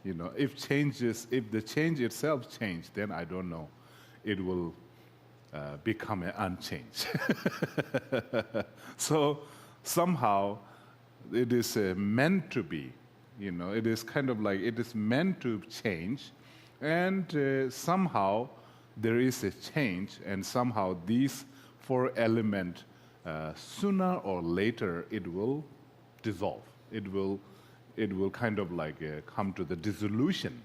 If the change itself change, then I don't know. It will become an unchanged. So somehow it is meant to be. It is kind of like it is meant to change, and somehow there is a change, and somehow these four elements, sooner or later, it will dissolve. It will kind of like come to the dissolution.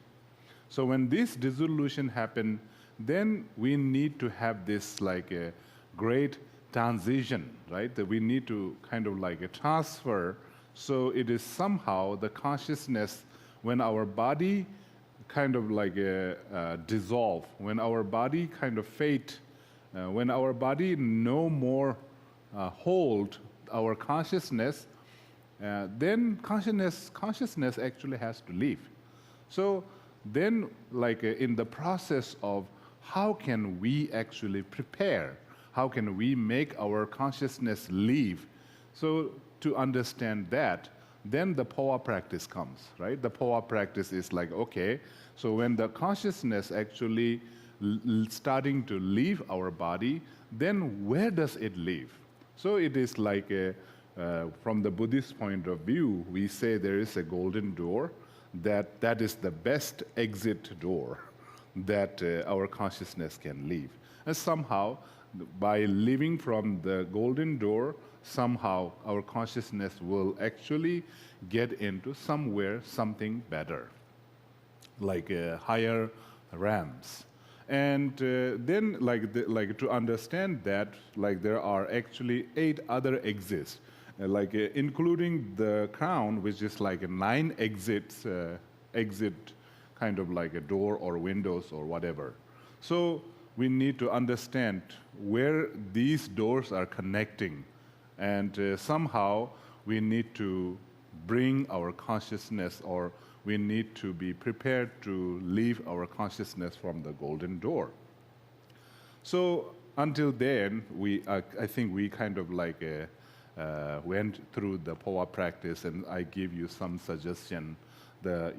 So when this dissolution happens, then we need to have this like a great transition, right? That we need to kind of like a transfer. So it is somehow the consciousness when our body kind of like dissolve, when our body kind of fade, when our body no more hold our consciousness, then consciousness actually has to leave. So then like in the process of how can we actually prepare, how can we make our consciousness leave? So to understand that, then the power practice comes, right? The power practice is like, okay, so when the consciousness actually starting to leave our body, then where does it leave? So it is like from the Buddhist point of view, we say there is a golden door, that is the best exit door that our consciousness can leave. And somehow, by living from the golden door, somehow our consciousness will actually get into something better, like higher realms. And then like to understand that, like there are actually 8 other exits, including the crown, which is like a 9 exits, exit kind of like a door or windows or whatever. So we need to understand where these doors are connecting, and somehow we need to bring our consciousness, or we need to be prepared to leave our consciousness from the golden door. So until then, I think we kind of like went through the power practice, and I give you some suggestion. The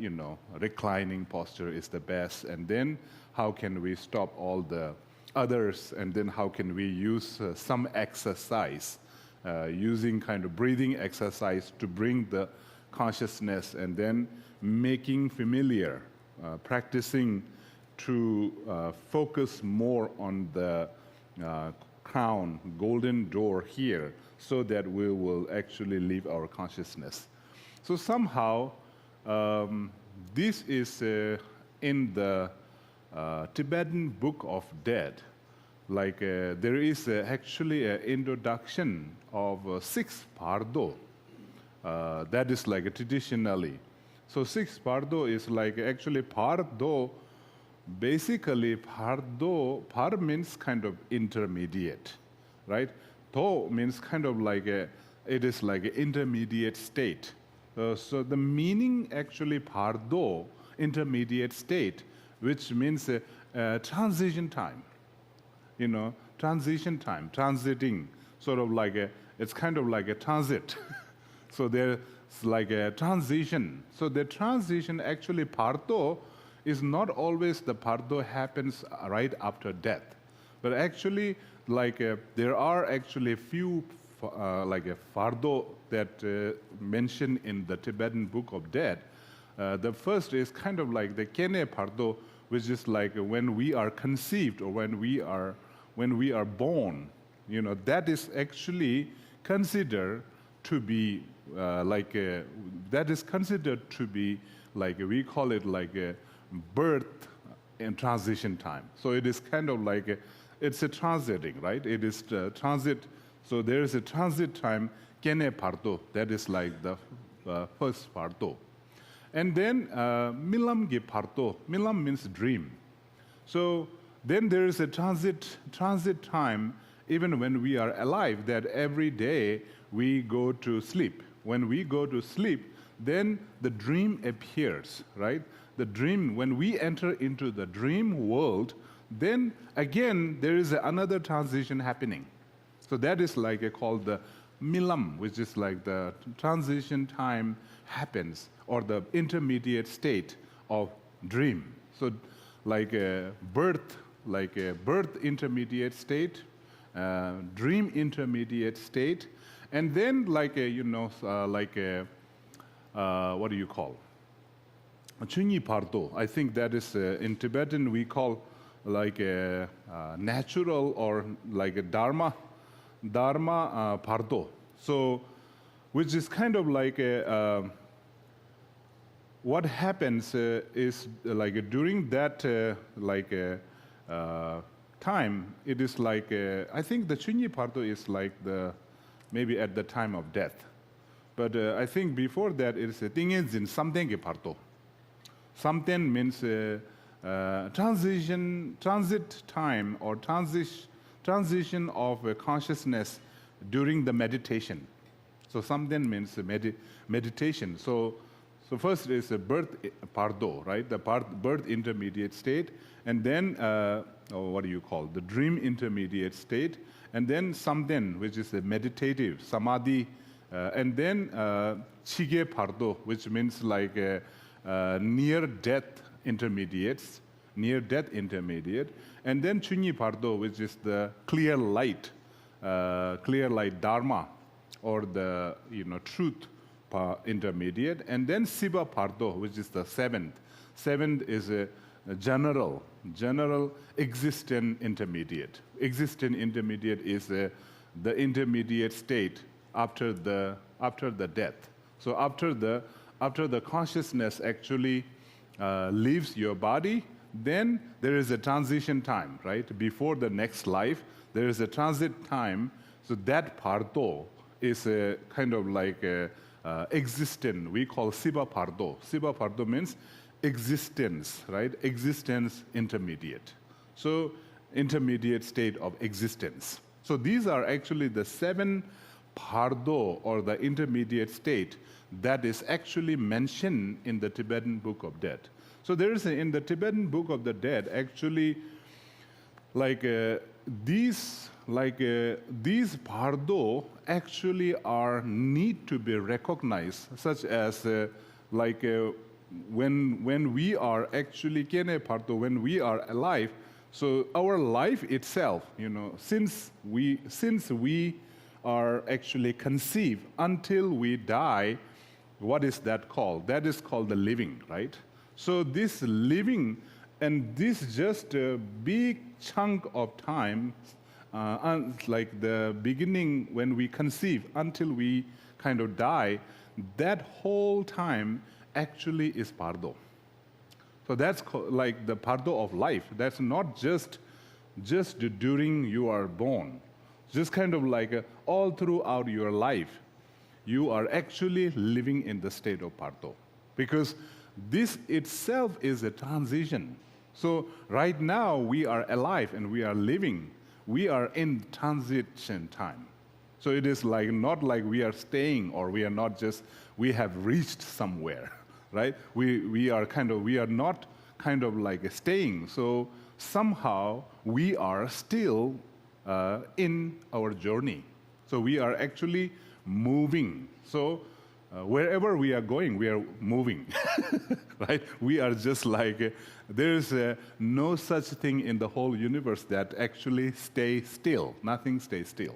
reclining posture is the best, and then how can we stop all the others, and then how can we use some exercise, using kind of breathing exercise to bring the consciousness, and then making familiar, practicing to focus more on the crown, golden door here, so that we will actually leave our consciousness. So somehow, this is in the Tibetan Book of Dead. Like there is actually an introduction of 6 Pardo. That is like traditionally. So 6 Pardo is like actually Pardo. Basically, Pardo, Par means kind of intermediate, right? To means kind of like it is like an intermediate state. So the meaning actually Pardo, intermediate state, which means transition time. Transition time, transiting, sort of like it's kind of like a transit. So there's like a transition. So the transition actually Pardo is not always the Pardo happens right after death, but actually like there are actually few like a Pardo that mentioned in the Tibetan Book of Dead. The first is kind of like the Kene Pardo, which is like when we are conceived, or when we are born. That is actually considered to be that is considered to be like we call it like a birth and transition time. So it is kind of like it's a transiting, right? It is transit. So there is a transit time, Kene Pardo, that is like the first Pardo. And then Milam Ge Pardo, Milam means dream. So then there is a transit time, even when we are alive, that every day we go to sleep. When we go to sleep, then the dream appears, right? The dream, when we enter into the dream world, then again there is another transition happening. So that is like called the milam, which is like the transition time happens, or the intermediate state of dream. So like a birth intermediate state, dream intermediate state, and then like a, what do you call? Chunyi Pardo. I think that is, in Tibetan we call like a natural or like a Dharma Pardo. So, which is kind of like a, what happens is like during that time, it is like, I think the Chunyi Pardo is like maybe at the time of death. But I think before that, it's a thing is in Samtengi Pardo. Samten means transit time or transition of consciousness during the meditation. So Samten means meditation. So first is a birth Pardo, right? The birth intermediate state, and then what do you call the dream intermediate state, and then Samten, which is a meditative samadhi, and then Chige Pardo, which means like near death intermediate, and then Chunyi Pardo, which is the clear light Dharma, or the truth intermediate, and then Siva Pardo, which is the seventh. Seventh is a general existent intermediate. Existent intermediate is the intermediate state after the death. So after the consciousness actually leaves your body, then there is a transition time, right? Before the next life, there is a transit time. So that Pardo is a kind of like existent. We call Siva Pardo. Siva Pardo means existence, right? Existence intermediate. So intermediate state of existence. So these are actually the 7 Pardo, or the intermediate state, that is actually mentioned in the Tibetan Book of Dead. So there is in the Tibetan Book of the Dead actually like these Pardo actually need to be recognized, such as when we are actually Kene Pardo, when we are alive. So our life itself, since we are actually conceived until we die, what is that called? That is called the living, right? So this living, and this just a big chunk of time, like the beginning when we conceive until we kind of die, that whole time actually is Pardo. So that's like the Pardo of life. That's not just during you are born. Just kind of like all throughout your life, you are actually living in the state of Pardo. Because this itself is a transition. So right now we are alive and we are living. We are in transition time. So it is like not like we are staying, or we are not just, we have reached somewhere, right? We are not kind of like staying. So somehow we are still in our journey. So we are actually moving. So wherever we are going, we are moving, right? We are just like, there's no such thing in the whole universe that actually stays still. Nothing stays still.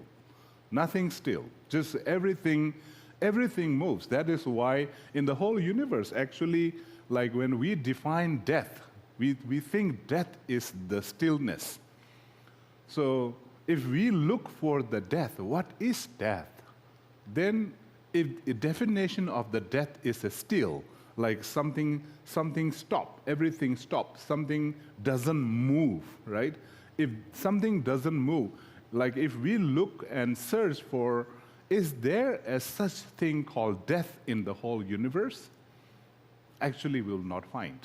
Nothing still. Just everything moves. That is why in the whole universe, actually, like when we define death, we think death is the stillness. So if we look for the death, what is death? Then if a definition of the death is a still, like something stop, everything stops, something doesn't move, right? If something doesn't move, like if we look and search for, is there a such thing called death in the whole universe? Actually, we will not find.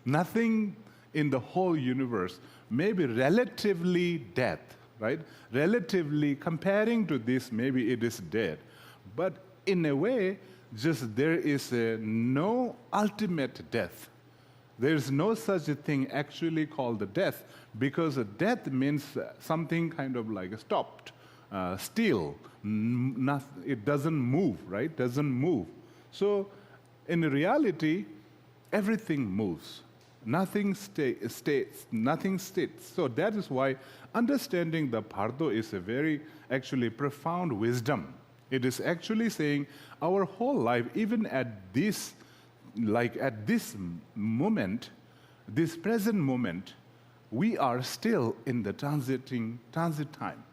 Nothing in the whole universe, maybe relatively death, right? Relatively comparing to this, maybe it is dead. But in a way, just there is no ultimate death. There is no such a thing actually called the death, because death means something kind of like stopped, still. It doesn't move, right? Doesn't move. So in reality, everything moves. Nothing stays, nothing sits. So that is why understanding the Pardo is a very actually profound wisdom. It is actually saying our whole life, even at this, like at this moment, this present moment, we are still in the transit time.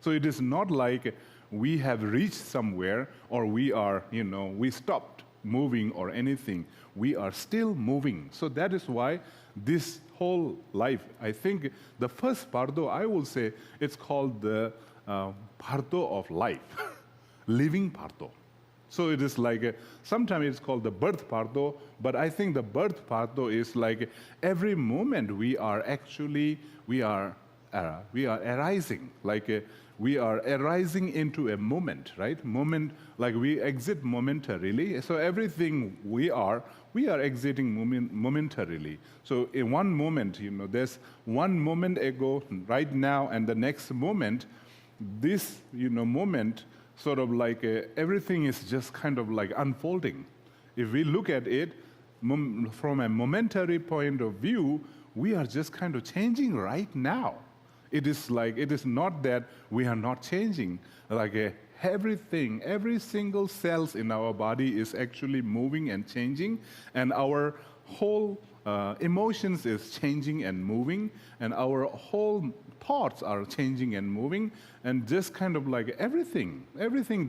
So it is not like we have reached somewhere or we are, we stopped moving or anything. We are still moving. So that is why this whole life, I think the first Pardo, I will say, it's called the Pardo of life, living Pardo. So it is like, sometimes it's called the birth Pardo, but I think the birth Pardo is like every moment we are arising, like we are arising into a moment, right? Moment, like we exit momentarily. So everything we are exiting momentarily. So in one moment, there's one moment ago, right now, and the next moment, this, moment, sort of like everything is just kind of like unfolding. If we look at it from a momentary point of view, we are just kind of changing right now. It is not that we are not changing. Like everything, every single cells in our body is actually moving and changing, and our whole emotions is changing and moving, and our whole thoughts are changing and moving, and just kind of like everything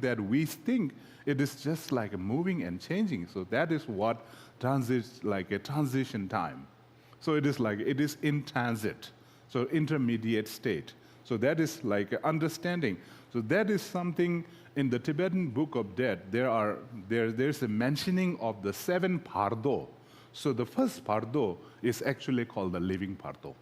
that we think, it is just like moving and changing. So that is what transits, like a transition time. So it is in transit. So intermediate state. So that is like understanding. So that is something in the Tibetan Book of Death. There's a mentioning of the 7 Pardo. So the first Pardo is actually called the living Pardo.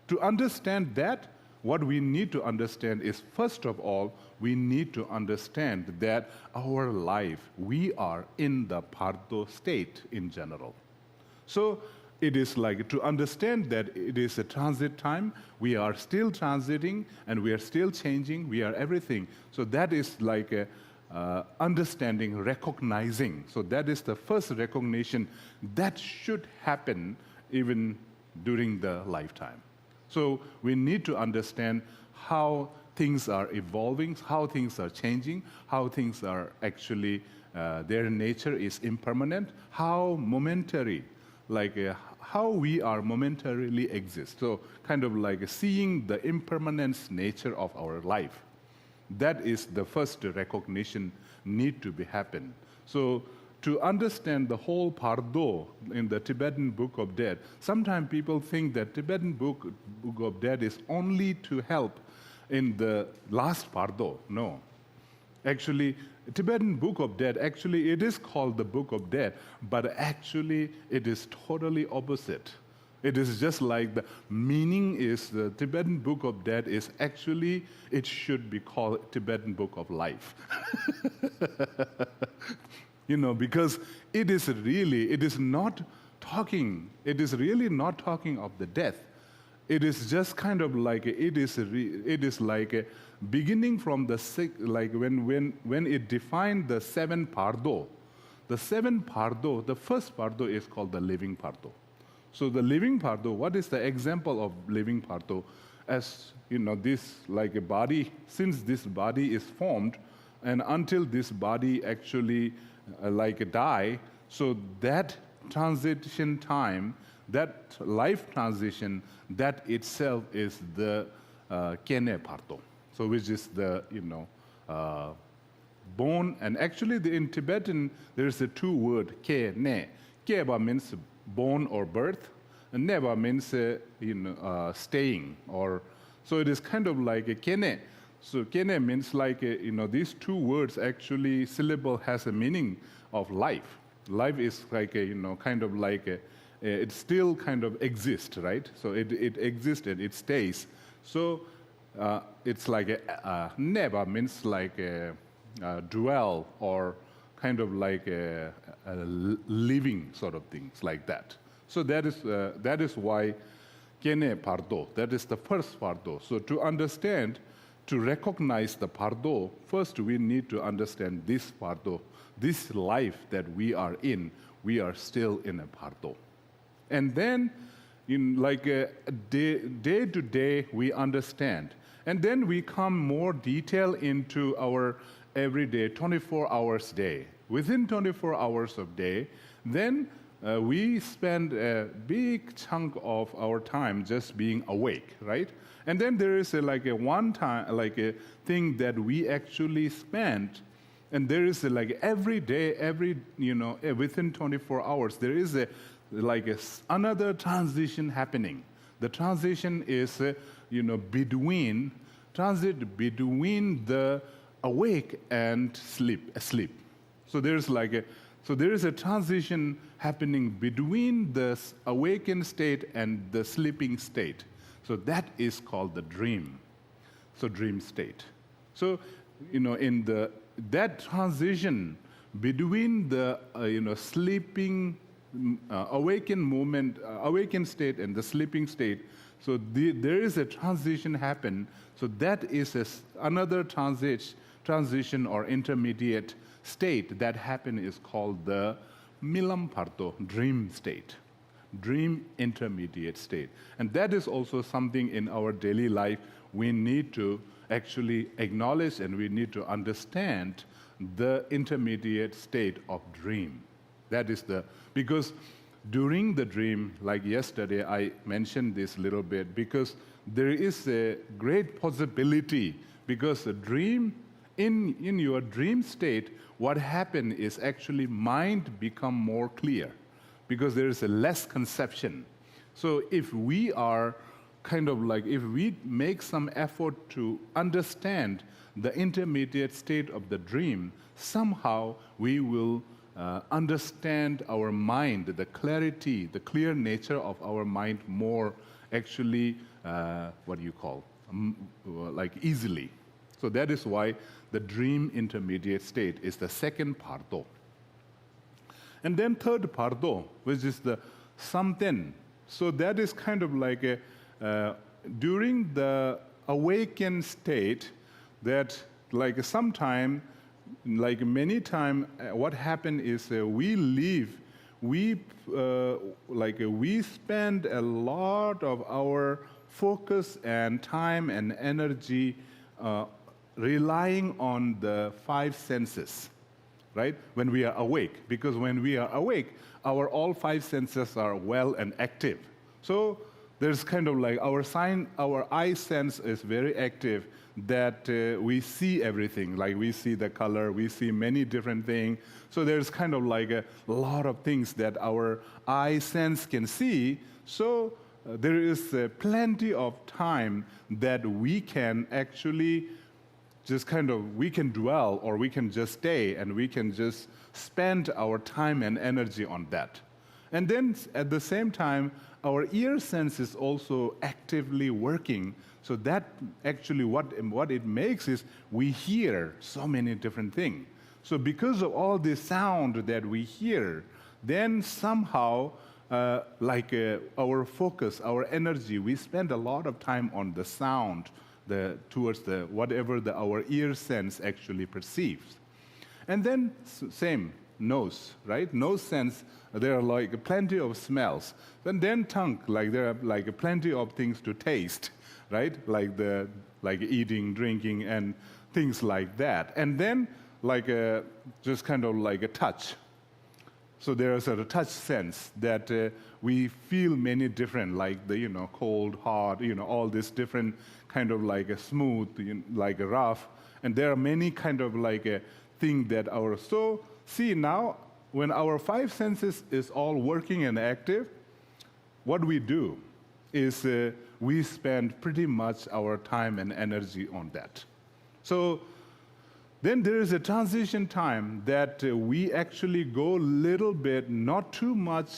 To understand that, what we need to understand is, first of all, we need to understand that our life, we are in the Pardo state in general. So it is like to understand that it is a transit time, we are still transiting and we are still changing, we are everything. So that is like a understanding, recognizing. So that is the first recognition that should happen even during the lifetime. So we need to understand how things are evolving, how things are changing, how things are actually, their nature is impermanent, how momentary, like how we are momentarily exist. So kind of like seeing the impermanence nature of our life. That is the first recognition need to be happen. So to understand the whole Pardo in the Tibetan Book of Death, sometimes people think that Tibetan Book of Death is only to help in the last Pardo. No. Actually, Tibetan Book of Death, actually it is called the Book of Death, but actually it is totally opposite. It is just like the meaning is the Tibetan Book of Death is actually, it should be called Tibetan Book of Life. Because it is really not talking of the death. It is just kind of like, it is like a beginning from the like when it defined the 7 Pardo. The 7 Pardo, the first Pardo is called the living Pardo. So the living Pardo, what is the example of living Pardo? As this like a body, since this body is formed, and until this body actually like die, so that transition time, that life transition, that itself is the Kene Pardo. So which is the, born, and actually in Tibetan, there is a 2 word, ke, ne. Keba means born or birth, and neba means, staying, or, so it is kind of like a kene. So kene means like, these 2 words actually, syllable has a meaning of life. Life is like a, kind of like a, it still kind of exists, right? So it exists and it stays. So it's like a neba means like a dwell, or kind of like a living sort of things like that. So that is why Kene Pardo, that is the first Pardo. So to understand, to recognize the Pardo, first we need to understand this Pardo, this life that we are in. we are still in a Pardo. And then, in like a day to day, we understand. And then we come more detail into our everyday 24 hours day. Within 24 hours of day, then we spend a big chunk of our time just being awake, right? And then there is like a one time, like a thing that we actually spend. And there is like every day, within 24 hours, there is another transition happening. The transition is, transit between the awake and asleep. So there is a transition happening between the awakened state and the sleeping state. So that is called the dream. So dream state. So, in that transition between the sleeping, awakened state and the sleeping state, so there is a transition happen. So that is another transition or intermediate state that happen is called the Milam Pardo, dream state, dream intermediate state. And that is also something in our daily life we need to actually acknowledge, and we need to understand the intermediate state of dream. That is because during the dream, like yesterday, I mentioned this a little bit, because there is a great possibility, because the dream, in your dream state, what happened is actually mind become more clear, because there is a less conception. So if we are if we make some effort to understand the intermediate state of the dream, somehow we will understand our mind, the clarity, the clear nature of our mind more actually, easily. So that is why the dream intermediate state is the second Pardo. And then third Pardo, which is the Samten. So that is kind of like during the awakened state, that like sometime, like many time, what happened is we spend a lot of our focus and time and energy relying on the five senses, right? When we are awake, because when we are awake, our all five senses are well and active. So there's kind of like our eye sense is very active, that we see everything, like we see the color, we see many different things. So there's kind of like a lot of things that our eye sense can see. So there is plenty of time that we can actually we can dwell, or we can just stay, and we can just spend our time and energy on that. And then at the same time, our ear sense is also actively working. So that actually what it makes is we hear so many different things. So because of all this sound that we hear, then somehow our focus, our energy, we spend a lot of time on the sound, towards whatever our ear sense actually perceives. And then same, nose, right? Nose sense, there are like plenty of smells. And then tongue, like there are like plenty of things to taste, right? Like eating, drinking, and things like that. And then just kind of like a touch. So there is a touch sense that we feel many different, like the cold, hot, all this different kind of like a smooth, like a rough, and there are many kind of like a thing that see now when our five senses is all working and active, what we do is we spend pretty much our time and energy on that. So then there is a transition time that we actually go little bit, not too much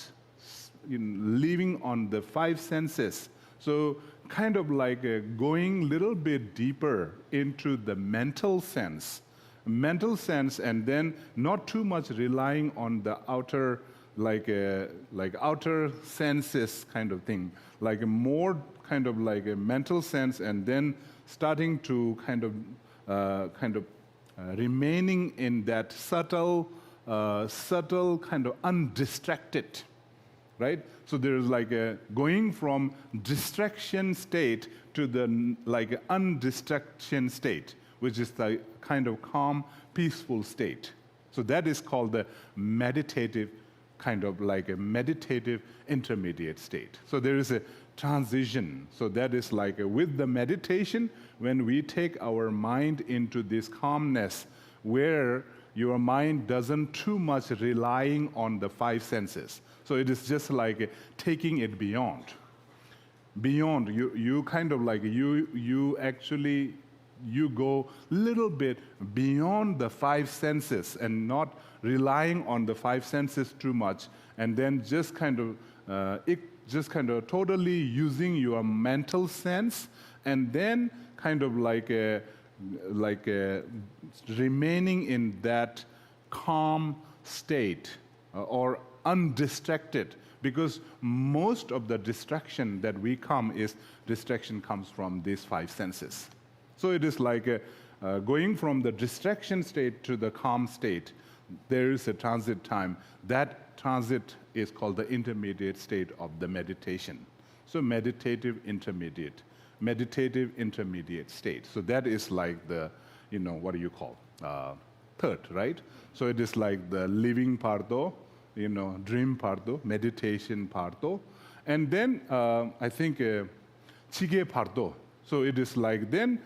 living on the five senses. So kind of like going little bit deeper into the mental sense, and then not too much relying on the outer, outer senses kind of thing, like a more kind of like a mental sense, and then starting to kind of remaining in that subtle subtle, kind of undistracted, right? So there's like a going from distraction state to the like undistraction state, which is the kind of calm, peaceful state. So that is called the meditative, kind of like a meditative intermediate state. So there is a transition. So that is like with the meditation, when we take our mind into this calmness, where your mind doesn't too much relying on the five senses. So it is just like taking it beyond. Beyond, you kind of like, you actually, you go little bit beyond the five senses and not relying on the five senses too much, and then just kind of totally using your mental sense, and then kind of like remaining in that calm state or undistracted, because most of the distraction that we distraction comes from these five senses. So it is like going from the distraction state to the calm state. There is a transit time. That transit is called the intermediate state of the meditation. So meditative intermediate state. So that is like the, what do you call? Third, right? So it is like the living Pardo, dream Pardo, meditation Pardo. And then I think ZaChoeje Pardo. So it is like then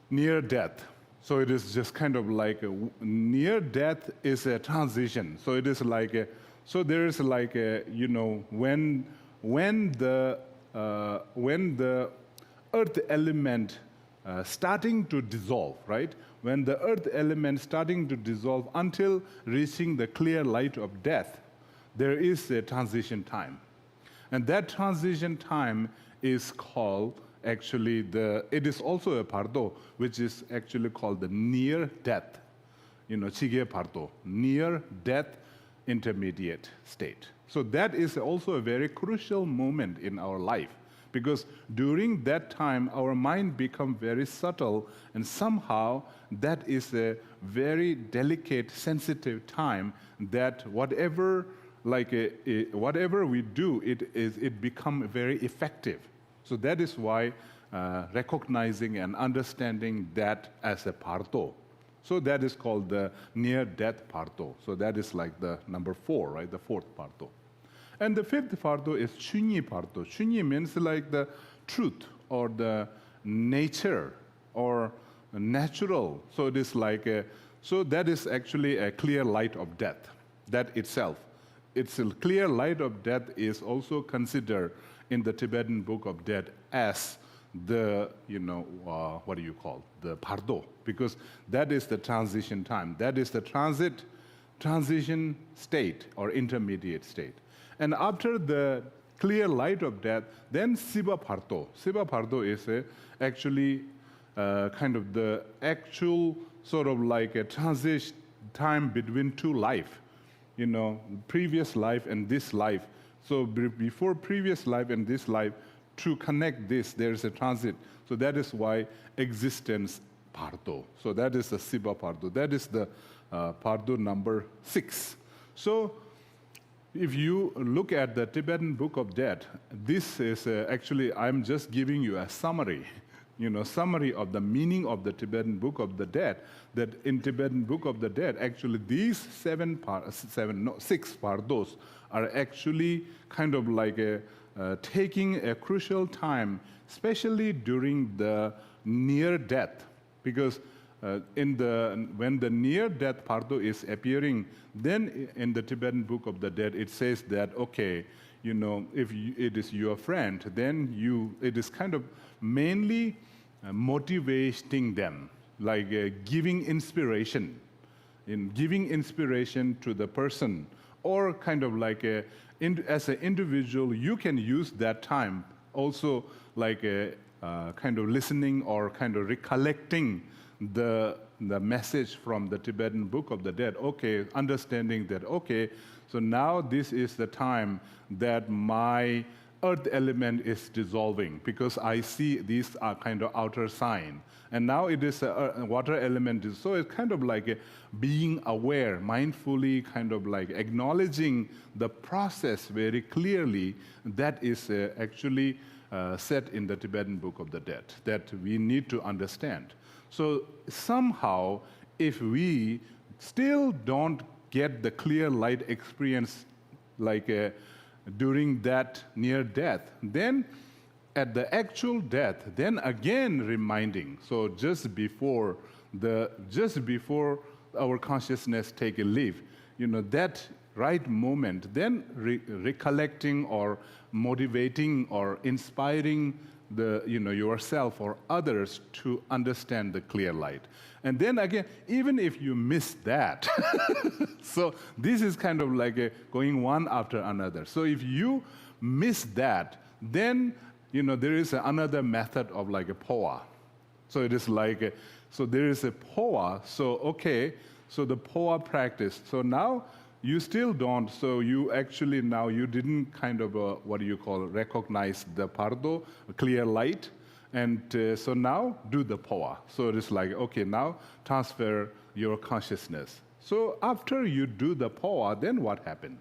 near death. So it is just kind of like near death is a transition. So it is like so there is like when the earth element starting to dissolve, right? When the earth element starting to dissolve until reaching the clear light of death, there is a transition time. And that transition time is called actually it is also a Pardo, which is actually called the near death. ZaChoeje Pardo, near death intermediate state. So that is also a very crucial moment in our life, because during that time our mind becomes very subtle, and somehow that is a very delicate, sensitive time that whatever we do, it becomes very effective. So that is why recognizing and understanding that as a Pardo. So that is called the near-death Pardo. So that is like the number 4, right? The fourth Pardo. And the fifth Pardo is Chunyi Pardo. Chunyi means like the truth or the nature or natural. So it is like so that is actually a clear light of death. That itself. It's a clear light of death is also considered in the Tibetan Book of Dead as the, what do you call, the Pardo, because that is the transition time. That is the transition state or intermediate state. And after the clear light of death, then Siva Pardo. Siva Pardo is actually kind of the actual sort of like a transition time between two life, previous life and this life. So before previous life and this life, to connect this, there is a transit. So that is why existence Pardo. So that is the Siva Pardo. That is the Pardo number 6. So if you look at the Tibetan Book of Dead, this is actually, I'm just giving you a summary. Summary of the meaning of the Tibetan Book of the Dead, that in Tibetan Book of the Dead, actually these 6 Pardos are actually kind of like taking a crucial time, especially during the near death, because when the near death Pardo is appearing, then in the Tibetan Book of the Dead, it says that, okay, if it is your friend, then it is kind of mainly motivating them, like giving inspiration to the person, or kind of like as an individual, you can use that time also like kind of listening or kind of recollecting the message from the Tibetan Book of the Dead. Okay, understanding that, okay, so now this is the time that my earth element is dissolving because I see these are kind of outer sign. And now it is a water element. So it's kind of like being aware, mindfully kind of like acknowledging the process very clearly. That is actually set in the Tibetan Book of the Dead that we need to understand. So somehow, if we still don't get the clear light experience like during that near death, then at the actual death, then again reminding. So just before our consciousness take a leave, that right moment, then recollecting or motivating or inspiring yourself or others to understand the clear light. And then again, even if you miss that, so this is kind of like going one after another. So if you miss that, then there is another method of like a poa. So it is like, so there is a poa. So okay, so the poa practice. So now you still don't. So you actually now you didn't kind of recognize the Pardo, clear light, and so now do the poa. So it is like, okay, now transfer your consciousness. So after you do the poa, then what happened?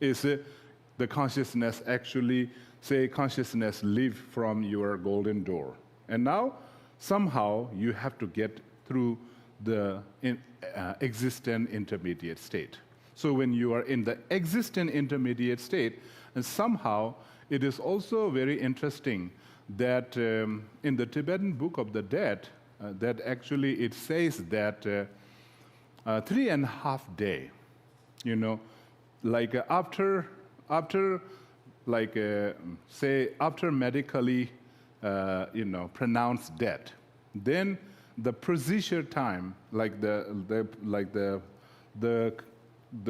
Is the consciousness actually, say consciousness leave from your golden door. And now somehow you have to get through the existent intermediate state. So when you are in the existent intermediate state, and somehow it is also very interesting that in the Tibetan Book of the Dead, that actually it says that 3.5 days, like after medically, pronounced dead, then the procedure time, like the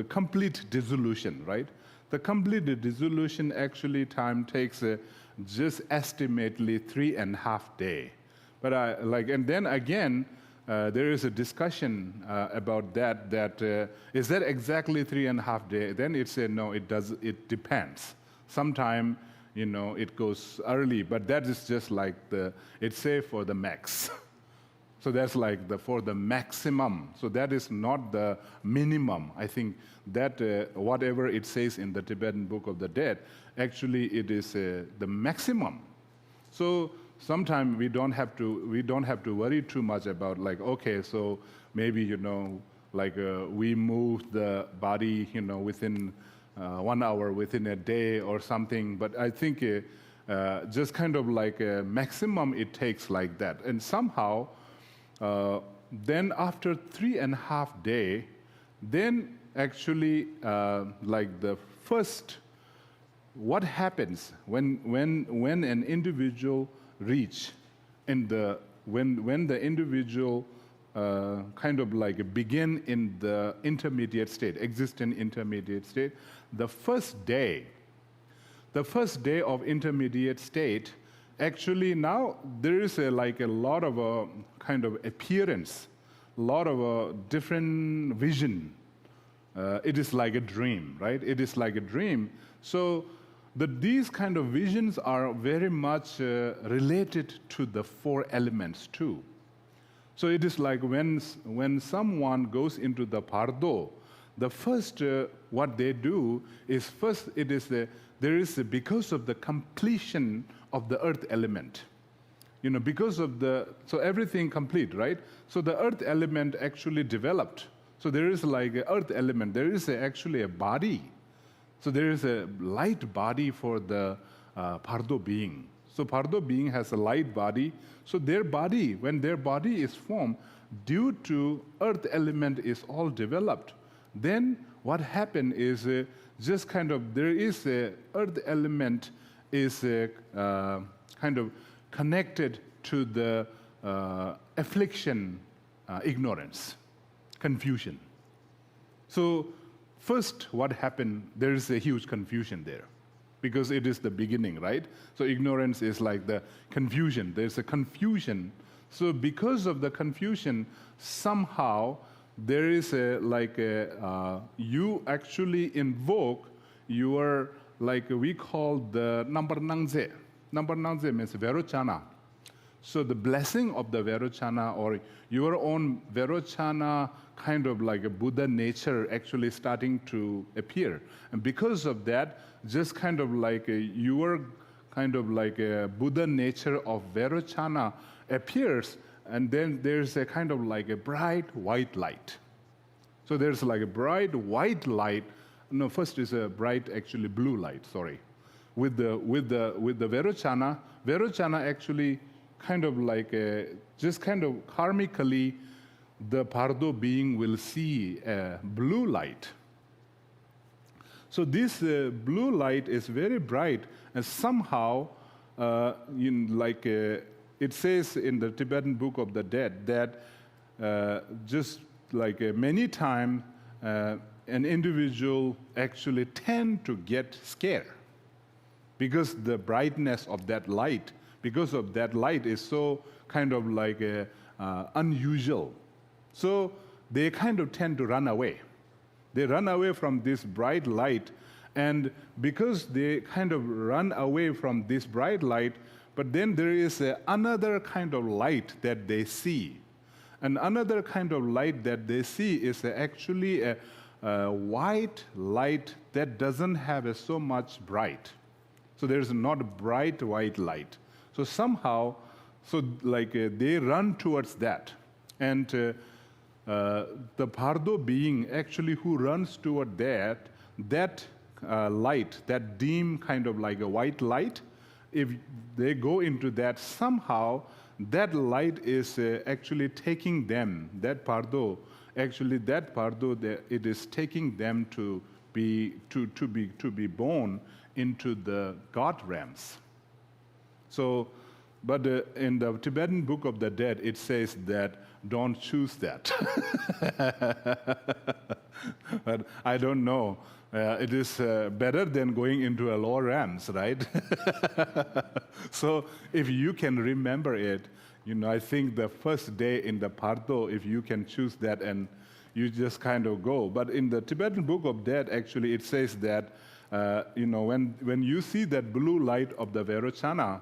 complete dissolution, right? The complete dissolution actually time takes just estimately 3.5 days. But and then again, there is a discussion about that. Is that exactly 3.5 days? Then it said no. It does. It depends. Sometime it goes early, but that is just like it's say for the max. So that's like for the maximum. So that is not the minimum. I think that whatever it says in the Tibetan Book of the Dead, actually it is the maximum. So sometimes we don't have to worry too much about like, okay, so maybe we move the body within 1 hour, within a day or something. But I think just kind of like a maximum it takes like that, and somehow. Then after 3.5 days, then actually like the first, what happens when an individual reach in when the individual kind of like begin in the intermediate state, existent intermediate state, the first day of intermediate state. Actually, now there is a lot of kind of appearance, a lot of different vision. It is like a dream, right? It is like a dream. So these kind of visions are very much related to the 4 elements too. So it is like when someone goes into the Pardo, the first what they do is first it is because of the completion of the earth element, because of so everything complete, right? So the earth element actually developed. So there is like an earth element. There is actually a body. So there is a light body for the Pardo being. So Pardo being has a light body. So their body, when their body is formed, due to earth element is all developed, then what happened is just kind of there is a earth element is kind of connected to the affliction, ignorance, confusion. So first what happened, there is a huge confusion there because it is the beginning, right? So ignorance is like the confusion. There's a confusion. So because of the confusion, somehow there is you actually invoke your like we call the number nangze. Number nangze means Verochana. So the blessing of the Verochana or your own Verochana kind of like a Buddha nature actually starting to appear. And because of that, just kind of like your kind of like a Buddha nature of Verochana appears, and then there's a kind of like a bright white light. So there's like a bright white light. No, first is a bright actually blue light, sorry. With the Verochana, Verochana actually kind of like just kind of karmically, the Pardo being will see a blue light. So this blue light is very bright, and somehow, it says in the Tibetan Book of the Dead that just like many times, an individual actually tend to get scared because the brightness of that light. Because of that light is so kind of like unusual. So they kind of tend to run away. They run away from this bright light, and because they kind of run away from this bright light, but then there is another kind of light that they see. And another kind of light that they see is actually a white light that doesn't have so much bright. So there's not a bright white light. So somehow, they run towards that. And the Pardo being actually who runs toward that light, that dim kind of like a white light, if they go into that, somehow that light is actually taking them, that Pardo, it is taking them to be born into the God realms. So, but in the Tibetan Book of the Dead, it says that don't choose that. But I don't know. It is better than going into a lower realms, right? So if you can remember it, I think the first day in the Pardo, if you can choose that and you just kind of go. But in the Tibetan Book of Dead, actually, it says that, when you see that blue light of the Verochana,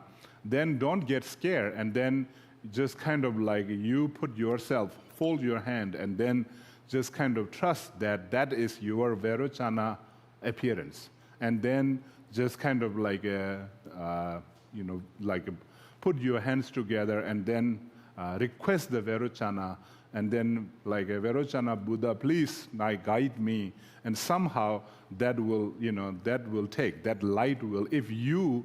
then don't get scared, and then just kind of like you put yourself, fold your hand, and then just kind of trust that that is your Verochana appearance. And then just kind of like, put your hands together and then request the Verochana, and then like a Verochana Buddha, please guide me. And somehow that will take, that light will, if you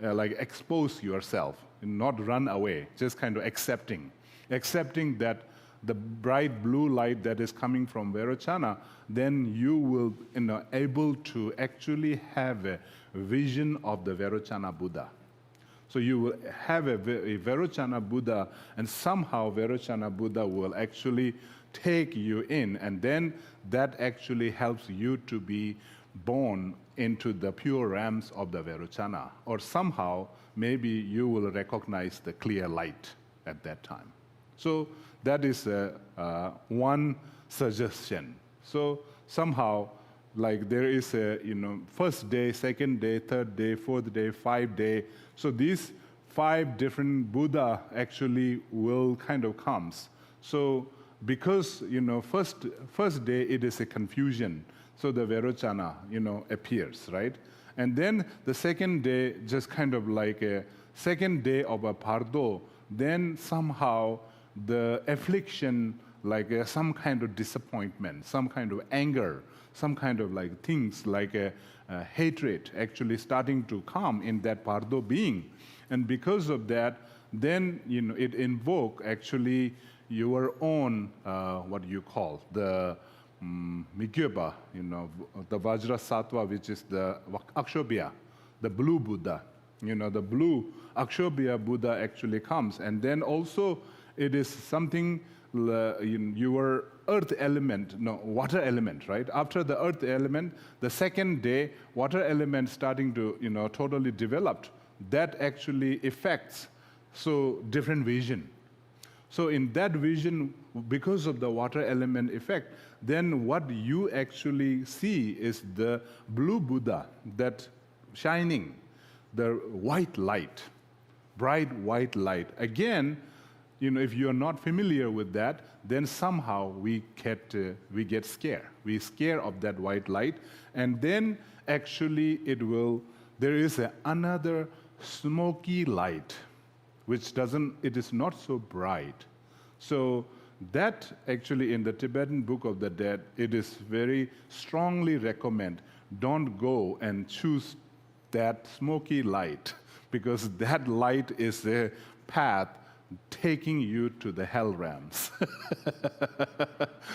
expose yourself, not run away, just kind of accepting that the bright blue light that is coming from Verochana, then you will able to actually have a vision of the Verochana Buddha. So you will have a Verochana Buddha, and somehow Verochana Buddha will actually take you in, and then that actually helps you to be born into the pure realms of the Verochana. Or somehow, maybe you will recognize the clear light at that time. So that is one suggestion. So somehow, like there is a, first day, second day, third day, fourth day, 5 day. So these 5 different Buddha actually will kind of comes. So because, first day it is a confusion. So the Verochana, appears, right? And then the second day, just kind of like a second day of a Pardo, then somehow the affliction, like some kind of disappointment, some kind of anger, some kind of like things like a hatred actually starting to come in that Pardo being. And because of that, then, it invoke actually your own, what you call, the Migyöpa, the Vajrasattva, which is the Akshobhya, the blue Buddha. The blue Akshobhya Buddha actually comes. And then also it is something, your earth element, water element, right? After the earth element, the second day, water element starting to, totally developed. That actually affects, so different vision. So in that vision, because of the water element effect, then what you actually see is the blue Buddha that shining, the white light, bright white light. Again, if you're not familiar with that, then somehow we get scared. We scare of that white light, and then actually there is another smoky light, which it is not so bright. So that actually in the Tibetan Book of the Dead, it is very strongly recommend, don't go and choose that smoky light, because that light is the path taking you to the hell realms.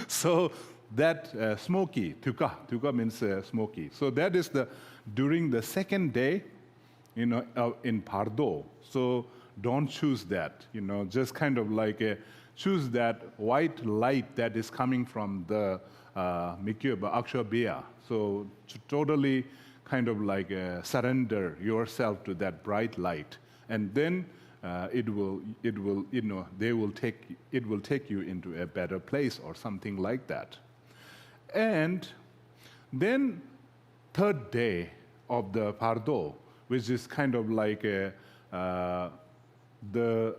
So that smoky, tuka means smoky. So that is during the second day, in Pardo. So don't choose that, just kind of like choose that white light that is coming from the Mikyöba, Akshobhya. So to totally kind of like surrender yourself to that bright light, and then it will take you into a better place or something like that. And then third day of the Pardo, which is kind of like the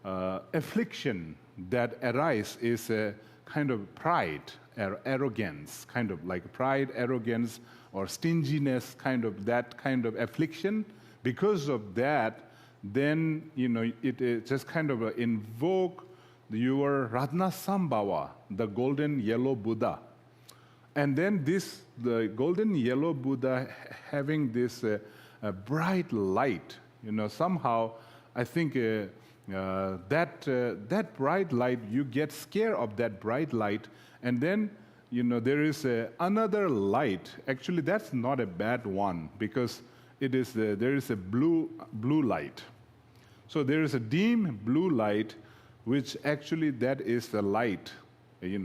affliction that arises is a kind of pride or arrogance, kind of like pride, arrogance, or stinginess, that kind of affliction. Because of that, then it just kind of invoke your Ratna Sambhava, the golden yellow Buddha. And then the golden yellow Buddha having this bright light, somehow I think that bright light, you get scared of that bright light, and then there is another light. Actually, that's not a bad one, because there is a blue light. So there is a dim blue light, which actually that is the light. It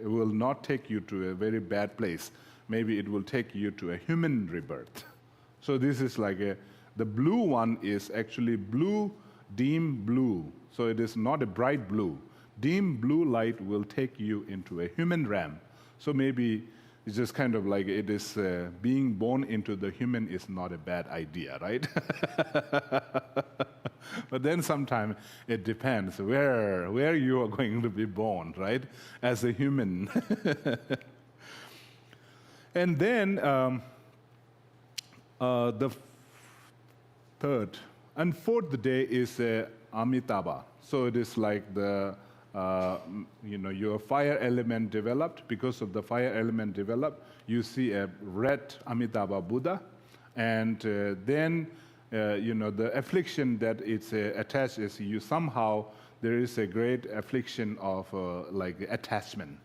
will not take you to a very bad place. Maybe it will take you to a human rebirth. So this is like the blue one is actually blue, dim blue. So it is not a bright blue. Dim blue light will take you into a human realm. So maybe it's just kind of like it is being born into the human is not a bad idea, right? But then sometimes it depends where you are going to be born, right? As a human. And then the third and fourth day is Amitabha. So it is like your fire element developed. Because of the fire element developed, you see a red Amitabha Buddha, and then the affliction that it's attached is there is a great affliction of like attachment,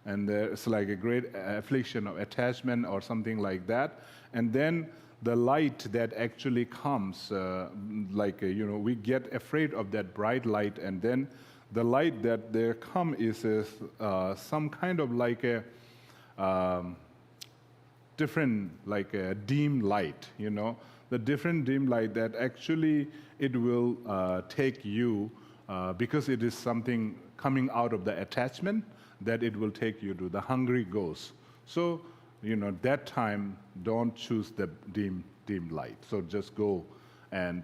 and it's like a great affliction of attachment or something like that, and then the light that actually comes, we get afraid of that bright light, and then the light that there come is some kind of like a different, like a dim light, the different dim light that actually it will take you, because it is something coming out of the attachment, that it will take you to the hungry ghost. So, that time, don't choose the dim light. So just go and,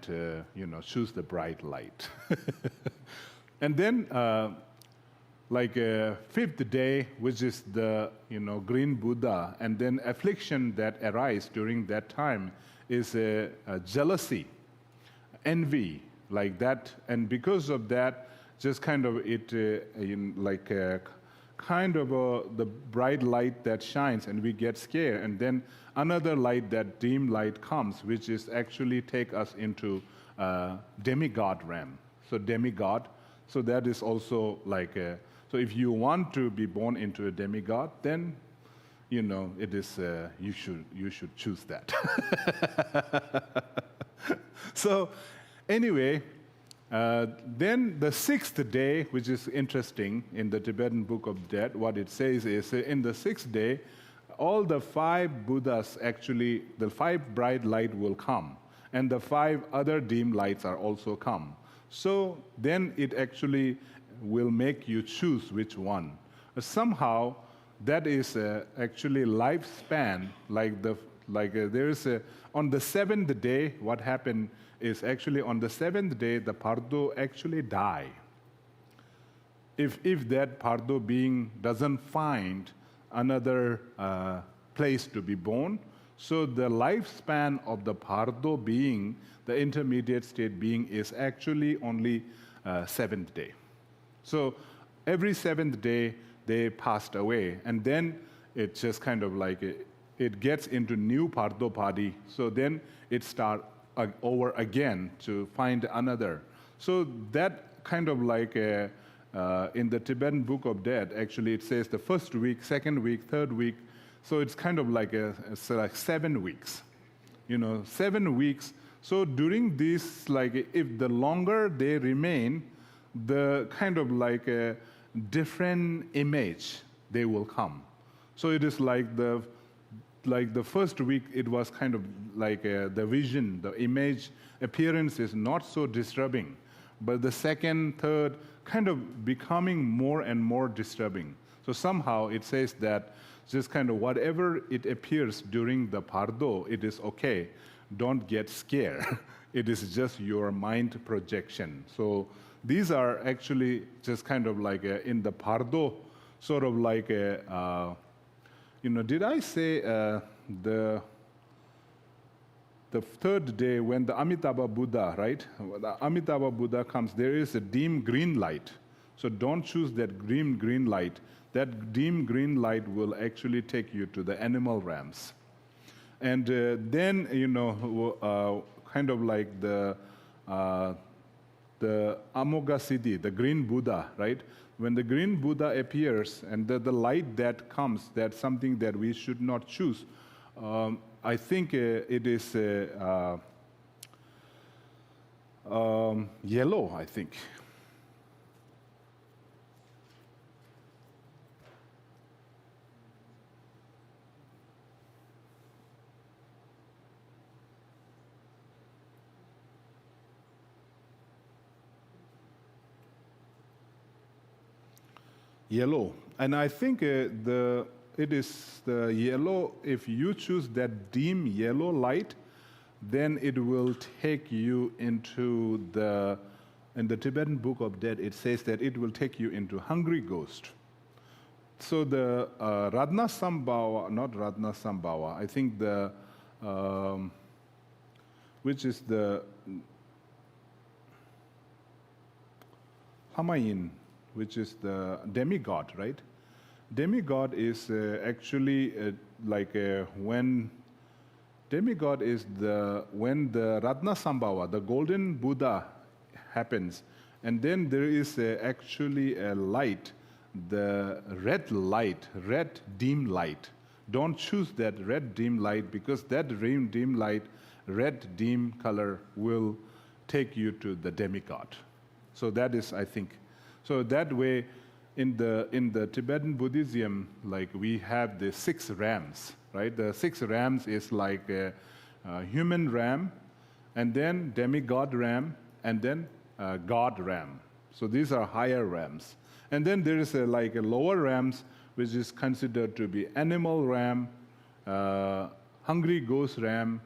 choose the bright light. And then, fifth day, which is the, green Buddha, and then affliction that arises during that time is a jealousy, envy, like that. And because of that, just kind of the bright light that shines, and we get scared, and then another light, that dim light comes, which is actually take us into demigod realm. So demigod, so that is also like so if you want to be born into a demigod, then it is you should choose that. So anyway, then the sixth day, which is interesting in the Tibetan Book of Dead, what it says is in the sixth day, all the 5 Buddhas, actually, the 5 bright light will come, and the 5 other dim lights are also come. So then it actually will make you choose which one. Somehow that is actually lifespan, like On the seventh day, what happened is actually on the seventh day, the Pardo actually die. If that Pardo being doesn't find another place to be born, so the lifespan of the Pardo being, the intermediate state being, is actually only seventh day. So every seventh day, they passed away, and then it's just kind of like it gets into new Pardo body. So then it starts over again to find another. So that kind of like in the Tibetan Book of Dead, actually it says the first week, second week, third week. So it's kind of like it's like 7 weeks, 7 weeks. So during this, like if the longer they remain, the kind of like a different image they will come. So it is like the first week, it was kind of like the vision, the image, appearance is not so disturbing. But the second, third, kind of becoming more and more disturbing. So somehow it says that just kind of whatever it appears during the Pardo, it is okay. Don't get scared. It is just your mind projection. So these are actually just kind of like in the Pardo, sort of like did I say the third day when the Amitabha Buddha, right? The Amitabha Buddha comes, there is a dim green light. So don't choose that dim green light. That dim green light will actually take you to the animal realms. And then, kind of like the Amoghasiddhi, the green Buddha, right? When the green Buddha appears and the light that comes, that's something that we should not choose. I think it is yellow, I think. Yellow. And I think it is the yellow. If you choose that dim yellow light, then it will take you into in the Tibetan Book of Dead, it says that it will take you into hungry ghost. So the not Radna Sambhava, I think which is the Hamayin, which is the demigod, right? Demigod is actually when demigod is when the Ratna Sambhava, the golden Buddha happens, and then there is actually a light, the red dim light. Don't choose that red dim light, because that dim light, red dim color will take you to the demigod. So that is, I think. So that way, in the Tibetan Buddhism, like we have the 6 rams, right? The 6 rams is like a human ram, and then demigod ram, and then god ram. So these are higher rams. And then there is like a lower rams, which is considered to be animal ram, hungry ghost ram,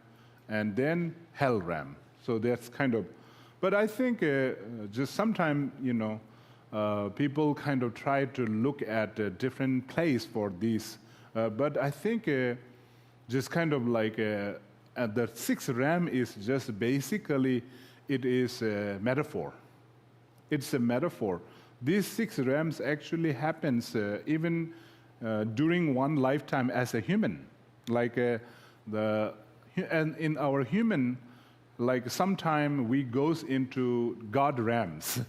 and then hell ram. So that's kind of, but I think just sometime, people kind of try to look at a different place for these. But I think just kind of like the 6th ram is just basically, it is a metaphor. It's a metaphor. These 6 rams actually happens even during one lifetime as a human. Like and in our human, like sometime we goes into God rams.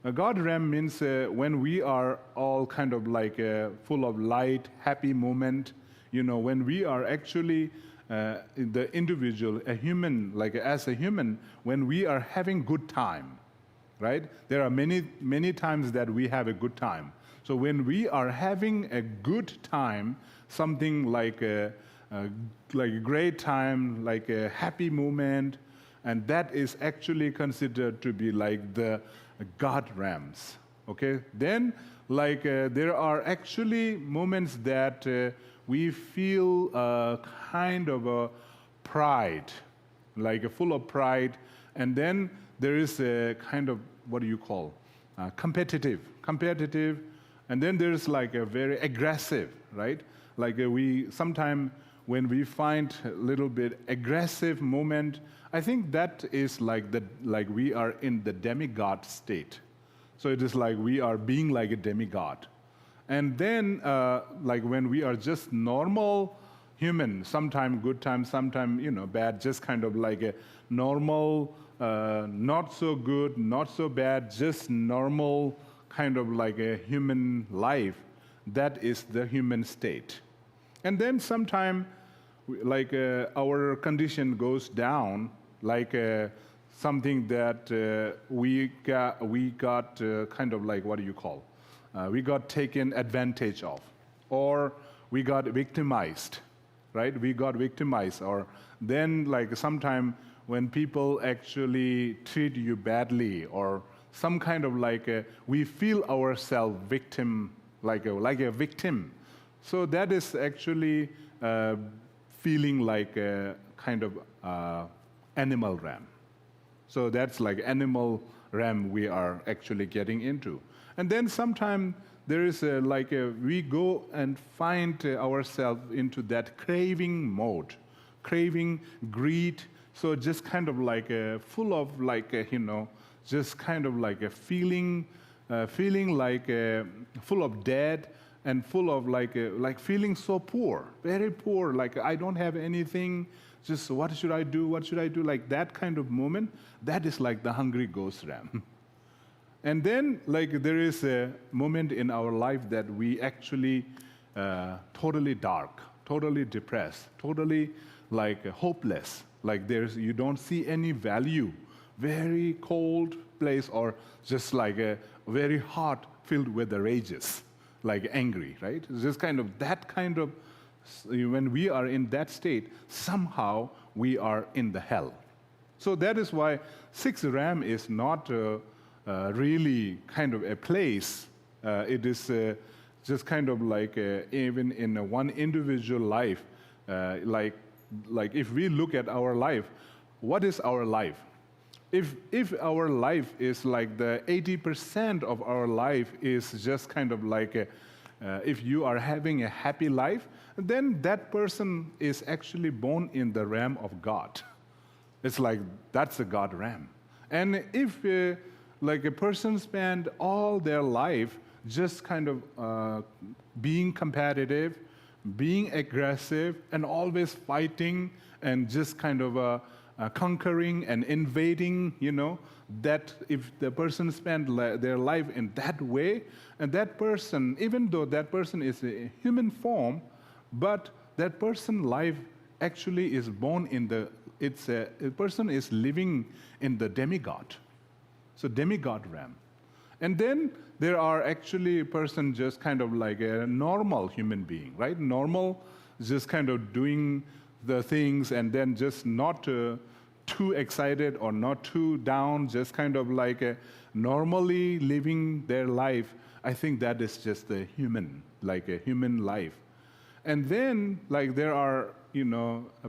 A God ram means when we are all kind of like full of light, happy moment, when we are actually the individual, a human, like as a human, when we are having good time, right? There are many times that we have a good time. So when we are having a good time, something like a great time, like a happy moment, and that is actually considered to be like the God rams, okay? Then, there are actually moments that we feel a kind of a pride, like full of pride, and then there is a kind of, what do you call, competitive, and then there's like a very aggressive, right? Like we sometimes when we find a little bit aggressive moment, I think that is like we are in the demigod state. So it is like we are being like a demigod. And then like when we are just normal human, sometime good time, sometime bad, just kind of like a normal, not so good, not so bad, just normal kind of like a human life. That is the human state. And then sometime like our condition goes down, like something that we got kind of like, what do you call? We got taken advantage of, or we got victimized, right? We got victimized, or then like sometime when people actually treat you badly, or some kind of like we feel ourselves victim, like a victim. So that is actually feeling like a kind of animal realm. So that's like animal realm we are actually getting into. And then sometime there is we go and find ourselves into that craving mode, craving, greed. So just kind of like full of like just kind of like a feeling like full of dead, and full of like feeling so poor, very poor, like I don't have anything, just what should I do, like that kind of moment. That is like the hungry ghost realm. And then like there is a moment in our life that we actually totally dark, totally depressed, totally like hopeless, like you don't see any value, very cold place, or just like a very hot, filled with the rages, like angry, right? It's just kind of that kind of, when we are in that state, somehow we are in the hell. So that is why 6 Ram is not really kind of a place. It is just kind of like even in one individual life, like if we look at our life, what is our life? If our life is like the 80% of our life is just kind of like if you are having a happy life, then that person is actually born in the realm of God. It's like that's a God realm. And if like a person spend all their life just kind of being competitive, being aggressive, and always fighting, and just kind of conquering and invading, that if the person spend their life in that way, and that person, even though that person is a human form, but that person life actually is born in a person is living in the demigod. So demigod realm. And then there are actually a person just kind of like a normal human being, right? Normal, just kind of doing the things, and then just not too excited or not too down, just kind of like normally living their life. I think that is just a human, like a human life. And then like there are,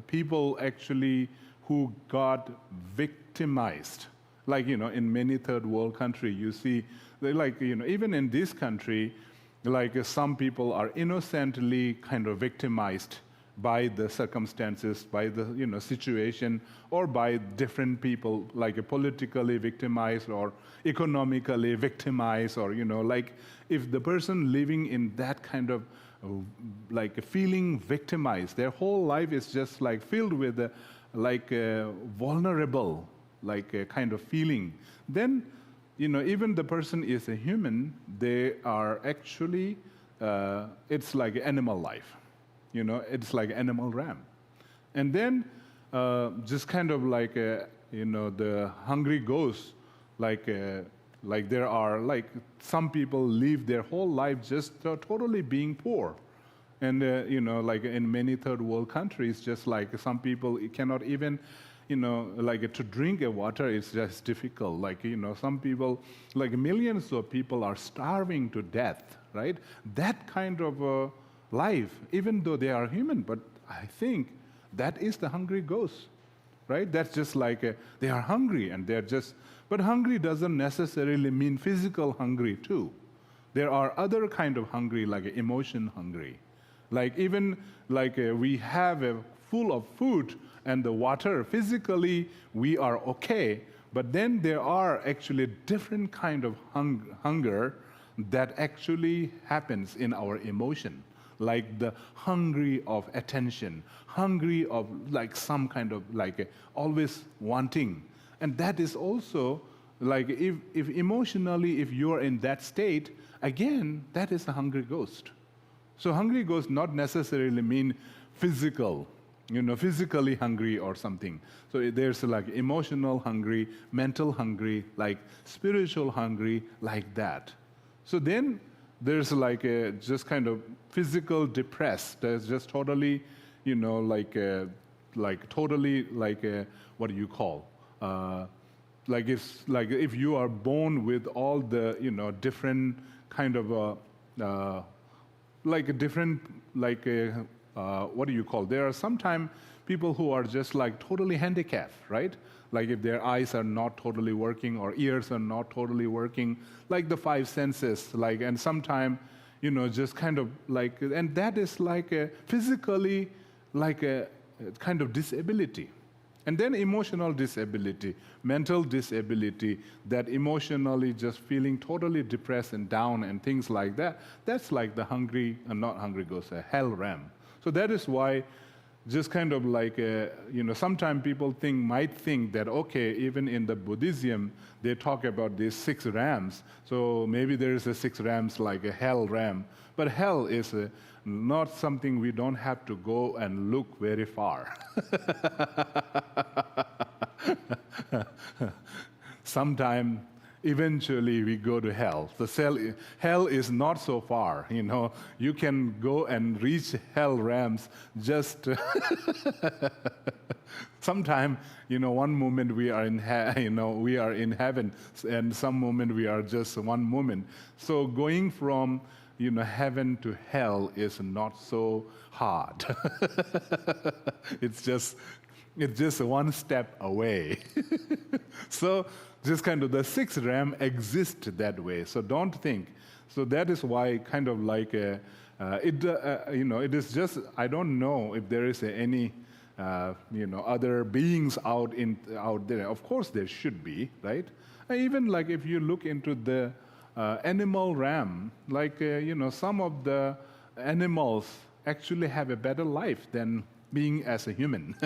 people actually who got victimized. Like, in many third world countries, you see, like, even in this country, like some people are innocently kind of victimized by the circumstances, by the, situation, or by different people, like politically victimized or economically victimized, or, like if the person living in that kind of like feeling victimized, their whole life is just like filled with vulnerable, like a kind of feeling, then even the person is a human, they are actually it's like animal life, it's like animal ram. And then just kind of like the hungry ghost, like there are like some people live their whole life just totally being poor. And like in many third world countries, just like some people cannot even like to drink a water is just difficult. Like, some people, like millions of people are starving to death, right? That kind of life, even though they are human. But I think that is the hungry ghost, right? That's just like they are hungry and they're just, but hungry doesn't necessarily mean physical hungry too. There are other kind of hungry, like emotion hungry. Like even like we have a full of food and the water, physically we are okay, but then there are actually different kind of hunger that actually happens in our emotion, like the hungry of attention, hungry of like some kind of like always wanting. And that is also like if emotionally, if you're in that state, again, that is a hungry ghost. So hungry ghost not necessarily mean physical, physically hungry or something. So there's like emotional hungry, mental hungry, like spiritual hungry, like that. So then there's like a just kind of physical depressed. There's just totally, like totally like what do you call? Like if you are born with all the different kind of like a different like what do you call? There are sometimes people who are just like totally handicapped, right? Like if their eyes are not totally working or ears are not totally working, like the five senses, like, and sometimes, just kind of like, and that is like a physically like a kind of disability. And then emotional disability, mental disability, that emotionally just feeling totally depressed and down and things like that. That's like the hungry, not hungry ghost, a hell realm. So that is why just kind of like, sometimes people might think that, okay, even in the Buddhism, they talk about these 6 realms. So maybe there is a 6 realms like a hell realm. But hell is not something we don't have to go and look very far. Sometime, eventually, we go to hell. The hell is not so far. You can go and reach hell realms just. Sometime, one moment we are in, we are in heaven, and some moment we are just one moment. So going from heaven to hell is not so hard. It's just one step away. So just kind of the 6th realm exists that way. So don't think. So that is why kind of like it is just, I don't know if there is any other beings out there. Of course there should be, right? And even like if you look into the animal realm, like some of the animals actually have a better life than being as a human,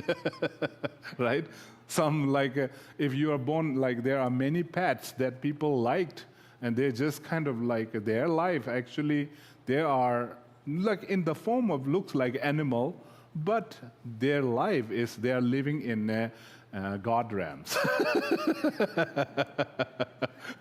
right? Some like if you are born, like there are many pets that people liked, and they just kind of like their life actually they are like in the form of looks like animal, but their life is they are living in God realms.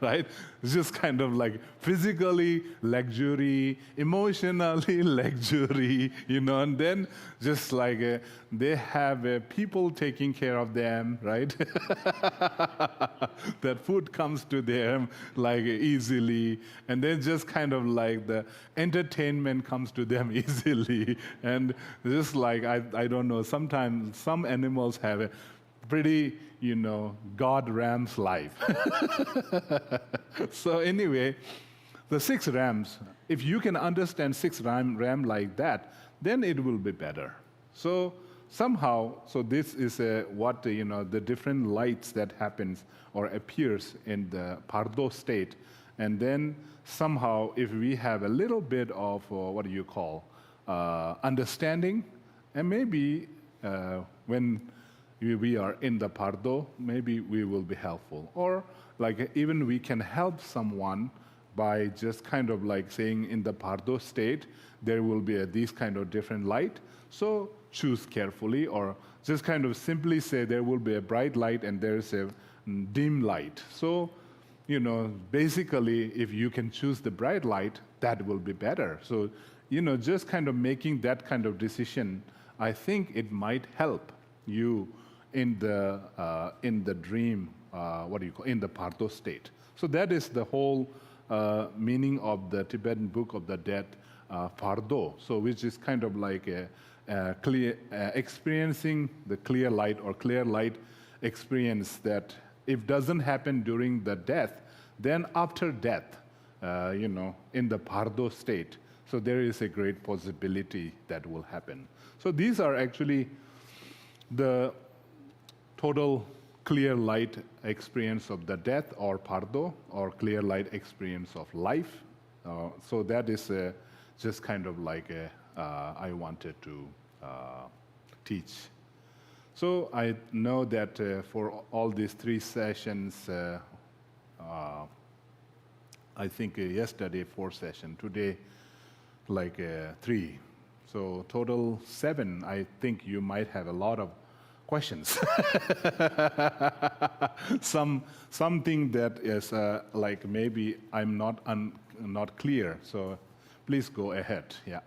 Right? It's just kind of like physically luxury, emotionally luxury, and then just like they have people taking care of them, right? That food comes to them like easily, and then just kind of like the entertainment comes to them easily, and just like I don't know, sometimes some animals have a pretty, God Ram's life. So anyway, the 6 Rams, if you can understand 6 Ram like that, then it will be better. So somehow, so this is what, the different lights that happens or appears in the Pardo state. And then somehow, if we have a little bit of, understanding, and maybe when we are in the Pardo, maybe we will be helpful. Or like even we can help someone by just kind of like saying in the Pardo state, there will be these kind of different light. So choose carefully, or just kind of simply say there will be a bright light and there's a dim light. So, basically if you can choose the bright light, that will be better. So, just kind of making that kind of decision, I think it might help you in the dream, in the Pardo state. So that is the whole meaning of the Tibetan Book of the Dead, Pardo, so which is kind of like clear, experiencing the clear light or clear light experience that if doesn't happen during the death, then after death, in the Pardo state, so there is a great possibility that will happen. So these are actually the total clear light experience of the death or Pardo, or clear light experience of life. So that is just kind of like I wanted to teach. So I know that for all these 3 sessions, I think yesterday 4 sessions, today like 3. So total 7. I think you might have a lot of questions. Something that is like maybe I'm not clear. So please go ahead. Yeah.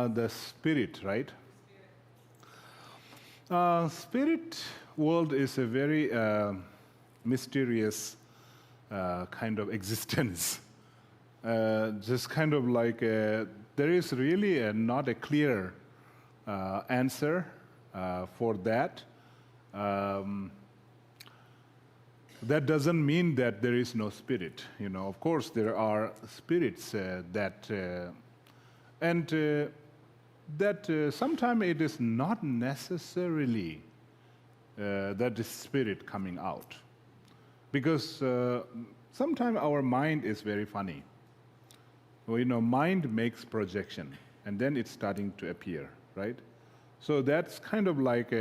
The spirit, right? Spirit world is a very mysterious kind of existence. Just kind of like there is really not a clear answer for that. That doesn't mean that there is no spirit. Of course, there are spirits that sometimes it is not necessarily that is spirit coming out. Because sometimes our mind is very funny. Mind makes projection, and then it's starting to appear, right? So that's kind of like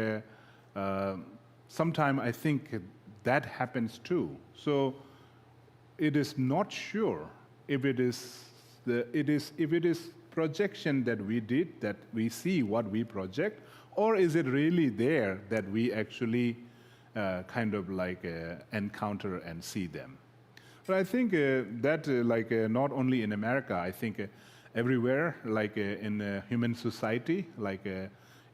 sometimes I think that happens too. So it is not sure if it is projection that we did, that we see what we project, or is it really there that we actually kind of like encounter and see them. But I think that not only in America, I think everywhere, like in human society, like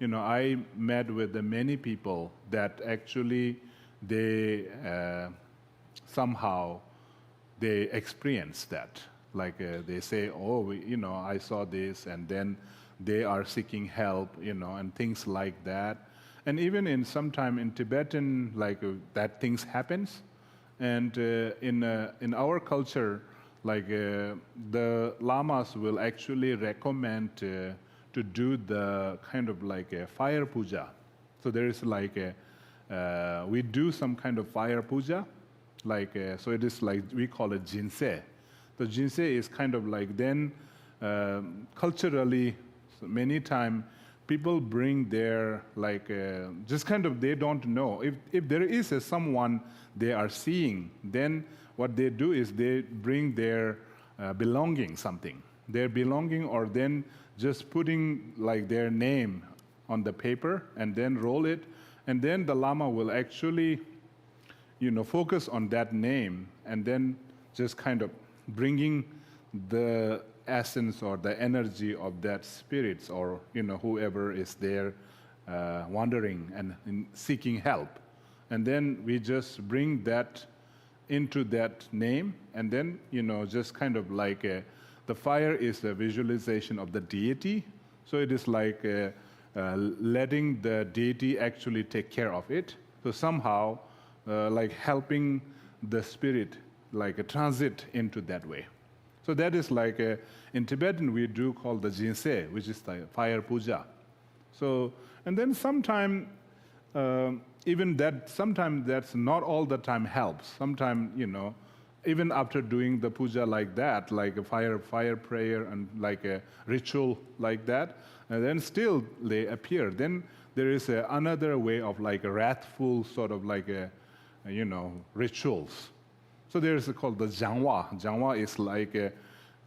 I met with many people that actually they somehow they experience that. Like they say, oh, I saw this, and then they are seeking help, and things like that. And even sometime in Tibetan, like that things happens. And in our culture, like the lamas will actually recommend to do the kind of like a fire puja. So there is like we do some kind of fire puja, like so it is like we call it jinsei. The jinsei is kind of like then culturally many times people bring their like just kind of they don't know if there is someone they are seeing, then what they do is they bring their belonging, something their belonging, or then just putting like their name on the paper and then roll it, and then the lama will actually focus on that name and then just kind of bringing the essence or the energy of that spirits or whoever is there wandering and seeking help, and then we just bring that into that name, and then just kind of like the fire is a visualization of the deity, so it is like letting the deity actually take care of it, so somehow like helping the spirit like a transit into that way. So that is like in Tibetan we do call the jinsei, which is the fire puja. So and then sometime even that sometimes that's not all the time helps. Sometimes even after doing the puja like that, like a fire prayer and like a ritual like that, and then still they appear. Then there is another way of like a wrathful sort of like rituals. So there's called the Jiangwa. Jiangwa is like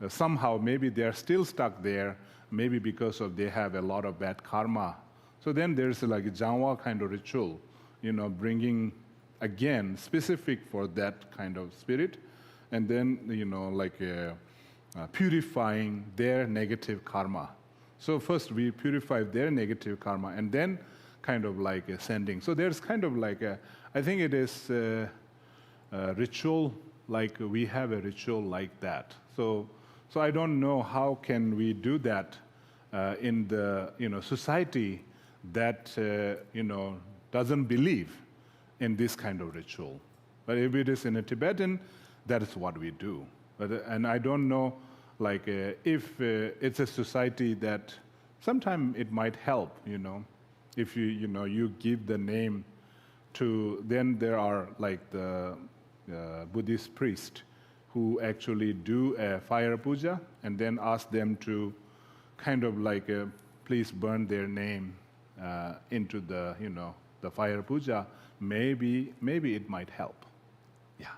somehow maybe they're still stuck there, maybe because of they have a lot of bad karma. So then there's like a Jiangwa kind of ritual, bringing again specific for that kind of spirit, and then purifying their negative karma. So first we purify their negative karma, and then kind of like sending. So there's kind of like I think it is a ritual, like we have a ritual like that. So I don't know how can we do that in the society that doesn't believe in this kind of ritual. But if it is in a Tibetan, that is what we do. And I don't know, like if it's a society that sometimes it might help, if you give the name to, then there are like the Buddhist priest who actually do a fire puja and then ask them to kind of like please burn their name into the the fire puja. Maybe it might help. Yeah.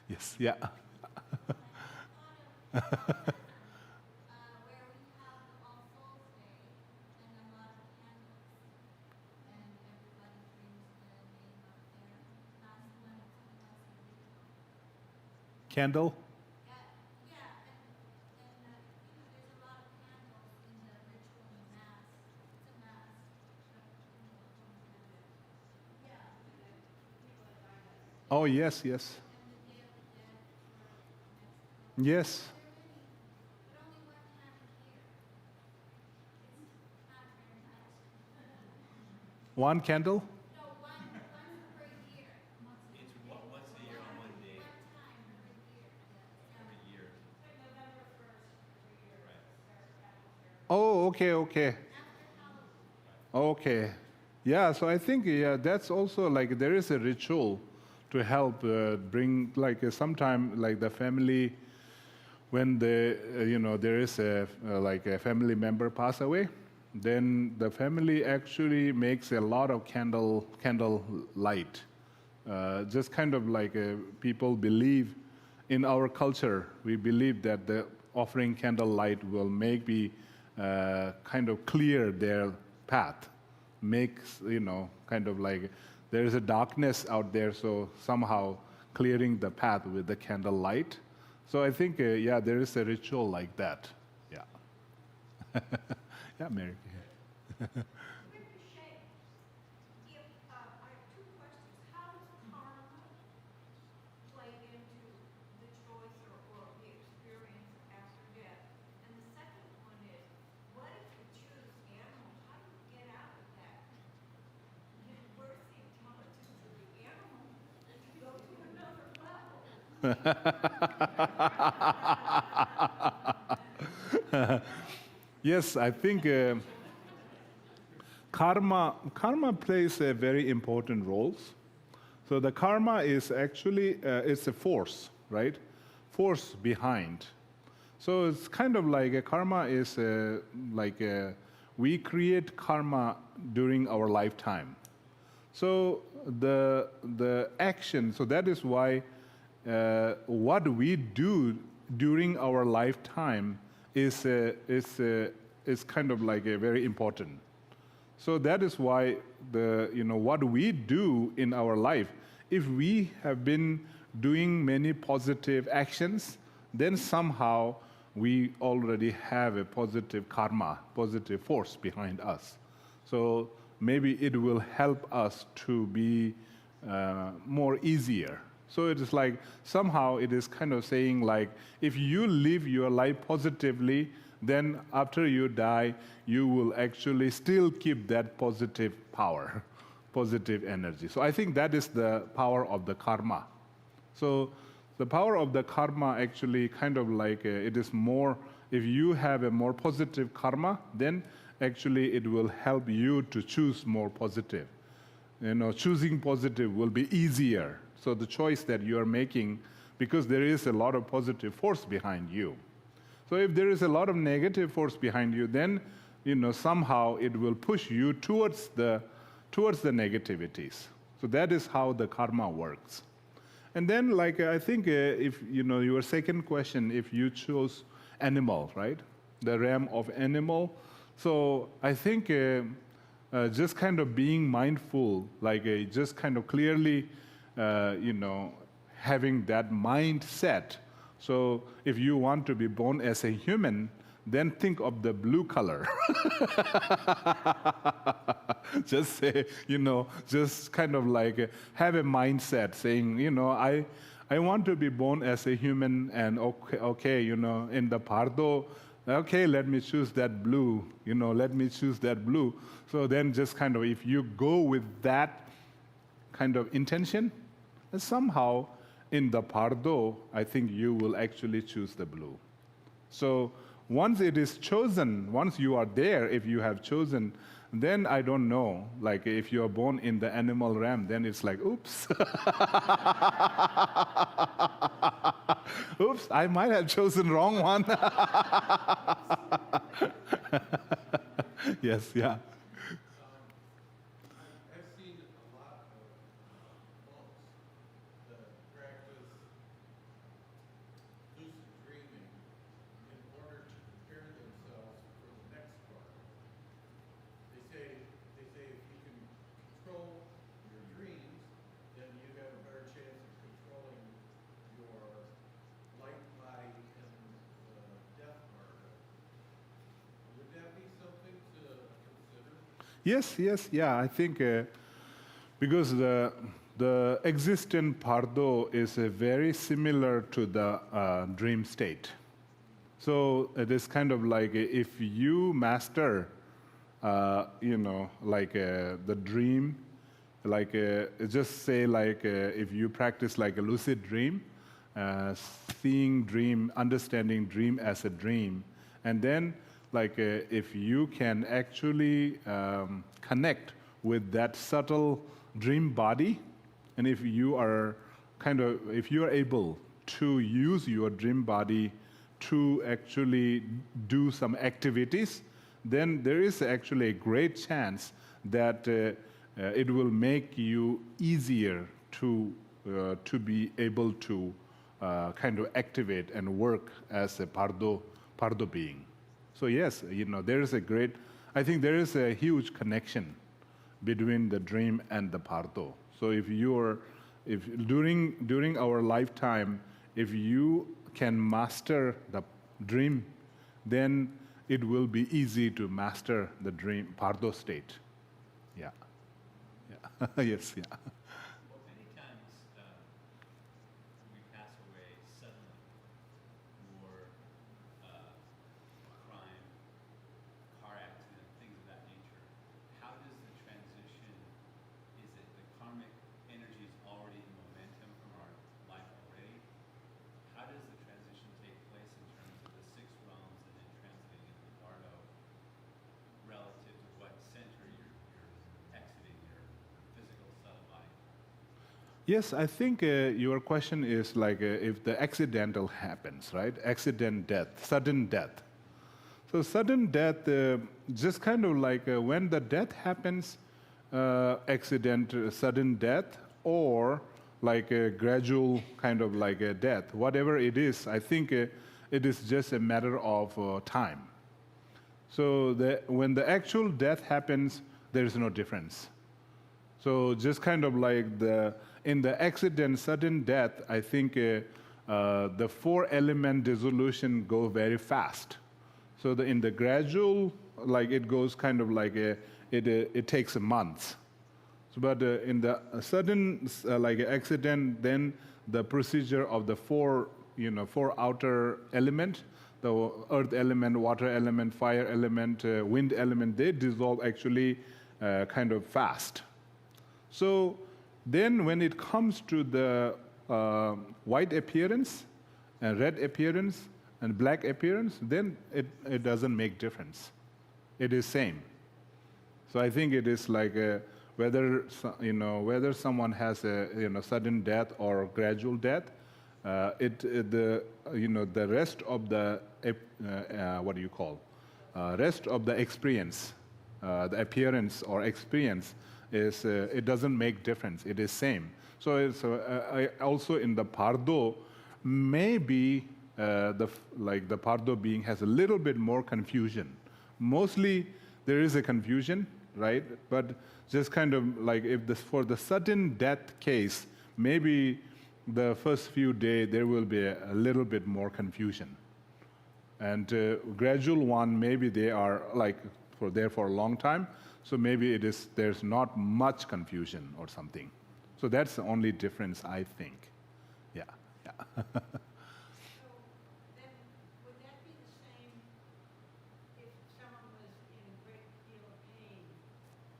Yes. Yeah. Candle? Oh, yes, yes. Yes. One candle? Oh, okay. Okay. Yeah, so I think that's also like there is a ritual to help bring like sometime like the family when the there is a like a family member pass away, then the family actually makes a lot of candle light. Just kind of like people believe in our culture, we believe that the offering candle light will maybe kind of clear their path, makes kind of like there is a darkness out there, so somehow clearing the path with the candle light. So I think there is a ritual like that. Yeah. Yeah, Mary. Yes, I think karma plays a very important role. So the karma is actually it's a force, right? Force behind. So it's kind of like a karma is we create karma during our lifetime. So the action. So that is why what we do during our lifetime is kind of like a very important. So that is why what we do in our life, if we have been doing many positive actions, then somehow we already have a positive karma, positive force behind us. So maybe it will help us to be more easier. So it is like somehow it is kind of saying like if you live your life positively, then after you die, you will actually still keep that positive power, positive energy. So I think that is the power of the karma. So the power of the karma actually kind of like it is more, if you have a more positive karma, then actually it will help you to choose more positive. Choosing positive will be easier. So the choice that you are making, because there is a lot of positive force behind you. So if there is a lot of negative force behind you, then somehow it will push you towards the negativities. So that is how the karma works. And then, like, I think if, your second question, if you chose animal, right? The realm of animal. So I think just kind of being mindful, like just kind of clearly, having that mindset. So if you want to be born as a human, then think of the blue color. Just say, just kind of like have a mindset saying, I want to be born as a human, and okay, in the Pardo, okay, let me choose that blue, let me choose that blue. So then just kind of, if you go with that kind of intention, then somehow in the Pardo, I think you will actually choose the blue. So once it is chosen, once you are there, if you have chosen, then I don't know, like if you are born in the animal realm, then it's like, oops. Oops, I might have chosen wrong one. Yes, yeah. I've seen a lot of monks that practice lucid dreaming in order to prepare themselves for the next part. They say if you can control your dreams, then you have a better chance of controlling your light body and the death part of it. Would that be something to consider? Yes, yeah. I think because the existent Pardo is very similar to the dream state. So it is kind of like if you master, like the dream, like just say like if you practice like a lucid dream, seeing dream, understanding dream as a dream, and then like if you can actually connect with that subtle dream body, and if you are able to use your dream body to actually do some activities, then there is actually a great chance that it will make you easier to be able to kind of activate and work as a Pardo being. So yes, I think there is a huge connection between the dream and the Pardo. So if during our lifetime, if you can master the dream, then it will be easy to master the dream Pardo state. Yeah. Yes, yeah. Well, many times we pass away suddenly, or crime, car accident, things of that nature. How does the transition, is it the karmic energy is already in momentum from our life already? How does the transition take place in terms of the six realms and then transiting into the Pardo relative to what center you're exiting your physical subtle body? Yes, I think your question is like if the accidental happens, right? Accident death, sudden death. So sudden death, just kind of like when the death happens, sudden death, or like a gradual kind of like a death, whatever it is, I think it is just a matter of time. So when the actual death happens, there is no difference. So just kind of like in the accident, sudden death, I think the four-element dissolution go very fast. So in the gradual, like it goes kind of like it takes a month. So, but in the sudden like accident, then the procedure of the four outer element, the earth element, water element, fire element, wind element, they dissolve actually kind of fast. So then when it comes to the white appearance and red appearance and black appearance, then it doesn't make difference. It is same. So I think it is like whether someone has a sudden death or gradual death, the rest of the rest of the experience, the appearance or experience is it doesn't make difference. It is same. So it's also in the Pardo, maybe the Pardo being has a little bit more confusion. Mostly there is a confusion, right? But just kind of like if this for the sudden death case, maybe the first few days there will be a little bit more confusion. And gradual one, maybe they are like there for a long time, so maybe there's not much confusion or something. So that's the only difference, I think. Yeah. So then, would that be the same if someone was in a great deal of pain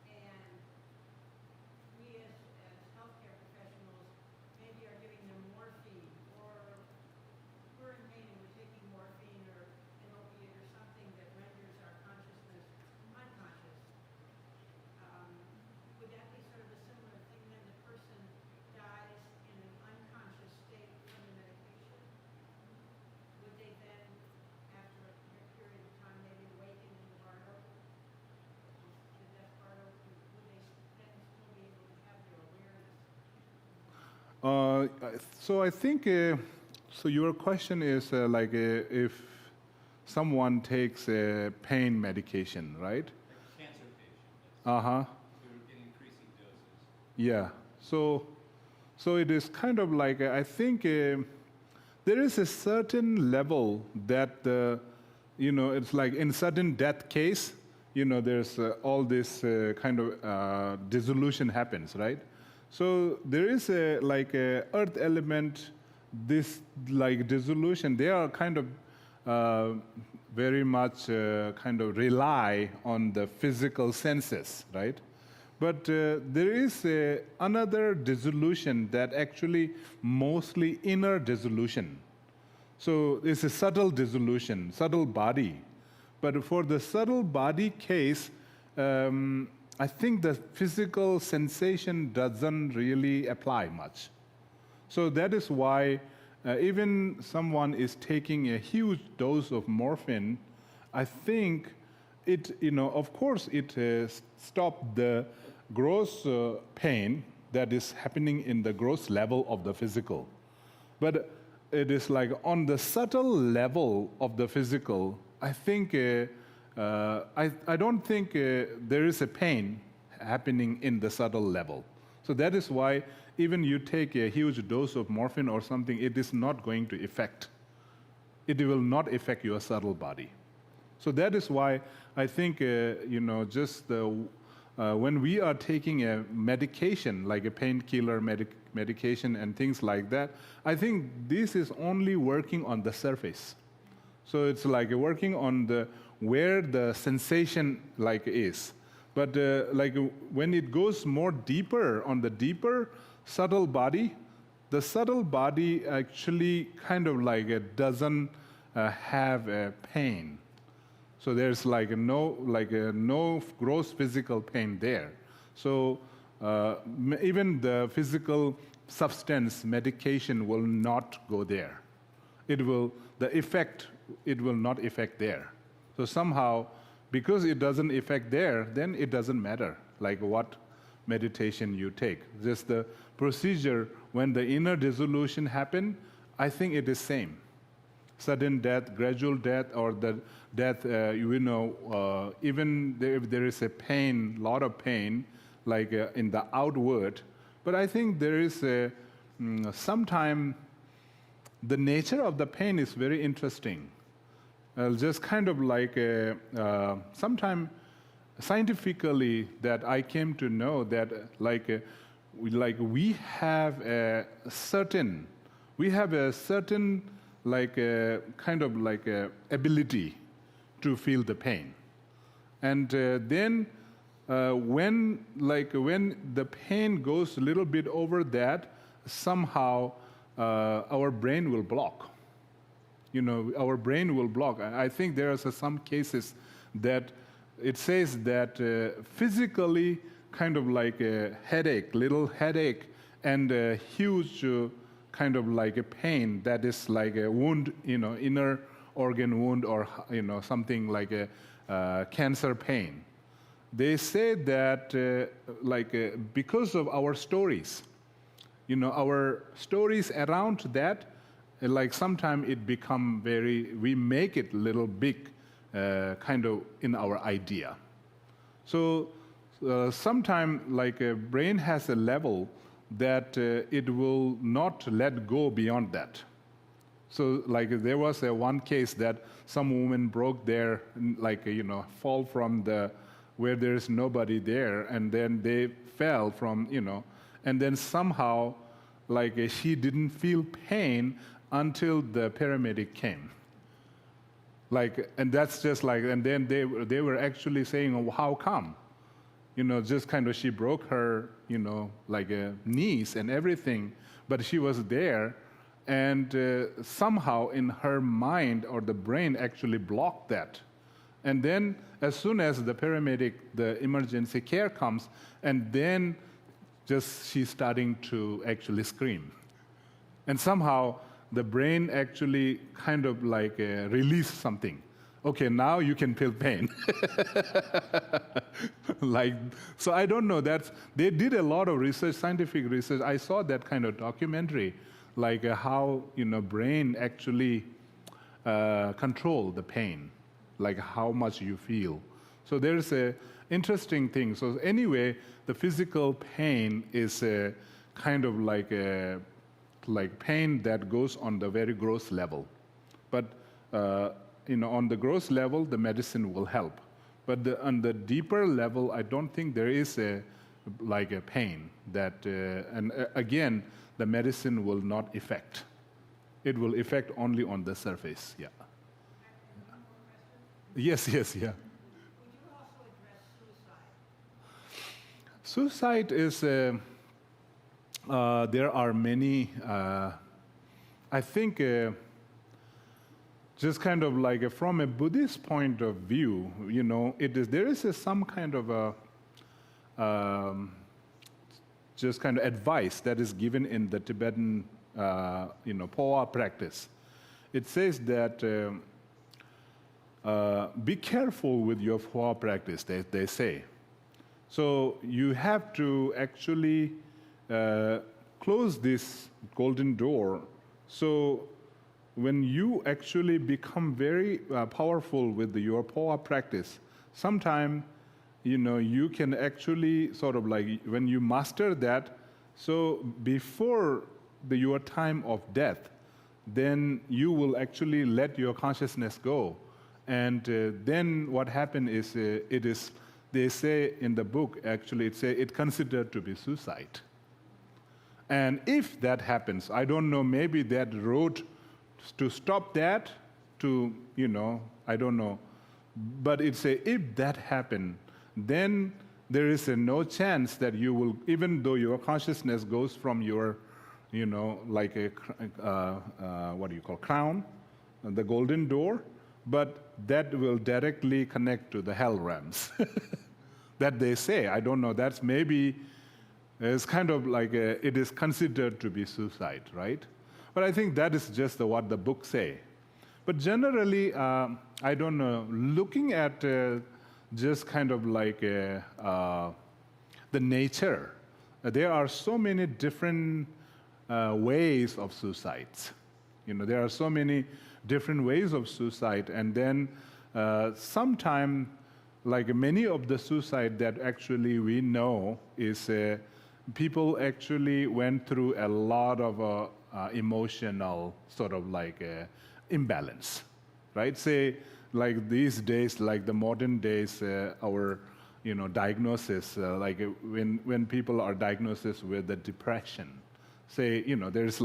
and we as healthcare professionals maybe are giving them morphine, or we're in pain and we're taking morphine or an opiate or something that renders our consciousness unconscious? Would that be sort of a similar thing then? The person dies in an unconscious state from the medication. Would they then, after a period of time, maybe awaken in the Pardo? The death Pardo, would they then still be able to have their awareness? So I think, so your question is if someone takes a pain medication, right? Cancer patient. Uh-huh. They're getting increasing doses. Yeah. So it is kind of like, I think there is a certain level that, it's like in sudden death case, there's all this kind of dissolution happens, right? So there is a earth element, this like dissolution, they are kind of very much kind of rely on the physical senses, right? But there is another dissolution that actually mostly inner dissolution. So it's a subtle dissolution, subtle body. But for the subtle body case, I think the physical sensation doesn't really apply much. So that is why even someone is taking a huge dose of morphine, I think it, of course it stopped the gross pain that is happening in the gross level of the physical. But it is like on the subtle level of the physical, I think, I don't think there is a pain happening in the subtle level. So that is why even you take a huge dose of morphine or something, it is not going to affect. It will not affect your subtle body. So that is why I think, just when we are taking a medication, like a painkiller medication and things like that, I think this is only working on the surface. So it's like working on where the sensation is. But when it goes more deeper on the deeper subtle body, the subtle body actually kind of doesn't have a pain. So there's no gross physical pain there. So even the physical substance medication will not go there. It will not affect there. So somehow, because it doesn't affect there, then it doesn't matter what meditation you take. Just the procedure when the inner dissolution happen, I think it is same. Sudden death, gradual death, or the death, even if there is a pain, lot of pain, in the outward. But I think there is sometime the nature of the pain is very interesting. Just kind of sometime scientifically that I came to know that we have a certain ability to feel the pain, and then when the pain goes a little bit over that, somehow our brain will block. Our brain will block. I think there are some cases that it says that physically kind of like a headache, little headache, and a huge kind of like a pain that is like a wound, inner organ wound or something like a cancer pain. They say that because of our stories, our stories around that, like sometimes it become we make it little big, kind of in our idea. So sometimes like a brain has a level that it will not let go beyond that. So like there was one case that some woman broke their, fall from where there is nobody there, and then they fell from, and then somehow she didn't feel pain until the paramedic came. And that's just and then they were actually saying, oh, how come? Just kind of she broke her, knees and everything, but she was there, and somehow in her mind or the brain actually blocked that. And then as soon as the paramedic, the emergency care comes, and then just she's starting to actually scream. And somehow the brain actually kind of release something. Okay, now you can feel pain. So I don't know. They did a lot of research, scientific research. I saw that kind of documentary, how brain actually control the pain, how much you feel. So there's a interesting thing. So anyway, the physical pain is a kind of pain that goes on the very gross level. But on the gross level, the medicine will help. But on the deeper level, I don't think there is a pain that, again, the medicine will not affect. It will affect only on the surface. Yeah. One more question. Yes, yeah. Would you also address suicide? Suicide is, there are many, I think, just kind of from a Buddhist point of view, there is some kind of just kind of advice that is given in the Tibetan, Poa practice. It says that be careful with your Poa practice, they say. So you have to actually close this golden door. So when you actually become very powerful with your Poa practice, sometime, you can actually sort of when you master that, so before your time of death, then you will actually let your consciousness go. And then what happened is, they say in the book, actually, it's considered to be suicide. And if that happens, I don't know, maybe that road to stop that, I don't know. But if that happened, then there is no chance that you will, even though your consciousness goes from your, crown, the golden door, but that will directly connect to the hell realms. That they say, I don't know, that's maybe, it's kind of it is considered to be suicide, right? But I think that is just what the books say. But generally, I don't know, looking at just kind of the nature, there are so many different ways of suicides. There are so many different ways of suicide, and then sometimes, many of the suicide that actually we know is people actually went through a lot of emotional sort of imbalance, right? Say, these days, the modern days, our, diagnosis, when people are diagnosed with the depression, say, there's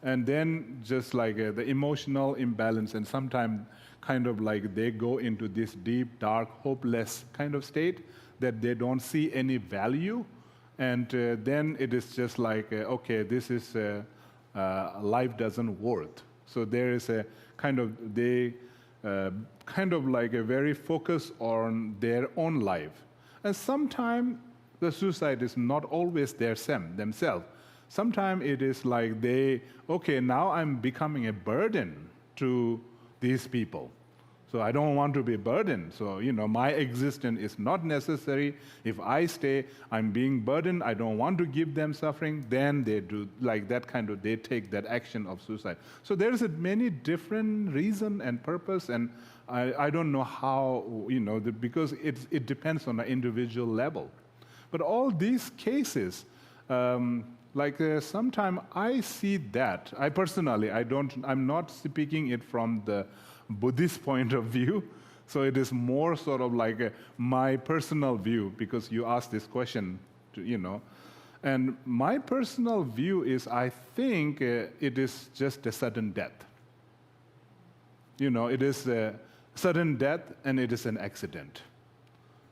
and then just the emotional imbalance, and sometimes kind of they go into this deep, dark, hopeless kind of state that they don't see any value, and then it is just okay, this is life doesn't work. So there is a kind of they kind of a very focus on their own life, and sometimes the suicide is not always themselves. Sometimes it is okay, now I'm becoming a burden to these people. So I don't want to be burdened. So, my existence is not necessary. If I stay, I'm being burdened. I don't want to give them suffering. Then they do like that they take that action of suicide. So there's many different reason and purpose, and I don't know how, because it depends on the individual level. But all these cases, sometimes I see that. I personally, I'm not speaking it from the Buddhist point of view. So it is more sort of like my personal view, because you asked this question, And my personal view is I think it is just a sudden death. It is a sudden death and it is an accident.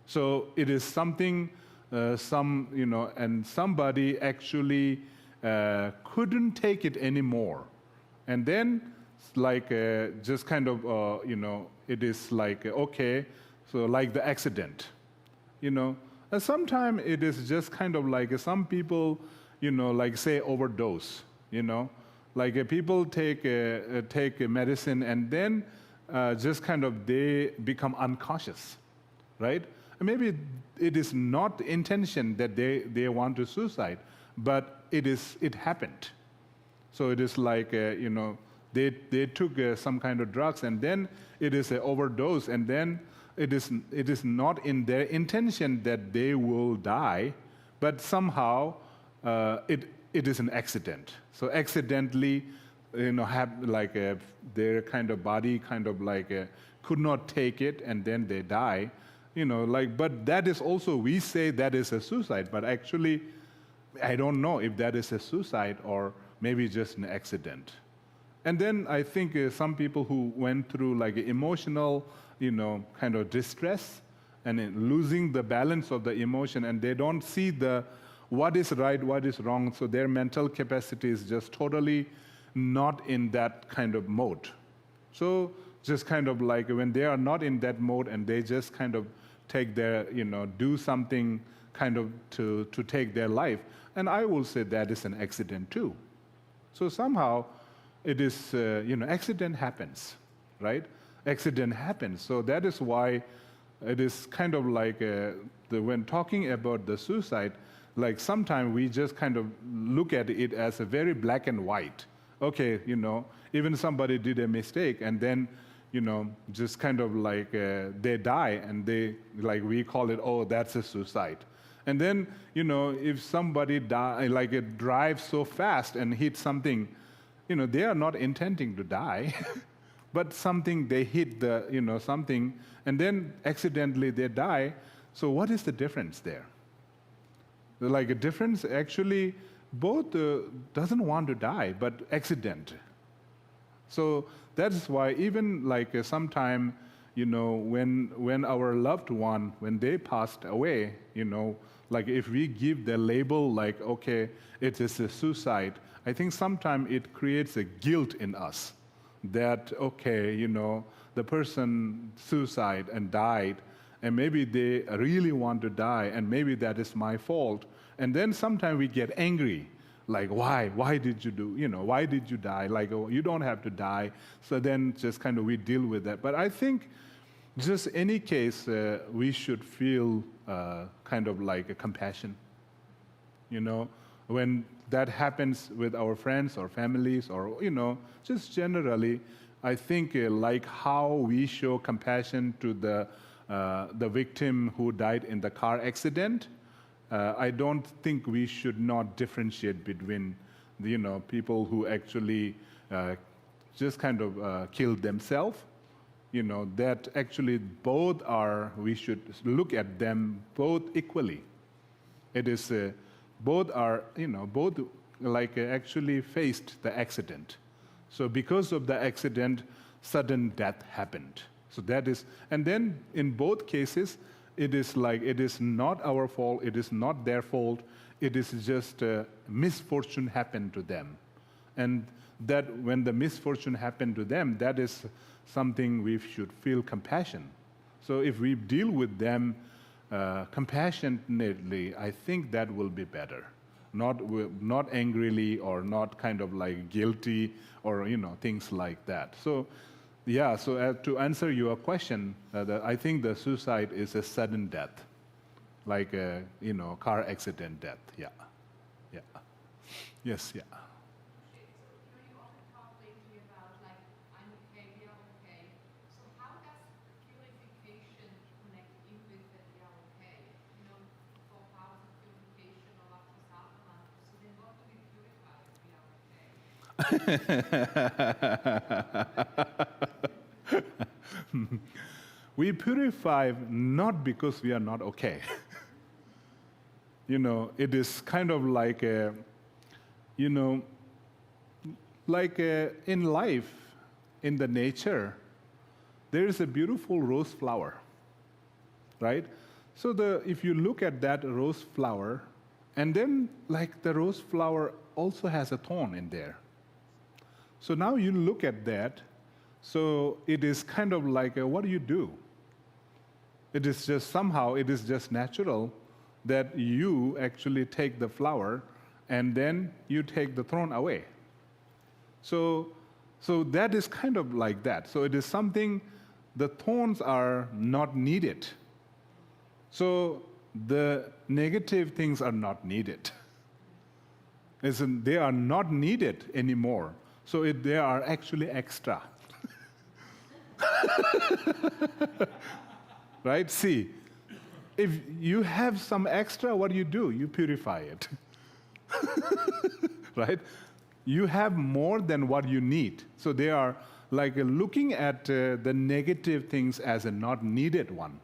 So it is something, and somebody actually couldn't take it anymore. And then just it is okay, so like the accident, And sometimes it is just some people, say overdose, people take a medicine and then they become unconscious, right? And maybe it is not intention that they want to suicide, but it happened. So it is they took some kind of drugs, and then it is an overdose, and then it is not in their intention that they will die, but somehow it is an accident. So accidentally, have their body could not take it, and then they die. But that is also, we say that is a suicide, but actually, I don't know if that is a suicide or maybe just an accident. And then I think some people who went through emotional, distress and losing the balance of the emotion, and they don't see what is right, what is wrong, so their mental capacity is just totally not in that kind of mode. So just when they are not in that mode and they just take their, do something to take their life, and I will say that is an accident too. So somehow it is, accident happens, right? Accident happens. So that is why it is when talking about the suicide, sometimes we just look at it as a very black and white. Okay, even somebody did a mistake and then, just they die and they, we call it, oh, that's a suicide. And then, if somebody drives so fast and hits something, they are not intending to die, but they hit something, and then accidentally they die. So what is the difference there? A difference, actually, both doesn't want to die, but accident. So that is why even sometime, when our loved one, when they passed away, if we give the label okay, it is a suicide, I think sometimes it creates a guilt in us that, okay, the person suicide and died, and maybe they really want to die, and maybe that is my fault. And then sometimes we get angry, why did you do, why did you die? You don't have to die. So then just we deal with that. But I think just any case, we should feel a compassion, when that happens with our friends or families or, just generally, I think how we show compassion to the victim who died in the car accident, I don't think we should not differentiate between, people who actually just killed themselves, that actually both are, we should look at them both equally. It is, both are, both actually faced the accident. So because of the accident, sudden death happened. So that is, and then in both cases, it is it is not our fault, it is not their fault, it is just misfortune happened to them. And that when the misfortune happened to them, that is something we should feel compassion. So if we deal with them compassionately, I think that will be better. Not angrily or not guilty or, things like that. So, Yeah, so to answer your question, I think the suicide is a sudden death, like a car accident death. Yeah, yeah, yes, yeah. Okay, so you often talk lately about like I'm okay, we are okay. So how does purification connect in with that we are okay? For powers of purification or up to sadhana. So then what do we purify if we are okay? We purify not because we are not okay. It is kind of like in life, in the nature, there is a beautiful rose flower, right? So if you look at that rose flower, and then like the rose flower also has a thorn in there. So now you look at that, so it is kind of like, what do? It is just somehow, it is just natural that you actually take the flower and then you take the thorn away. So that is kind of like that. So it is something, the thorns are not needed. So the negative things are not needed. They are not needed anymore. So they are actually extra. Right? See, if you have some extra, what do? You purify it. Right? You have more than what you need. So they are like looking at the negative things as a not needed one.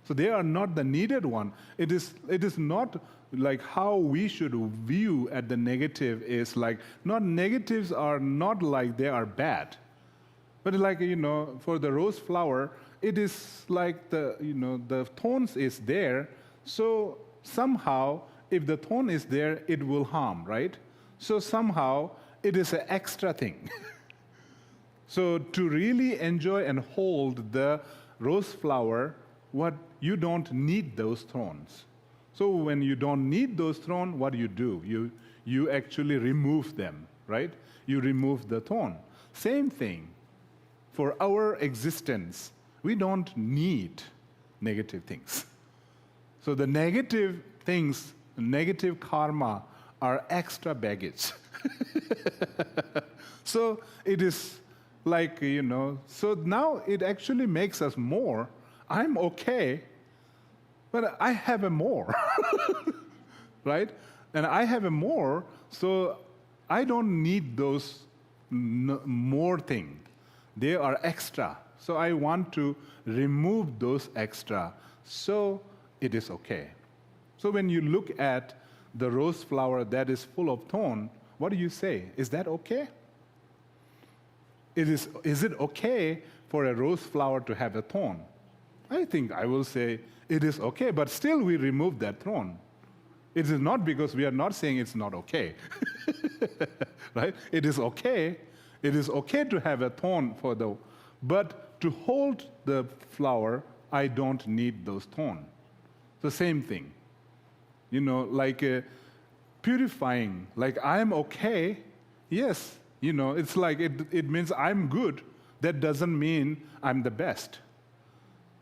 So they are not the needed one. It is not like how we should view at the negative is like, not negatives are not like they are bad. But like, for the rose flower, it is like the thorns is there. So somehow, if the thorn is there, it will harm, right? So somehow, it is an extra thing. So to really enjoy and hold the rose flower, you don't need those thorns. So when you don't need those thorns, what do? You actually remove them, right? You remove the thorn. Same thing. For our existence, we don't need negative things. So the negative things, negative karma, are extra baggage. So it is like, so now it actually makes us more. I'm okay, but I have a more, right? And I have a more, so I don't need those more things. They are extra. So I want to remove those extra, so it is okay. So when you look at the rose flower that is full of thorn, what do you say? Is that okay? Is it okay for a rose flower to have a thorn? I think I will say it is okay, but still we remove that thorn. It is not because we are not saying it's not okay. Right? It is okay. It is okay to have a thorn but to hold the flower, I don't need those thorns. The same thing. Like purifying, like I'm okay, yes, it's like it means I'm good. That doesn't mean I'm the best.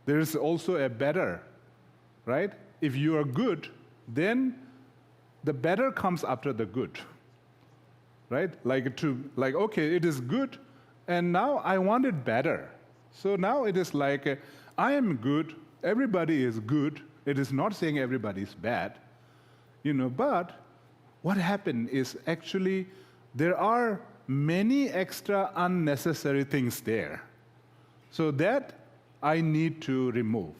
There is also a better, right? If you are good, then the better comes after the good. Right? Like okay, it is good, and now I want it better. So now it is like, I am good, everybody is good. It is not saying everybody is bad. But what happened is actually there are many extra unnecessary things there. So that I need to remove.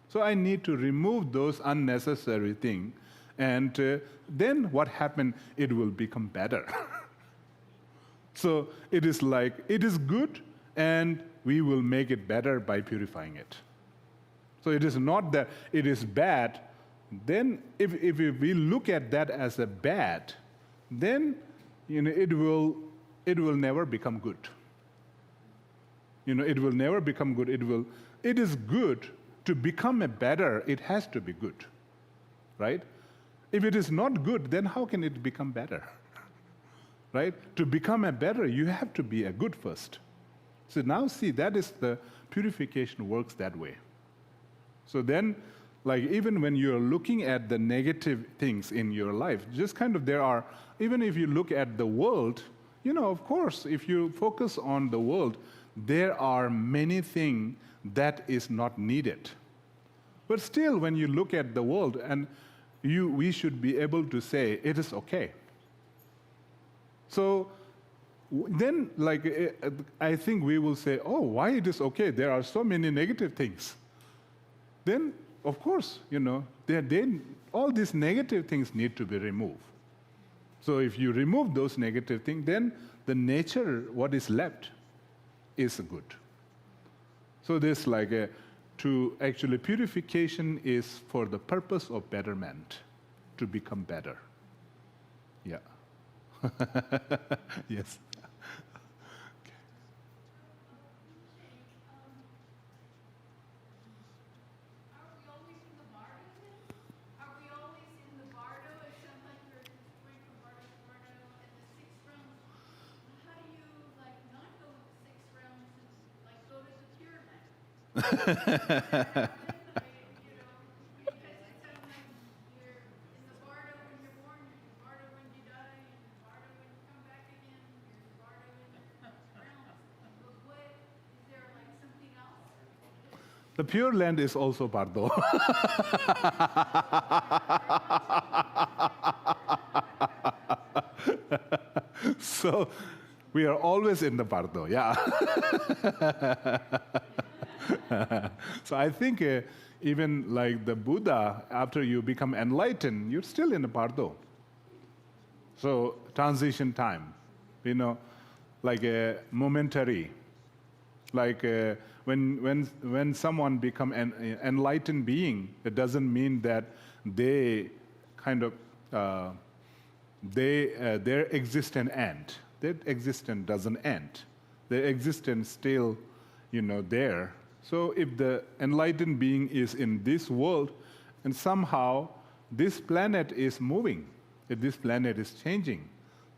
So I need to remove those unnecessary things. And then what happened? It will become better. So it is like, it is good, and we will make it better by purifying it. So it is not that it is bad. Then if we look at that as a bad, then it will never become good. It will never become good. It is good to become a better, it has to be good. Right? If it is not good, then how can it become better? Right? To become a better, you have to be a good first. So now see, that is the purification works that way. So then, like even when you're looking at the negative things in your life, just kind of there are, even if you look at the world, of course, if you focus on the world, there are many things that is not needed. But still, when you look at the world, and we should be able to say, it is okay. So then, I think we will say, oh, why it is okay? There are so many negative things. Then, of course, all these negative things need to be removed. So if you remove those negative things, then the nature, what is left, is good. So there's actually purification is for the purpose of betterment, to become better. Yeah. Yes. Are we always in the Bardo then? Are we always in the Bardo as sometimes we're going from Bardo to Bardo at the 6 rounds? How do you not go with the 6 rounds and go to the Pure Land? Because it sounds like you're in the Bardo when you're born, you're in the Bardo when you die, and the Bardo when you come back again, you're in the Bardo in the rounds. But what, is there something else? The Pure Land is also Pardo. So we are always in the Pardo, yeah. So I think even the Buddha, after you become enlightened, you're still in the Pardo. So transition time, like a momentary. When someone become an enlightened being, it doesn't mean that they kind of their existence end. Their existence doesn't end. Their existence still, there. So if the enlightened being is in this world, and somehow this planet is moving, if this planet is changing.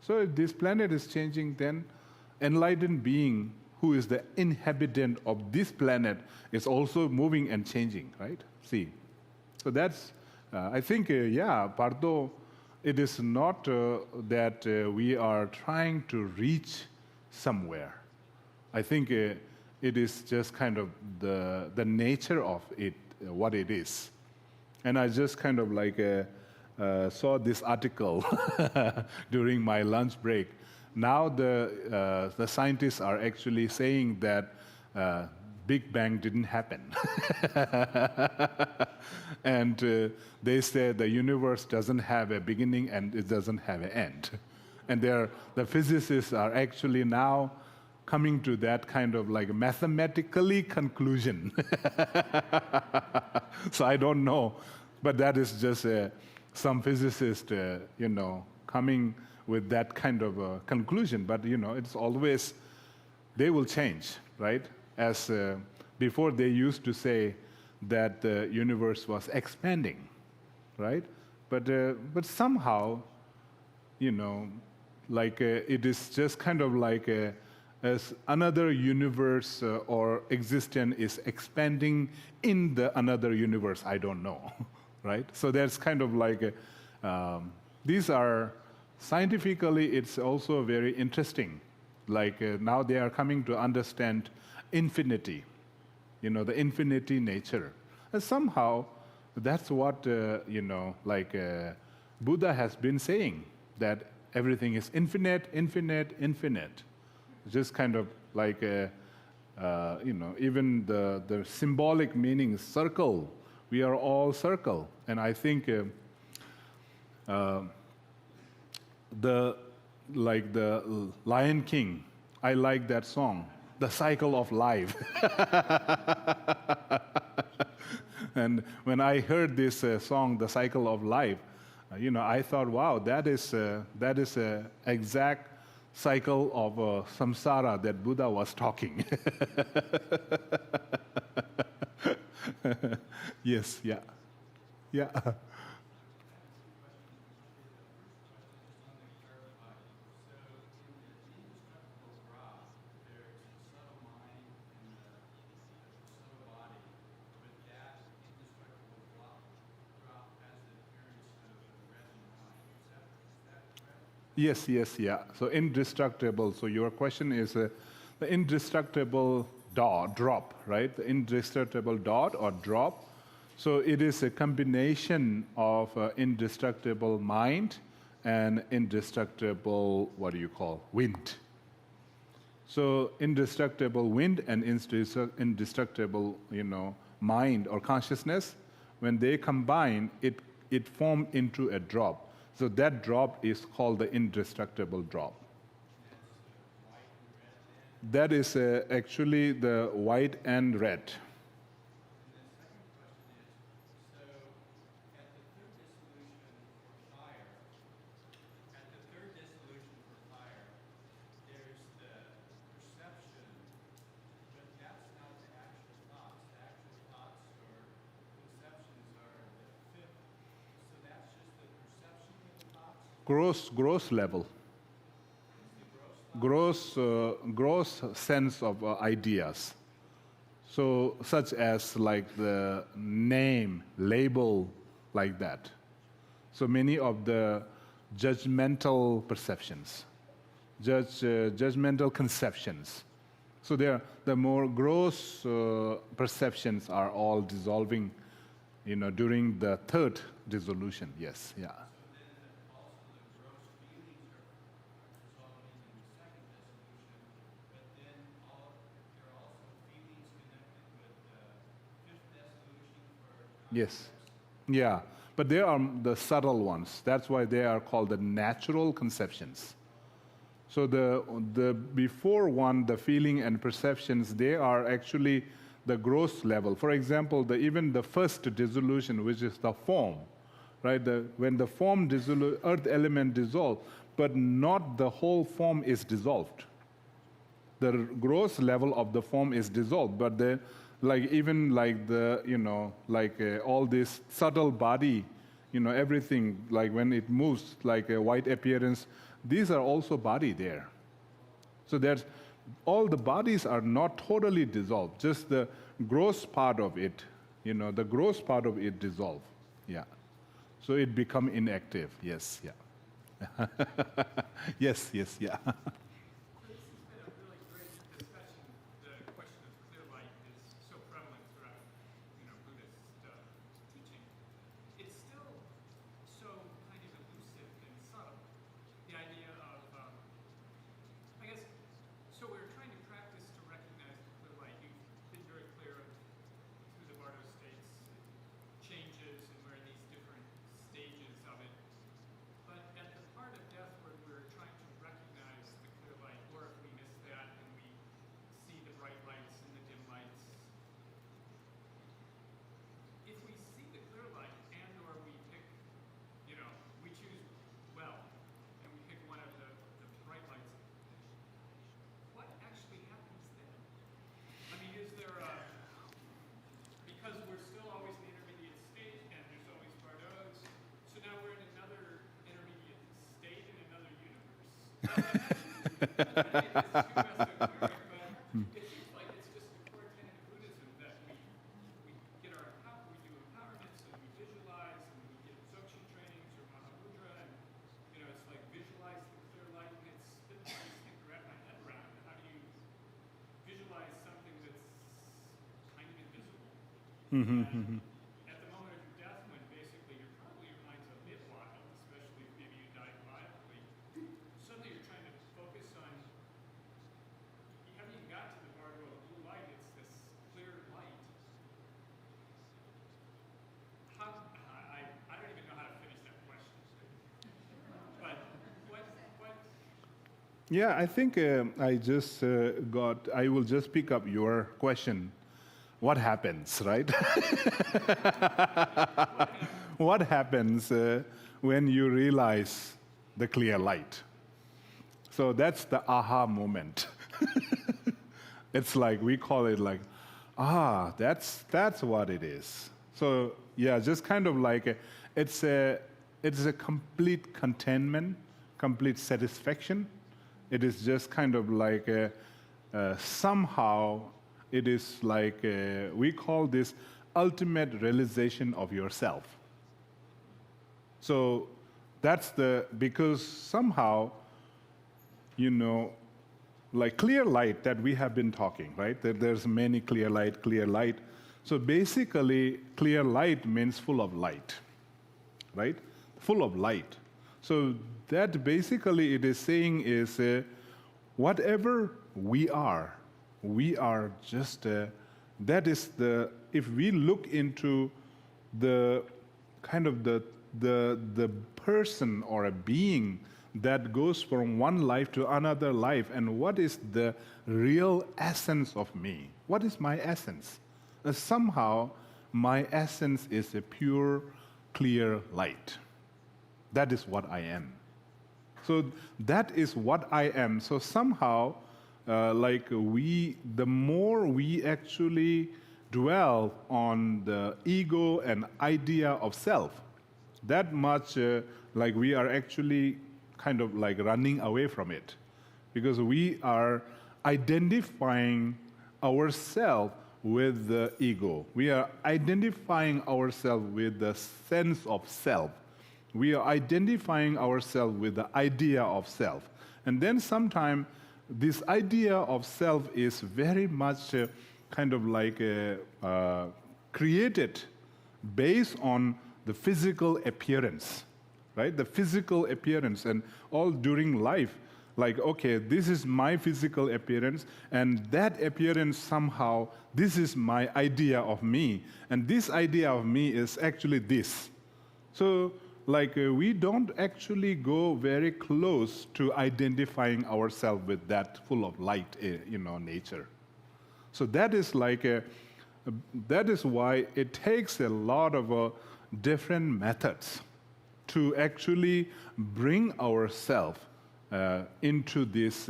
So if this planet is changing, then enlightened being who is the inhabitant of this planet is also moving and changing, right? See. So that's, I think, Pardo, it is not that we are trying to reach somewhere. I think it is just kind of the nature of it, what it is. And I just kind of saw this article during my lunch break. Now the scientists are actually saying that Big Bang didn't happen. And they said the universe doesn't have a beginning and it doesn't have an end. And the physicists are actually now coming to that kind of mathematically conclusion. So I don't know, but that is just some physicist, coming with that kind of conclusion. But it's always, they will change, right? As before they used to say that the universe was expanding, right? But somehow, it is just kind of as another universe or existence is expanding in the another universe, I don't know, right? So there's kind of these are, scientifically, it's also very interesting. Now they are coming to understand infinity, the infinity nature. And somehow, that's what, Buddha has been saying, that everything is infinite, infinite, infinite. Just kind of even the symbolic meaning, circle. We are all circle. And I think the Lion King, I like that song, The Cycle of Life. And when I heard this song, The Cycle of Life, I thought, wow, that is a exact cycle of samsara that Buddha was talking. Yes, yeah. Yeah. So in the Indestructible Drop, there's subtle mind Yes, yes, yeah. So indestructible. So your question is the indestructible drop, right? The indestructible dot or drop. So it is a combination of indestructible mind and indestructible, what do you call, wind. So indestructible wind and indestructible, mind or consciousness, when they combine, it forms into a drop. So that drop is called the indestructible drop. That is actually the white and red. Gross level. Gross sense of ideas. So such as like the name, label, like that. So many of the judgmental perceptions, judgmental conceptions. So the more gross perceptions are all dissolving, during the third dissolution. Yes, yeah. Yes. Yeah. But they are the subtle ones. That's why they are called the natural conceptions. So the before one, the feeling and perceptions, they are actually the gross level. For example, even the first dissolution, which is the form, right? When the form earth element dissolves, but not the whole form is dissolved. The gross level of the form is dissolved, but all this subtle body, everything, like when it moves, like a white appearance, these are also body there. So all the bodies are not totally dissolved, just the gross part of it, the gross part of it dissolve. Yeah. So it become inactive. Yes, yeah. Yes, yeah. Mm-hmm. At the moment of your death, when basically your mind's a bit wild, especially if maybe you die violently, suddenly you're trying to focus on, you haven't even got to the Pardo of blue light, it's this clear light. I don't even know how to finish that question. But what? Yeah, I think I will just pick up your question. What happens, right? What happens when you realize the clear light? So that's the aha moment. It's like, we call it like, that's what it is. So yeah, just kind of like, it's a complete contentment, complete satisfaction. It is just kind of like somehow it is like, we call this ultimate realization of yourself. So because somehow, like clear light that we have been talking, right? There's many clear light. So basically, clear light means full of light, right? Full of light. So that basically it is saying is whatever we are just, that is if we look into the kind of the person or a being that goes from one life to another life, and what is the real essence of me? What is my essence? Somehow, my essence is a pure, clear light. That is what I am. So that is what I am. So somehow, the more we actually dwell on the ego and idea of self, that much we are actually kind of like running away from it, because we are identifying ourselves with the ego. We are identifying ourselves with the sense of self. We are identifying ourselves with the idea of self. And then sometimes this idea of self is very much created based on the physical appearance, right? The physical appearance, and all during life, like, okay, this is my physical appearance, and that appearance somehow, this is my idea of me, and this idea of me is actually this. So, we don't actually go very close to identifying ourselves with that full of light, nature. So that is that is why it takes a lot of different methods to actually bring ourselves into this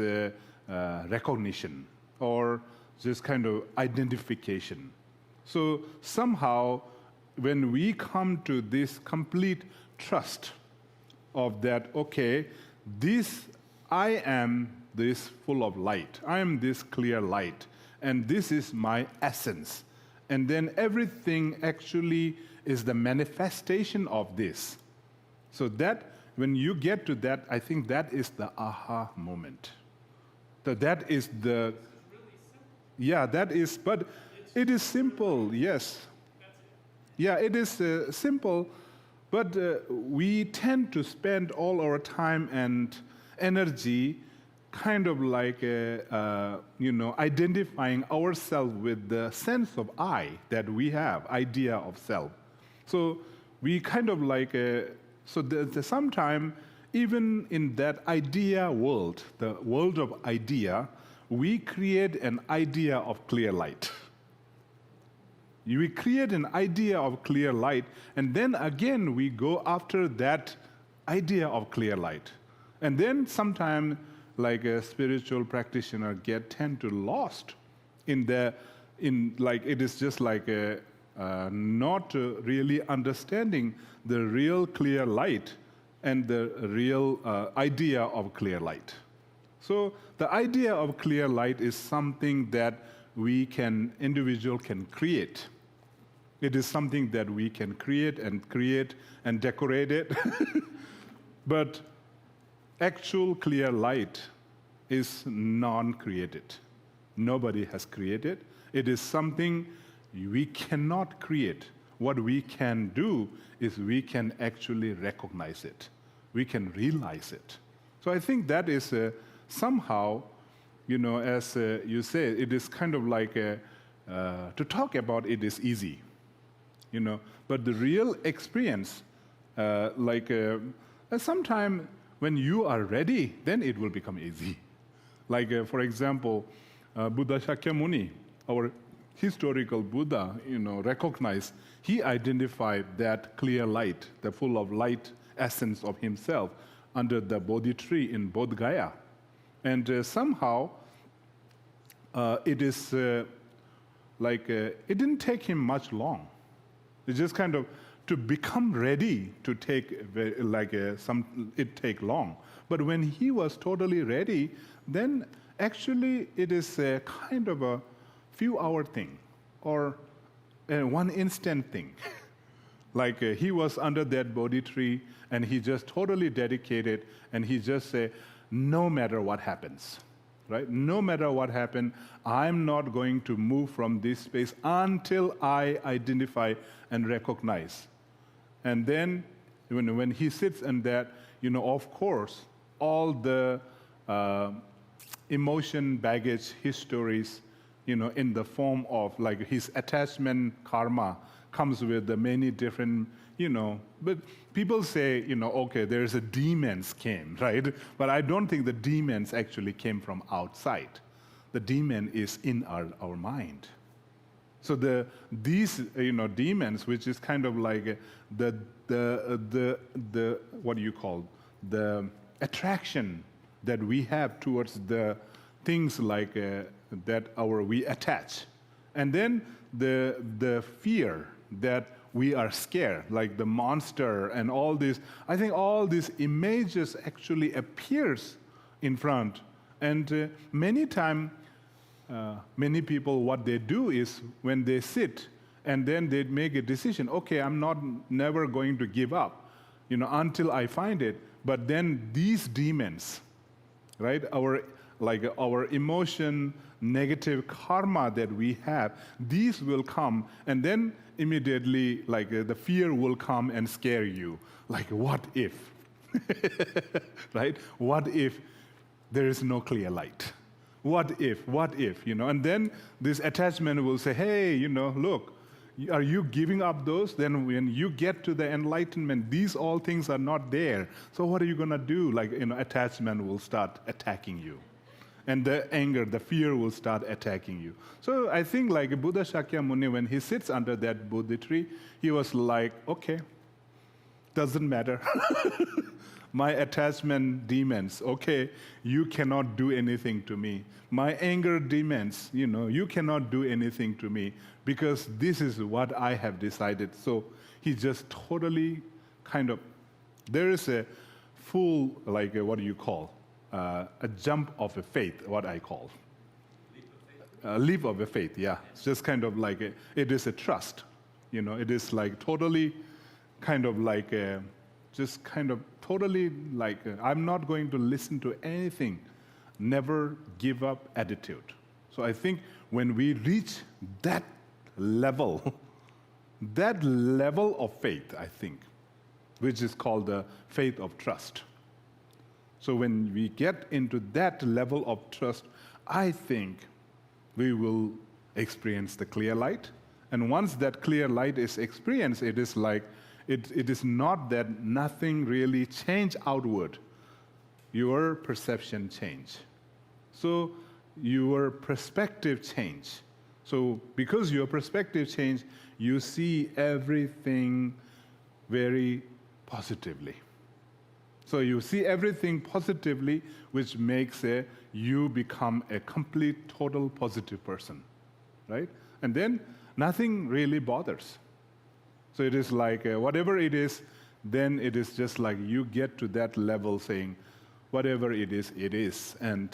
recognition or this kind of identification. So somehow, when we come to this complete trust of that, okay, I am this full of light, I am this clear light, and this is my essence. And then everything actually is the manifestation of this. So that, when you get to that, I think that is the aha moment. That is the... It's really simple. Yeah, that is, but it is simple, yes. That's it. Yeah, it is simple, but we tend to spend all our time and energy kind of identifying ourselves with the sense of I that we have, idea of self. So we kind of sometimes, even in that idea world, the world of idea, we create an idea of clear light. We create an idea of clear light, and then again we go after that idea of clear light. And then sometimes, a spiritual practitioner tend to lost it is just not really understanding the real clear light and the real idea of clear light. So the idea of clear light is something that individual can create. It is something that we can create and decorate it. But actual clear light is non-created. Nobody has created. It is something we cannot create. What we can do is we can actually recognize it. We can realize it. So I think that is somehow, as you say, it is kind of to talk about it is easy, but the real experience, sometime when you are ready, then it will become easy. For example, Buddha Shakyamuni, our historical Buddha, recognized, he identified that clear light, the full of light essence of himself under the Bodhi tree in Bodh Gaya. And somehow, it is it didn't take him much long. It just kind of, to become ready to take, it take long. But when he was totally ready, then actually it is a kind of a few-hour thing or a one-instant thing. Like he was under that Bodhi tree and he just totally dedicated and he just said, no matter what happens, right? No matter what happens, I'm not going to move from this space until I identify and recognize. And then when he sits in that, of course, all the emotion, baggage, histories, in the form of like his attachment karma comes with the many different, but people say, okay, there's a demons came, right? But I don't think the demons actually came from outside. The demon is in our mind. So these demons, which is kind of like the what do you call, the attraction that we have towards the things like that we attach, and then the fear that we are scared, like the monster and all this. I think all these images actually appears in front, and many times. Many people, what they do is when they sit and then they make a decision, okay, I'm never going to give up, until I find it. But then these demons, right, our emotion, negative karma that we have, these will come, and then immediately, the fear will come and scare you. Like, what if? Right? What if there is no clear light? What if, and then this attachment will say, hey, look, are you giving up those? Then when you get to the enlightenment, these all things are not there. So what are you going to do? Attachment will start attacking you. And the anger, the fear will start attacking you. So I think Buddha Shakyamuni, when he sits under that Bodhi tree, he was like, okay, doesn't matter. My attachment demons, okay, you cannot do anything to me. My anger demons, you cannot do anything to me because this is what I have decided. So he just totally there is a full, what do you call, a jump of a faith, what I call. Leap of a faith, yeah. It's just it is a trust. It is totally totally I'm not going to listen to anything, never give up attitude. So I think when we reach that level of faith, I think, which is called the faith of trust. So when we get into that level of trust, I think we will experience the clear light. And once that clear light is experienced, it is it is not that nothing really change outward. Your perception change. So your perspective change. So because your perspective change, you see everything very positively. So you see everything positively, which makes you become a complete, total positive person, right? And then nothing really bothers. So it is whatever it is, then it is just you get to that level saying, whatever it is. And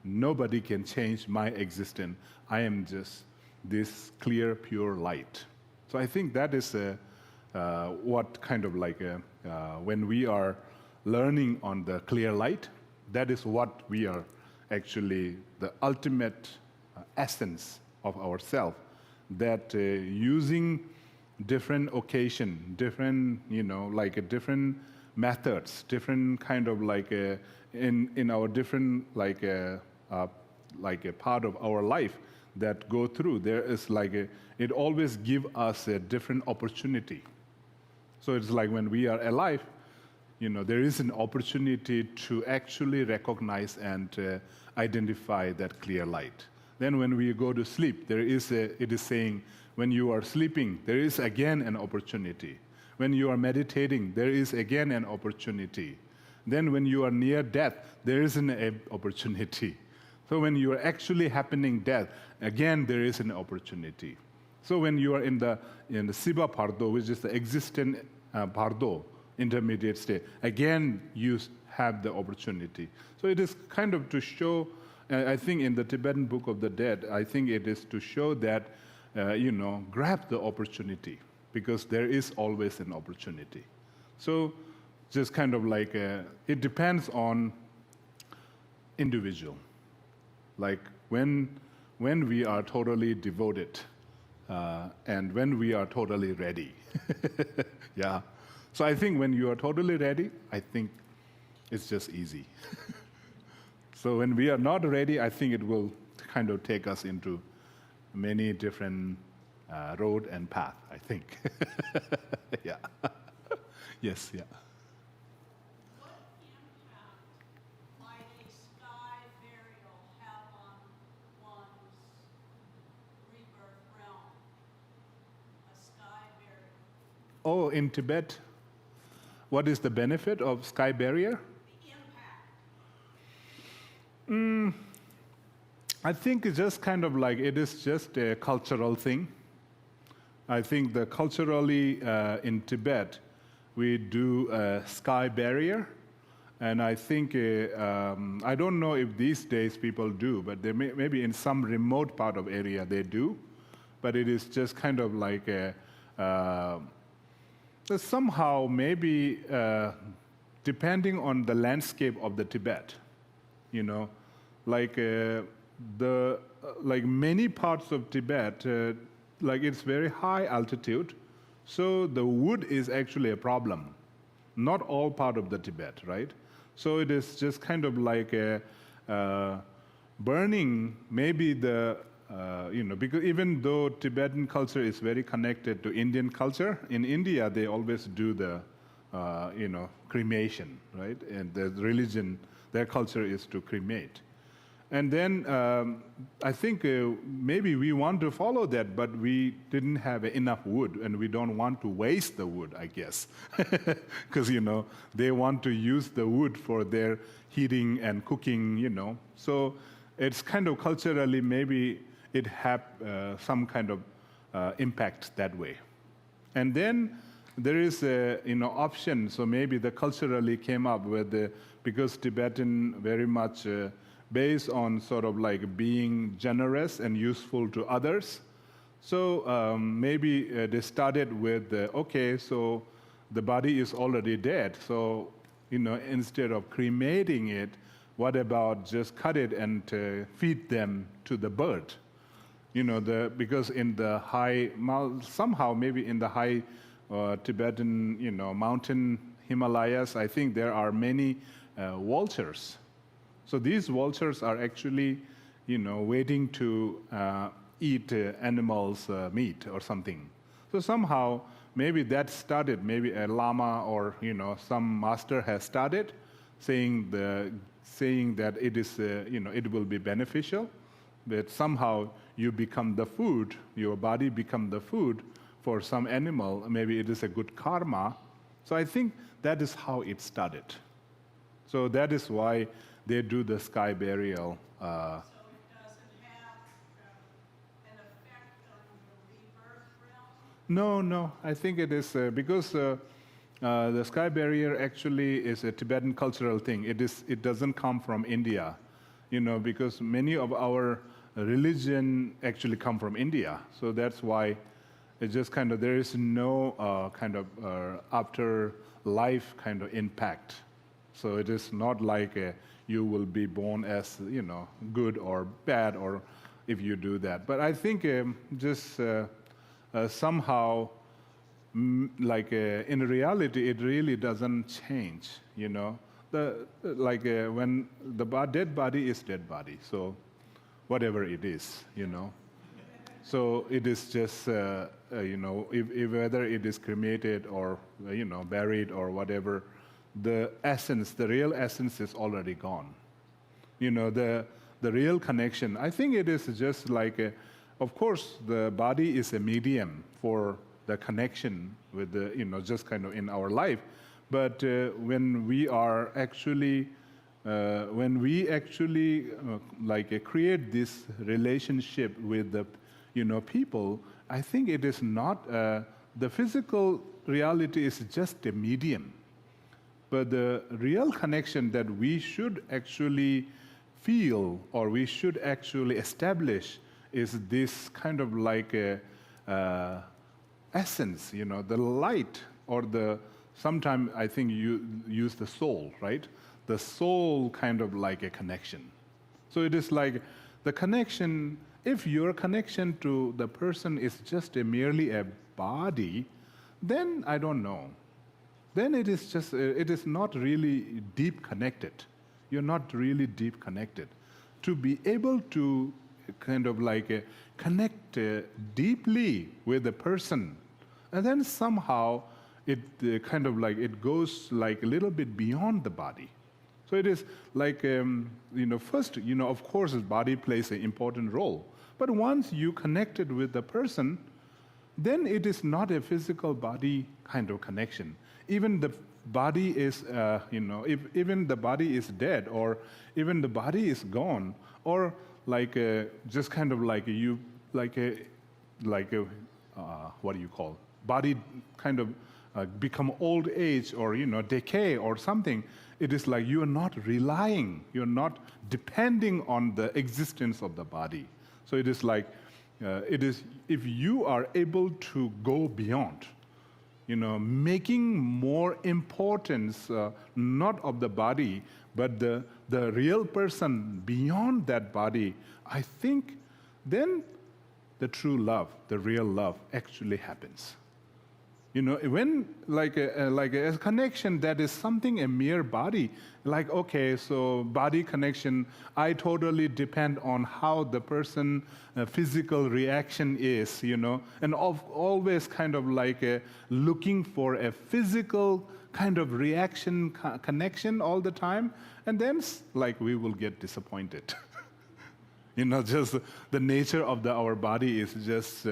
nobody can change my existence. I am just this clear, pure light. So I think that is what when we are learning on the clear light, that is what we are actually the ultimate essence of ourself. That using different occasion, different, different methods, different in our different a part of our life that go through, there is it always give us a different opportunity. So it's when we are alive, there is an opportunity to actually recognize and identify that clear light. Then when we go to sleep, it is saying, when you are sleeping, there is again an opportunity. When you are meditating, there is again an opportunity. Then when you are near death, there is an opportunity. So when you are actually happening death, again there is an opportunity. So when you are in the Siva Pardo, which is the existent Pardo, intermediate state, again you have the opportunity. So it is to show, I think in the Tibetan Book of the Dead, I think it is to show that, grab the opportunity. because there is always an opportunity. So just kind of like, it depends on individual. Like when we are totally devoted and when we are totally ready. Yeah. So I think when you are totally ready, I think it's just easy. So when we are not ready, I think it will kind of take us into many different road and path, I think. Yeah. Yes, yeah. What impact might a sky burial have on one's rebirth realm? A sky burial. Oh, in Tibet, what is the benefit of sky barrier? The impact. I think it's just kind of like, it is just a cultural thing. I think that culturally in Tibet, we do a sky barrier. And I think, I don't know if these days people do, but maybe in some remote part of area they do. But it is just kind of like somehow maybe depending on the landscape of the Tibet, you know, like like many parts of Tibet, like it's very high altitude, so the wood is actually a problem. Not all part of the Tibet, right? So it is just kind of like a burning, maybe the, you know, because even though Tibetan culture is very connected to Indian culture, in India they always do the, you know, cremation, right? And the religion, their culture is to cremate. And then I think maybe we want to follow that, but we didn't have enough wood, and we don't want to waste the wood, I guess. Because, you know, they want to use the wood for their heating and cooking, you know. So it's kind of culturally, maybe it had some kind of impact that way. And then there is a, you know, option. So maybe the culturally came up with the, because Tibetan very much based on sort of like being generous and useful to others. So maybe they started with, okay, so the body is already dead. So, you know, instead of cremating it, what about just cut it and feed them to the bird? You know, because in the high, somehow maybe in the high Tibetan, you know, mountain Himalayas, I think there are many vultures. So these vultures are actually, you know, waiting to eat animals' meat or something. So somehow, maybe that started, maybe a lama or, you know, some master has started saying that it is, you know, it will be beneficial, but somehow you become the food, your body become the food for some animal. Maybe it is a good karma. So I think that is how it started. So that is why they do the sky burial. So it doesn't have an effect on the rebirth realm? No, I think it is because the sky barrier actually is a Tibetan cultural thing. It doesn't come from India, you know, because many of our religion actually come from India. So that's why it just kind of, there is no kind of afterlife kind of impact. So it is not like you will be born as, you know, good or bad, or if you do that. But I think just somehow, like in reality, it really doesn't change, you know. When the dead body is dead body, so whatever it is, you know. So it is just, you know, if whether it is cremated or, you know, buried or whatever, the essence, the real essence is already gone. You know, the real connection, I think it is just like, of course, the body is a medium for the connection with the, you know, just kind of in our life. But when we are actually, create this relationship with the, you know, people, I think it is not, the physical reality is just a medium. But the real connection that we should actually feel, or we should actually establish, is this kind of like a essence, the light, or sometimes I think you use the soul, right? The soul kind of like a connection. So it is like the connection, if your connection to the person is just merely a body, then I don't know. Then it is not really deep connected. You're not really deep connected. To be able to kind of like connect deeply with the person, and then somehow it kind of like it goes like a little bit beyond the body. So it is like first of course the body plays an important role, but once you connected with the person, then it is not a physical body kind of connection. Even the body is if even the body is dead, or even the body is gone, or like just kind of like you like a what do you call body kind of become old age, or decay or something. It is like you are not relying, you're not depending on the existence of the body. So it is like it is if you are able to go beyond, making more importance not of the body, but the real person beyond that body, I think then the true love, the real love actually happens. When like a connection that is something a mere body, like okay, so body connection, I totally depend on how the person physical reaction is, and always kind of like looking for a physical kind of reaction connection all the time, and then like we will get disappointed. Just the nature of our body is just.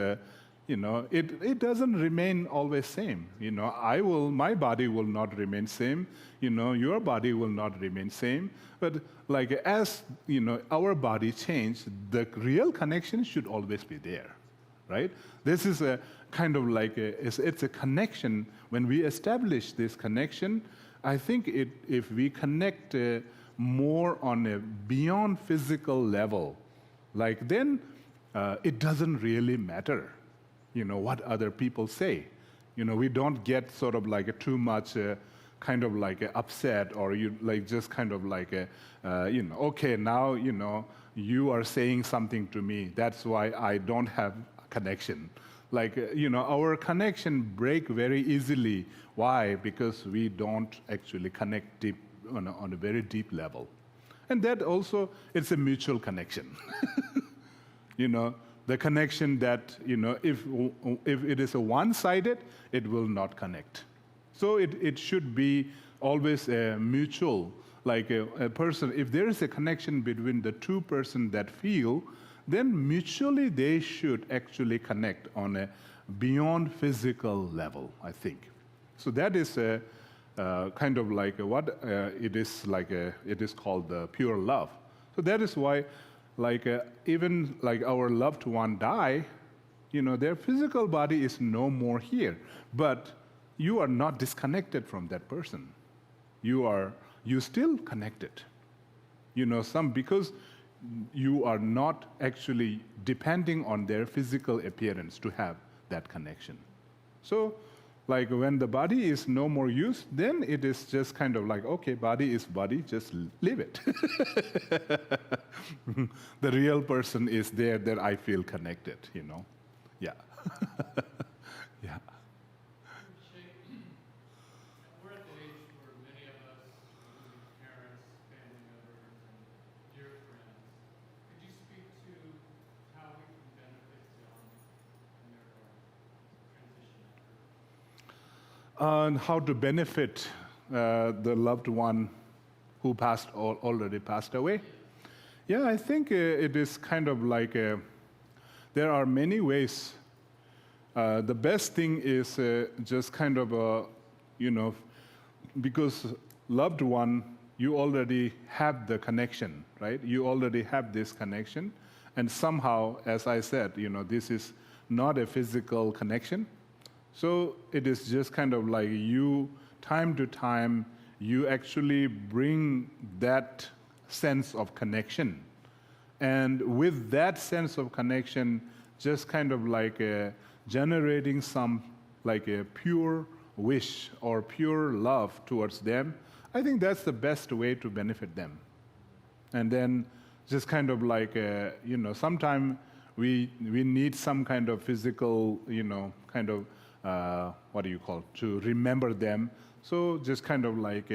It doesn't remain always same. My body will not remain same. Your body will not remain same. But like as our body change, the real connection should always be there, right? This is a kind of like it's a connection. When we establish this connection, I think if we connect more on a beyond physical level, like then it doesn't really matter. What other people say. We don't get sort of like too much kind of like upset, or you like just kind of like okay, now you are saying something to me, that's why I don't have a connection. Like our connection break very easily. Why? Because we don't actually connect deep on a very deep level. And that also, it's a mutual connection. The connection that, if it is a one-sided, it will not connect. So it should be always a mutual, like a person, if there is a connection between the two persons that feel, then mutually they should actually connect on a beyond physical level, I think. So that is a kind of like it is called the pure love. So that is why like even like our loved one die, their physical body is no more here, but you are not disconnected from that person. You still connected. Because you are not actually depending on their physical appearance to have that connection. So like when the body is no more used, then it is just kind of like, okay, body is body, just leave it. The real person is there that I feel connected, Yeah. Yeah. We're at the age where many of us, including parents, family members, and dear friends, could you speak to how we can benefit young in their transition effort? On how to benefit the loved one who already passed away? Yeah, I think it is kind of like there are many ways. The best thing is just kind of because loved one, you already have the connection, right? You already have this connection, and somehow, as I said, this is not a physical connection. So it is just kind of like you, time to time, you actually bring that sense of connection. And with that sense of connection, just kind of like generating some like a pure wish or pure love towards them, I think that's the best way to benefit them. And then just kind of like, sometimes we need some kind of physical, kind of, to remember them. So just kind of like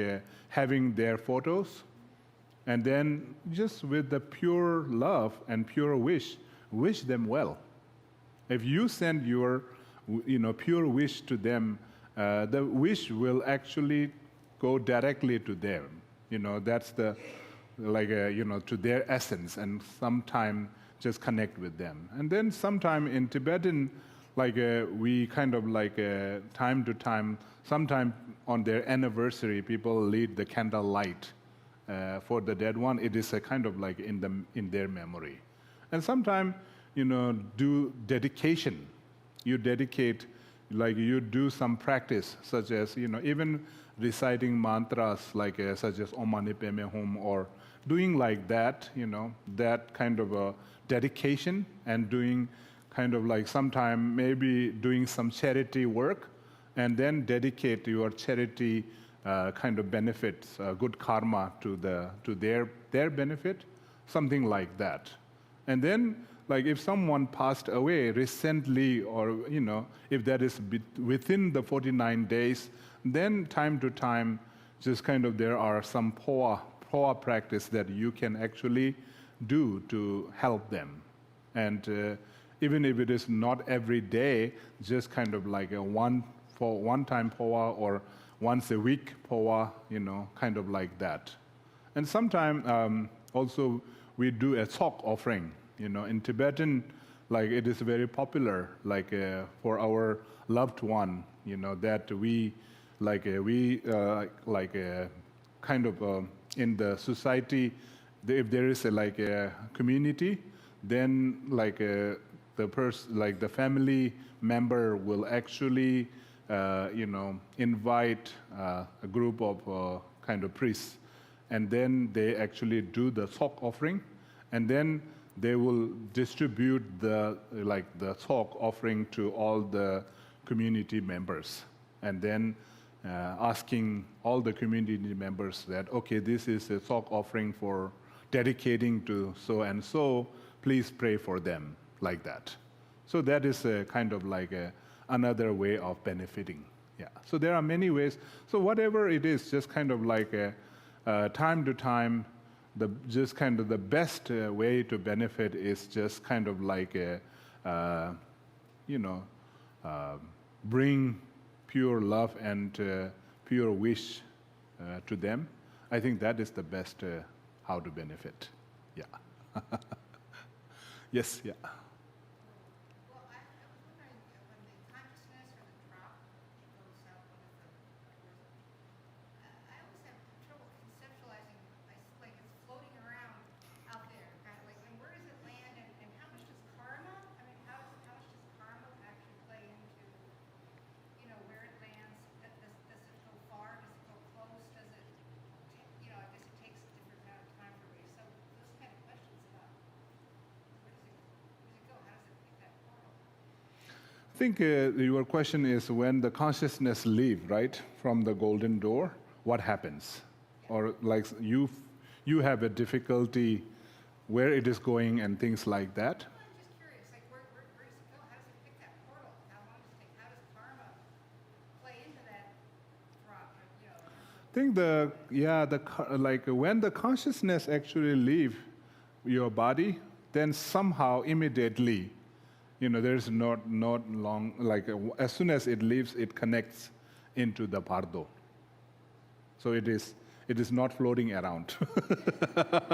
having their photos, and then just with the pure love and pure wish them well. If you send your, pure wish to them, the wish will actually go directly to them. That's the, to their essence, and sometime just connect with them. And then sometime in Tibetan, we kind of time to time, sometime on their anniversary, people lead the candle light for the dead one. It is a kind of like in their memory. And sometime, do dedication. You dedicate, you do some practice, such as, even reciting mantras such as Om Mani Padme Hum, or doing like that, that kind of a dedication, and doing kind of like sometime maybe doing some charity work, and then dedicate your charity kind of benefits, good karma to their benefit, something like that. And then if someone passed away recently, or if that is within the 49 days, then time to time, just kind of there are some poa practice that you can actually do to help them. And even if it is not every day, just kind of like a one-time poa, or once a week poa, kind of like that. And sometimes also we do a ZaChoeje offering. In Tibetan, it is very popular, for our loved one, that we, kind of in the society, if there is a community, then the family member will actually, invite a group of kind of priests, and then they actually do the ZaChoeje offering, and then they will distribute the ZaChoeje offering to all the community members, and then asking all the community members that, okay, this is a ZaChoeje offering for dedicating to so and so, please pray for them, like that. So that is a kind of another way of benefiting. Yeah. So there are many ways. So whatever it is, just kind of time to time, just kind of the best way to benefit is just kind of bring pure love and pure wish to them. I think that is the best how to benefit. Yeah. Yes, yeah. Well, I was wondering when the consciousness or the drop goes up, I always have trouble conceptualizing, like it's floating around out there, kind of and where does it land, and how much does karma, how much does karma actually play into, where it lands? Does it go far? Does it go close? Does it, I guess it takes a different amount of time for me. So those kind of questions about where does it go? How does it make that portal? I think your question is when the consciousness leaves, right, from the golden door, what happens? Or you have a difficulty where it is going and things like that. Well, I'm just curious, where does it go? How does it pick that portal? How long does it take? How does karma play into that drop? I think when the consciousness actually leaves your body, then somehow immediately, there's not long, as soon as it leaves, it connects into the Pardo. So it is not floating around. What does that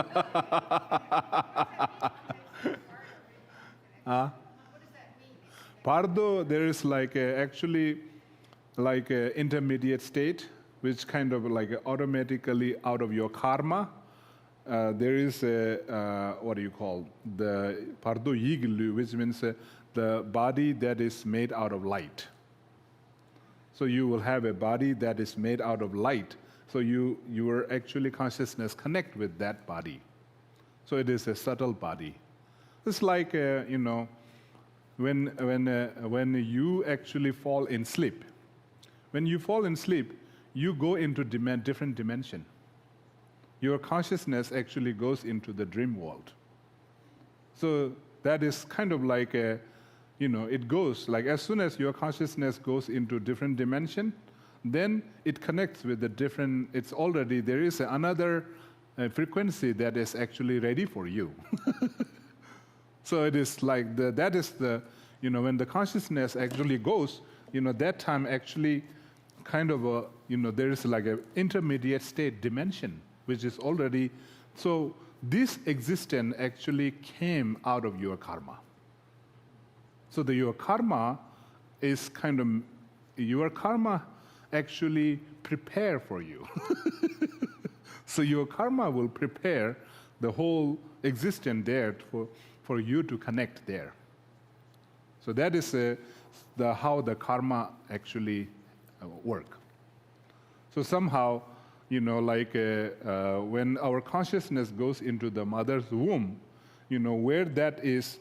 mean? Pardo, there is actually a intermediate state, which kind of automatically out of your karma. There is the Pardo Yiglu, which means the body that is made out of light. So you will have a body that is made out of light. So your actually consciousness connect with that body. So it is a subtle body. It's when you actually fall in sleep, when you fall in sleep, you go into different dimension. Your consciousness actually goes into the dream world. So that is kind of like it goes, like as soon as your consciousness goes into different dimension, then it connects with the different, there is another frequency that is actually ready for you. So it is like when the consciousness actually goes, that time actually kind of there is like an intermediate state dimension, which is already, so this existence actually came out of your karma. So your karma is your karma actually prepare for you. So your karma will prepare the whole existence there for you to connect there. So that is how the karma actually work. So somehow, when our consciousness goes into the mother's womb, where that is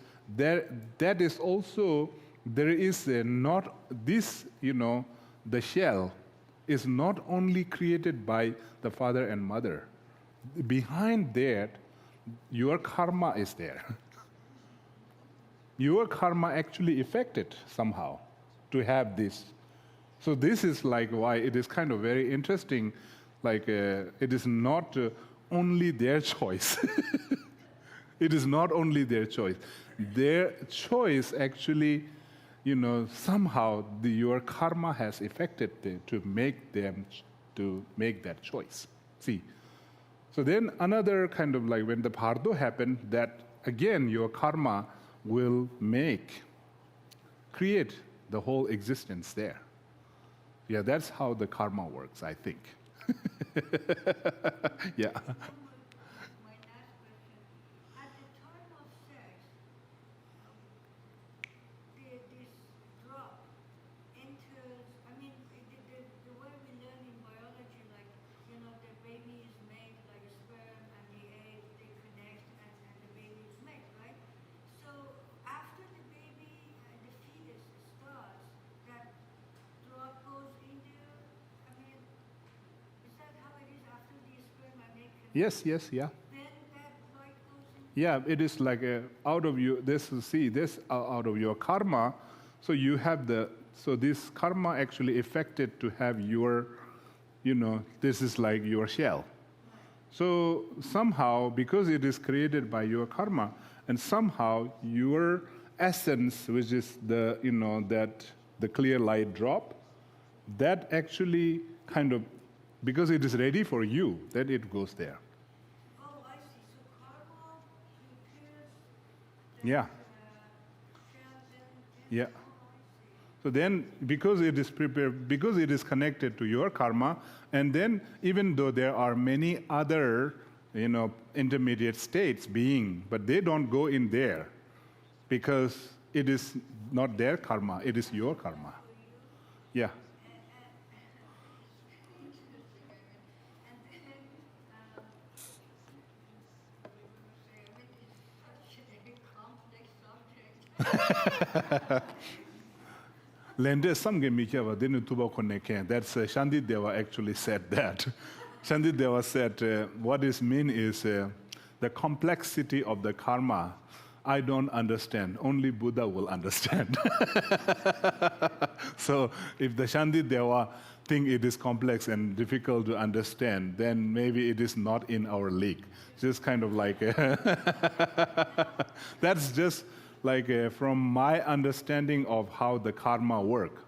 also, there is not this, the shell is not only created by the father and mother. Behind that, your karma is there. Your karma actually affected somehow to have this. So this is like why it is kind of very interesting, it is not only their choice. It is not only their choice. Their choice actually, somehow your karma has affected them to make that choice. See. So then another kind of when the Pardo happened, that again your karma will create the whole existence there. Yeah, that's how the karma works, I think. Yeah. My last question. At the time of sex, this drop enters, the way we learn in biology, the baby is made like a sperm and the egg, they connect and the baby is made, right? So after the baby, the fetus starts, that drop goes in there. Is that how it is after the sperm and egg connect? Yes, yeah. Then that light goes in? Yeah, it is like out of you. This out of your karma. So you have so this karma actually affected to have your, this is like your shell. So somehow, because it is created by your karma, and somehow your essence, which is the clear light drop, that actually kind of, because it is ready for you, then it goes there. Oh, I see. So karma prepares Yeah. shell, then Yeah. oh, I see. So then, because it is prepared, because it is connected to your karma, and then even though there are many other, intermediate states but they don't go in there, because it is not their karma, it is your karma. Yeah. And then, it's such a complex subject. Lende samge mikyava denu tuba koneken. That's Shanti Deva actually said that. Shanti Deva said, what is mean is the complexity of the karma. I don't understand. Only Buddha will understand. So if the Shanti Deva think it is complex and difficult to understand, then maybe it is not in our league. Just kind of like that's just like from my understanding of how the karma work,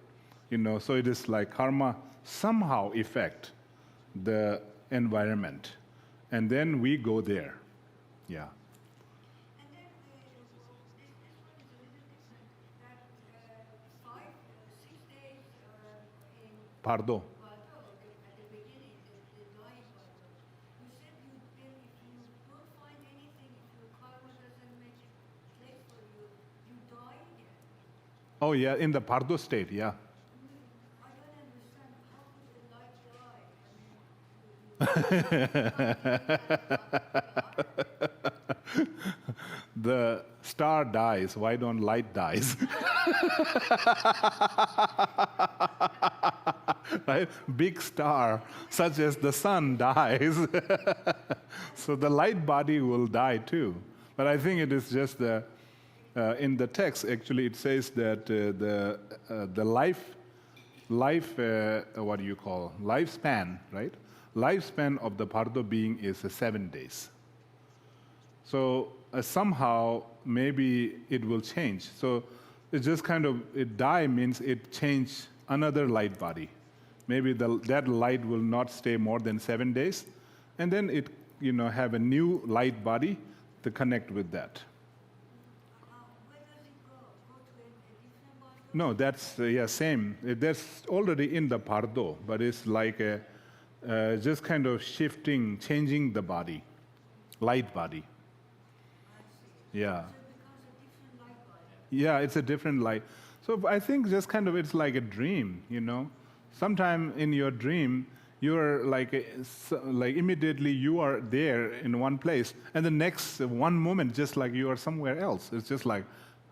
so it is like karma somehow affect the environment, and then we go there. Yeah. And then this one is a little different. That 6 days in Pardo. Pardo, at the beginning, the dying Pardo, you said then if you don't find anything, if your karma doesn't make place for you, you die again. Oh yeah, in the Pardo state, yeah. I don't understand. How could the light die? the star dies, why don't light dies? Right? Big star, such as the sun, dies. So the light body will die too. But I think it is just in the text, actually, it says that the what do you call, lifespan, right? Lifespan of the Pardo being is 7 days. So somehow, maybe it will change. So it's just kind of, it die means it change another light body. Maybe that light will not stay more than 7 days, and then it, have a new light body to connect with that. Where does it go? Go to a different body? No, that's same. That's already in the Pardo, but it's like just kind of shifting, changing the body, light body. I see. Yeah. So it becomes a different light body. Yeah, it's a different light. So I think just kind of it's like a dream, Sometime in your dream, you're like immediately you are there in one place, and the next one moment, just like you are somewhere else. It's just like,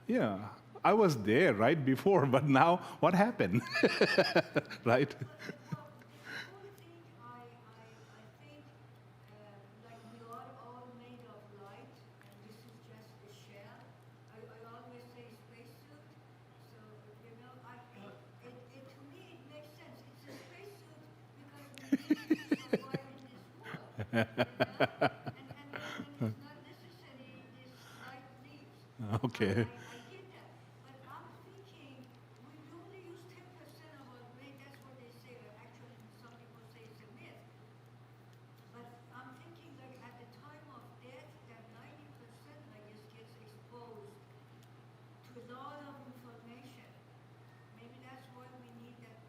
yeah, I was there right before, but now what happened? Right? The only thing I think, like we are all made of light, and this is just a shell. I always say spacesuit. So to me it makes sense. It's a spacesuit because we need to survive in this world. And when it's not necessary, this light leaves. Okay. I get that. But I'm thinking we only use 10% of our brain. That's what they say. But actually, some people say it's a myth. But I'm thinking like at the time of death, that 90%, I guess, gets exposed to a lot of information. Maybe that's why we need that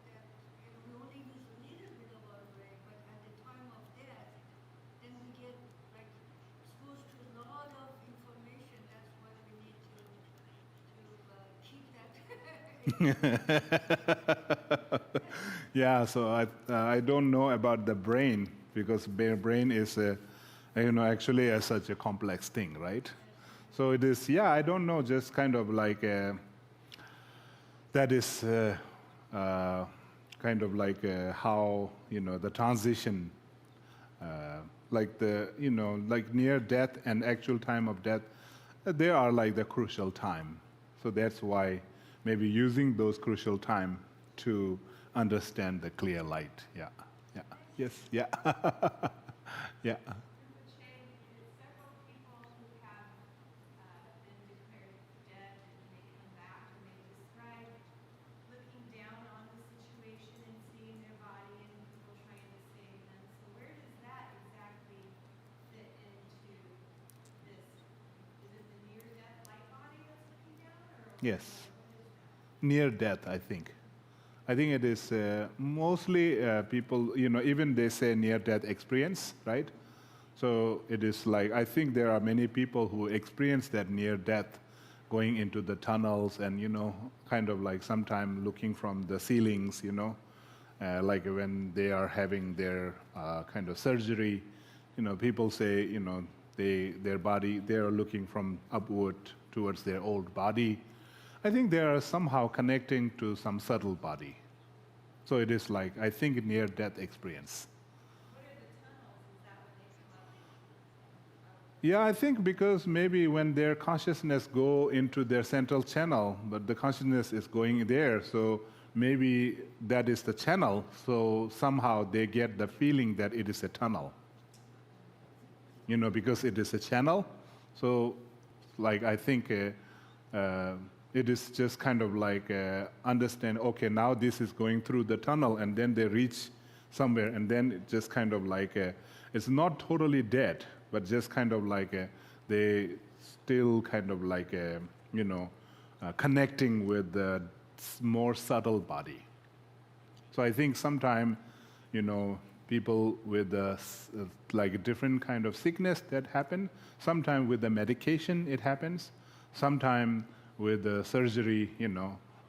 we only use a little bit of our brain, but at the time of death, then we get like exposed to a lot of information. That's why we need to keep that. Yeah, so I don't know about the brain, because brain is actually such a complex thing, right? So it is, I don't know, just kind of like that is kind of like how the transition, like like near death and actual time of death, they are like the crucial time. So that's why maybe using those crucial time to understand the clear light. Yeah. Yes. Yeah. Yeah. Several people who have been declared dead and may come back and they describe looking down on the situation and seeing their body and people trying to save them. So where does that exactly fit into this? Is it the near-death light body that's looking down? Yes. What is that? Near death, I think. I think it is mostly people, even they say near-death experience, right? So it is like, I think there are many people who experience that near death, going into the tunnels and, kind of like sometime looking from the ceilings, like when they are having their kind of surgery, people say, their body, they are looking from upward towards their old body. I think they are somehow connecting to some subtle body. So it is like, I think, near-death experience. What are the tunnels? Is that when they come up? Yeah, I think because maybe when their consciousness go into their central channel, but the consciousness is going there, so maybe that is the channel, so somehow they get the feeling that it is a tunnel. Because it is a channel, so like I think it is just kind of like understand, okay, now this is going through the tunnel, and then they reach somewhere, and then it just kind of like, it's not totally dead, but just kind of like they still kind of like, connecting with the more subtle body. So I think sometime, people with like a different kind of sickness that happen, sometime with the medication it happens, sometime with the surgery,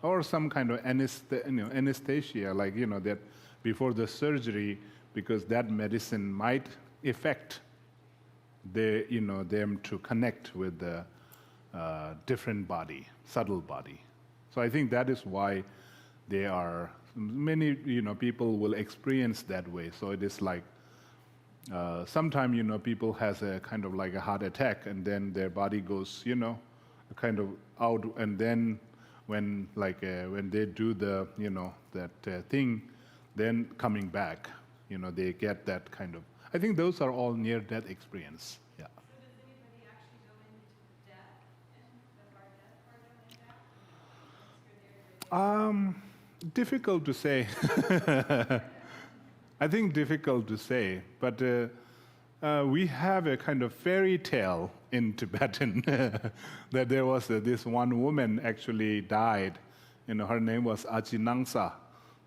or some kind of anesthesia, like, that before the surgery, because that medicine might affect them to connect with the different body, subtle body. So I think that is why they are, many, people will experience that way. So it is like, sometimes, people has a kind of like a heart attack, and then their body goes, kind of out, and then when they do the, that thing, then coming back, they get that kind of, I think those are all near-death experience. Yeah. So does anybody actually go into the death and the hard death part of like that? Once you're there, Difficult to say. I think difficult to say, but we have a kind of fairy tale in Tibetan that there was this one woman actually died. Her name was Ajinangsa.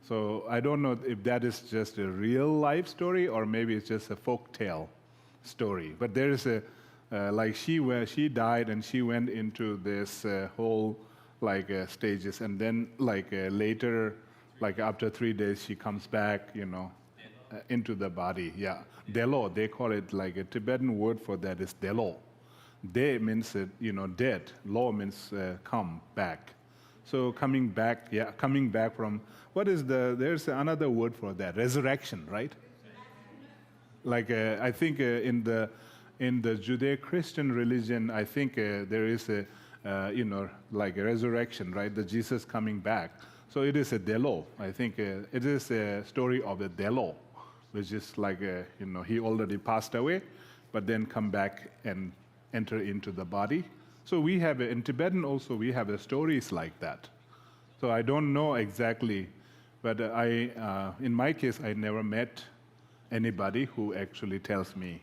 So I don't know if that is just a real life story or maybe it's just a folk tale story. But there is a she died and she went into this whole stages, and then later, after 3 days, she comes back, into the body. Yeah, delo. They call it a Tibetan word for that is delo. De means dead. Lo means come back. So coming back from there's another word for that, resurrection, right? I think in the Judeo-Christian religion, I think there is a a resurrection, right? The Jesus coming back. So it is a delo. I think it is a story of a delo, which is he already passed away, but then come back and enter into the body. So we have, in Tibetan also, we have stories like that. So I don't know exactly, but in my case, I never met anybody who actually tells me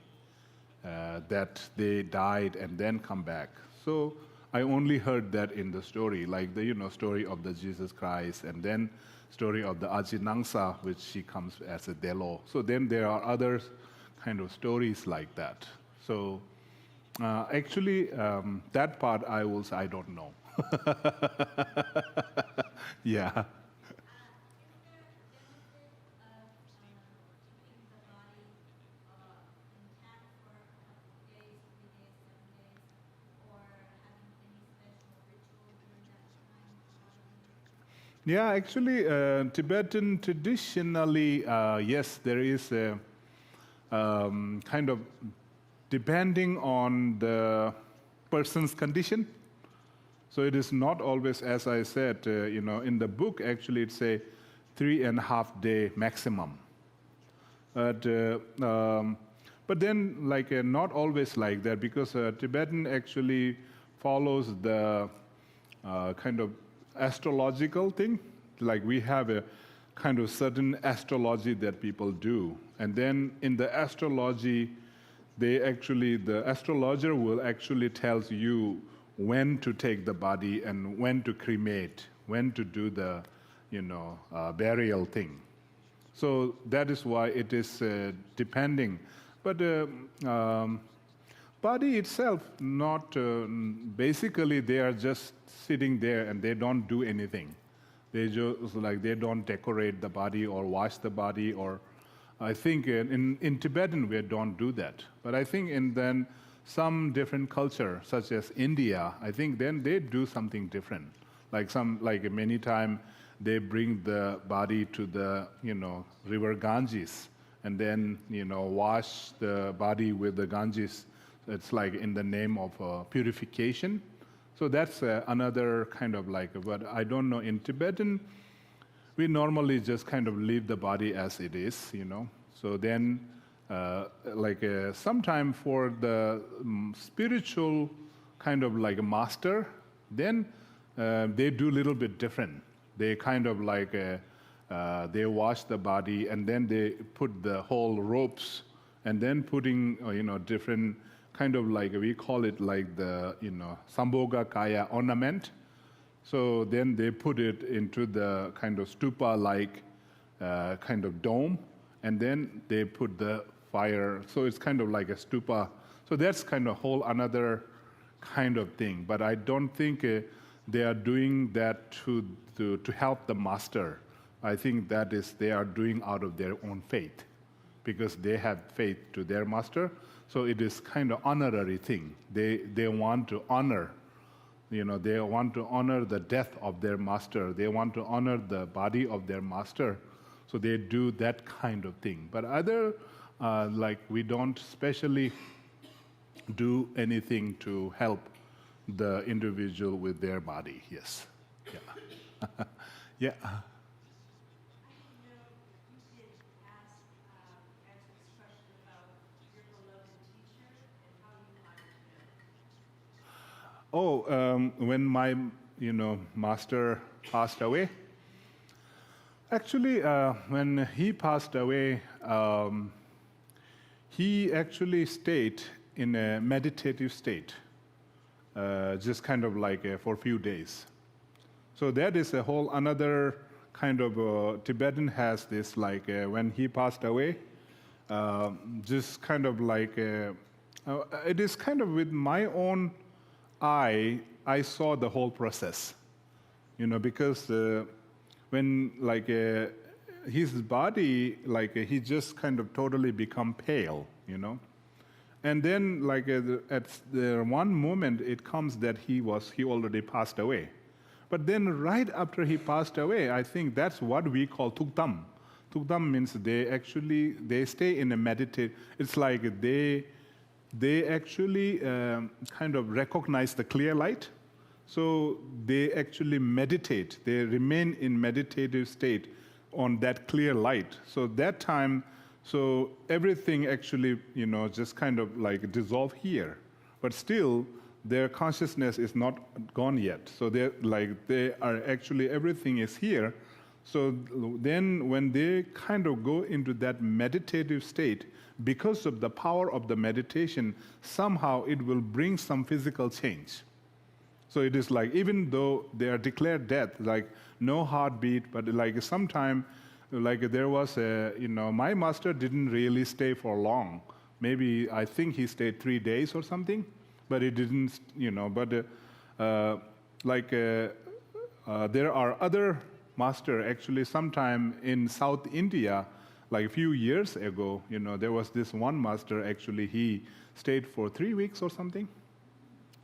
that they died and then come back. So I only heard that in the story, like the story of the Jesus Christ, and then story of the Ajinangsa, which she comes as a delo. So then there are other kind of stories like that. So actually, that part I don't know. Yeah. is there a benefit of keeping the body intact for a couple of days, 3 days, 7 days, or having any special ritual during that time? Yeah, actually, Tibetan traditionally, yes, there is a kind of depending on the person's condition. So it is not always, as I said, in the book, actually, it's a 3.5 day maximum. But then, not always like that, because Tibetan actually follows the kind of astrological thing. Like we have a kind of certain astrology that people do. And then in the astrology, the astrologer will actually tells you when to take the body and when to cremate, when to do the, burial thing. So that is why it is depending. But body itself, not basically they are just sitting there and they don't do anything. They just they don't decorate the body or wash the body, or I think in Tibetan we don't do that. But I think in then some different culture, such as India, I think then they do something different. Many times they bring the body to the river Ganges and then wash the body with the Ganges. It's in the name of purification. So that's another kind of but I don't know, in Tibetan, we normally just kind of leave the body as it is, So then, sometime for the spiritual kind of a master, then they do a little bit different. They kind of they wash the body and then they put the whole ropes and then putting, different kind of we call it the, Sambhoga Kaya ornament. So then they put it into the kind of stupa-like kind of dome, and then they put the fire. So it's kind of like a stupa. So that's kind of whole another kind of thing. But I don't think they are doing that to help the master. I think that is they are doing out of their own faith, because they have faith to their master. So it is kind of honorary thing. They want to honor They want to honor the death of their master. They want to honor the body of their master. So they do that kind of thing. But other, we don't specially do anything to help the individual with their body. Yes. Yeah. Yeah. I didn't know if you could answer this question about your beloved teacher and how you honored him. When my, master passed away. Actually, when he passed away, he actually stayed in a meditative state, just kind of for a few days. So that is a whole another kind of Tibetan has this when he passed away, just kind of it is kind of with my own eye, I saw the whole process, because when his body, he just kind of totally become pale, and then at the one moment it comes that he already passed away. But then right after he passed away, I think that's what we call tukdam. Tukdam means they stay in a meditative. It's like they actually kind of recognize the clear light. So they actually meditate. They remain in meditative state on that clear light. So that time, so everything actually, just kind of dissolve here. But still, their consciousness is not gone yet. So they are actually, everything is here. So then when they kind of go into that meditative state, because of the power of the meditation, somehow it will bring some physical change. So it is even though they are declared dead, no heartbeat, but sometime, there was my master didn't really stay for long. Maybe I think he stayed 3 days or something. But it didn't, there are other master actually sometime in South India, a few years ago, there was this one master actually, he stayed for 3 weeks or something.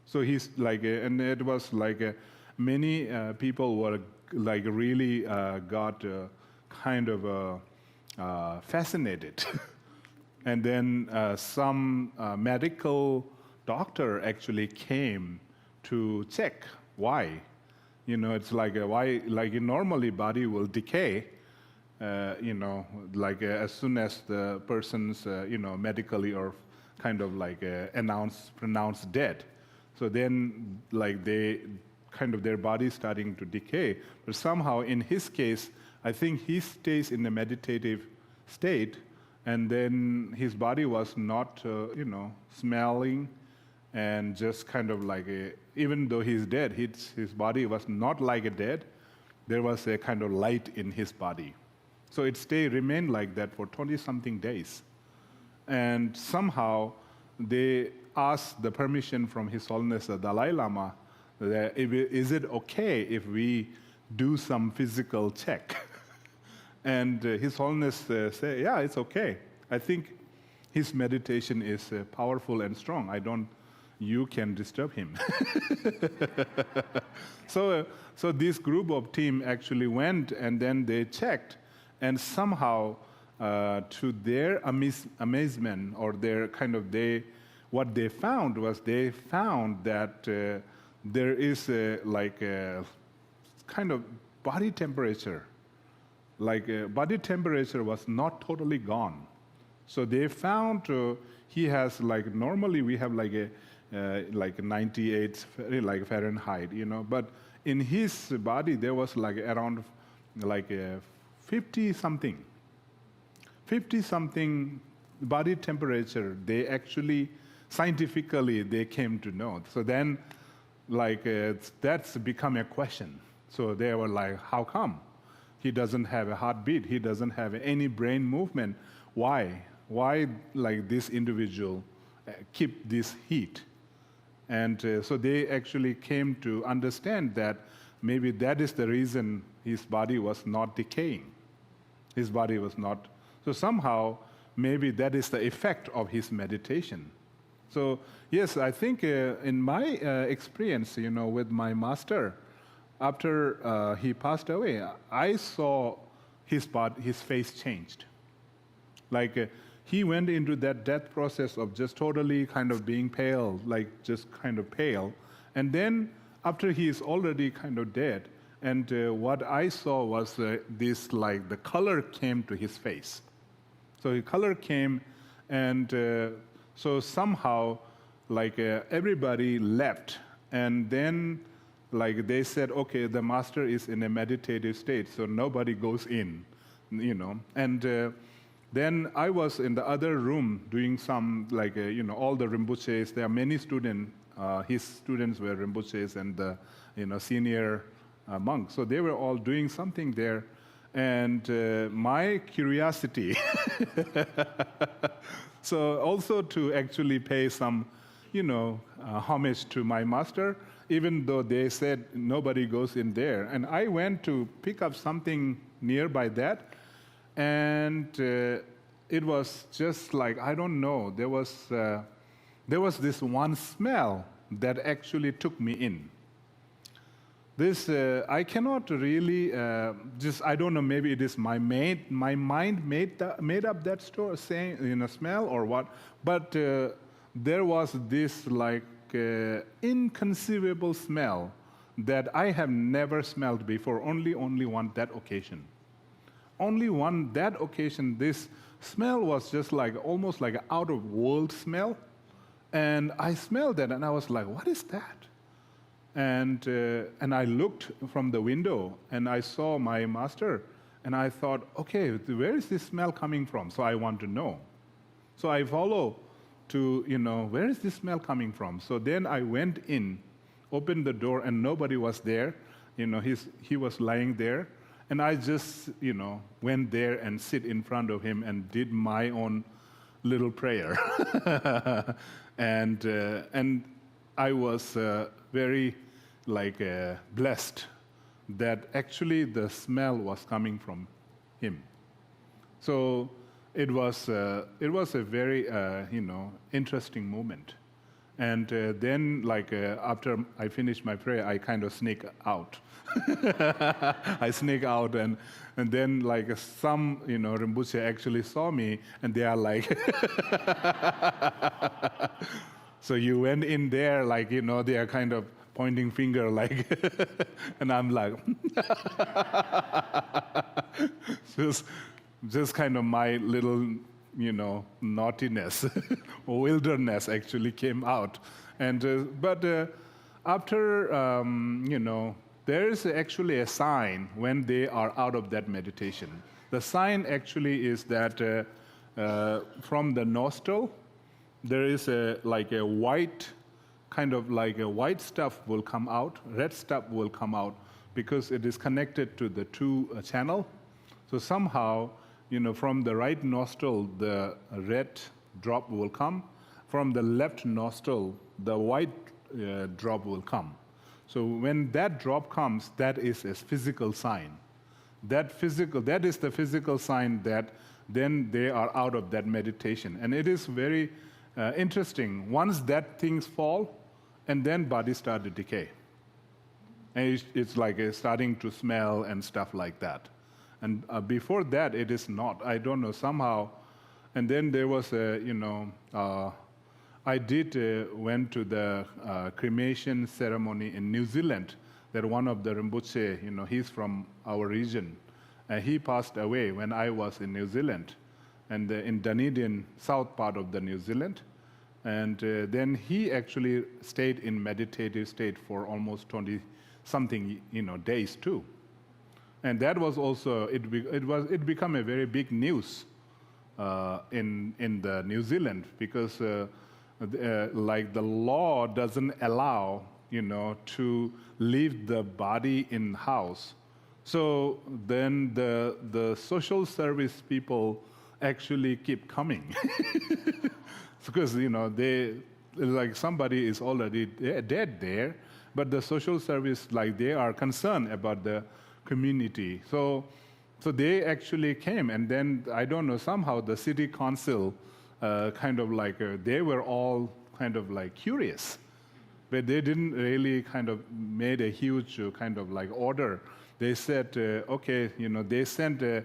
So he's and it was many people were really got kind of fascinated. And then some medical doctor actually came to check why. It's why, normally body will decay, as soon as the person's, medically or kind of pronounced dead. So then, they kind of their body starting to decay. But somehow, in his case, I think he stays in a meditative state, and then his body was not, smelling, and just kind of even though he's dead, his body was not dead. There was a kind of light in his body. So it remained like that for 20-something days. And somehow they asked the permission from His Holiness the Dalai Lama, that is it okay if we do some physical check? And His Holiness said, yeah, it's okay. I think his meditation is powerful and strong. You can disturb him. So this group of team actually went and then they checked, and somehow to their amazement or their kind of what they found was that there is a kind of body temperature. Body temperature was not totally gone. So they found he has normally we have a 98 Fahrenheit, but in his body there was around 50 something body temperature. They actually scientifically they came to know. So then that's become a question. So they were how come he doesn't have a heartbeat, he doesn't have any brain movement? Why this individual keep this heat? And so they actually came to understand that maybe that is the reason his body was not decaying. His body was not. So somehow, maybe that is the effect of his meditation. So yes, I think in my experience, with my master, after he passed away, I saw his face changed. Like he went into that death process of just totally kind of being pale, like just kind of pale. And then after he is already kind of dead, and what I saw was this, like the color came to his face. So the color came, and so somehow, like everybody left, and then like they said, okay, the master is in a meditative state, so nobody goes in, And then I was in the other room doing some, like, all the Rinpoches. There are many students. His students were Rinpoches and the, senior monks. So they were all doing something there. And my curiosity, so also to actually pay some, homage to my master, even though they said nobody goes in there. And I went to pick up something nearby that, and it was just like, I don't know, there was this one smell that actually took me in. This, I cannot really, I don't know, maybe it is my mind made up that smell or what, but there was this like inconceivable smell that I have never smelled before, only one that occasion. Only one that occasion, this smell was just like, almost like an out-of-world smell, and I smelled that, and I was like, what is that? And I looked from the window, and I saw my master, and I thought, okay, where is this smell coming from? So I want to know. So I follow to, where is this smell coming from? So then I went in, opened the door, and nobody was there. He was lying there, and I just, went there and sit in front of him and did my own little prayer. And I was very blessed that actually the smell was coming from him. So it was a very interesting moment. And then after I finished my prayer, I kind of sneak out. I sneak out, and then some Rinpoche actually saw me, and they are like, so you went in there, they are kind of pointing finger, and I'm like, just kind of my little, naughtiness, wilderness actually came out. And but after, there is actually a sign when they are out of that meditation. The sign actually is that from the nostril, there is a white, kind of like a white stuff will come out, red stuff will come out, because it is connected to the two channel. So somehow, from the right nostril, the red drop will come. From the left nostril, the white drop will come. So when that drop comes, that is a physical sign. That is the physical sign that then they are out of that meditation. And it is very interesting. Once that things fall, and then body start to decay. And it's like starting to smell and stuff like that. And before that, it is not. I don't know, somehow. And then there was I did went to the cremation ceremony in New Zealand. That one of the Rinpoche, he's from our region. He passed away when I was in New Zealand, and in Dunedin, south part of the New Zealand. And then he actually stayed in meditative state for almost 20-something, days too. And that was also, it became a very big news in the New Zealand, because the law doesn't allow, to leave the body in house. So then the social service people actually keep coming. Because, they, somebody is already dead there, but the social service, they are concerned about the community. So they actually came, and then, I don't know, somehow the city council they were all kind of like curious, but they didn't really kind of made a huge kind of like order. They said, okay, they sent a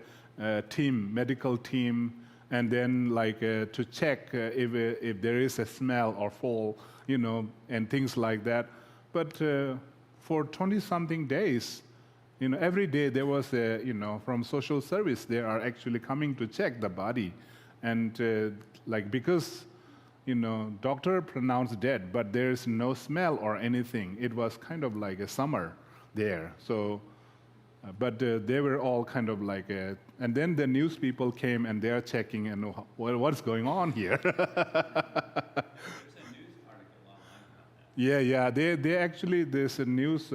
team, medical team, and then like to check if there is a smell or fall, and things like that. But for 20-something days, every day there was a, from social service, they are actually coming to check the body. And like, because, doctor pronounced dead, but there's no smell or anything. It was kind of like a summer there. So, but they were all kind of like, and then the news people came and they're checking and what's going on here? There's a news article online about that. Yeah. They actually, there's a news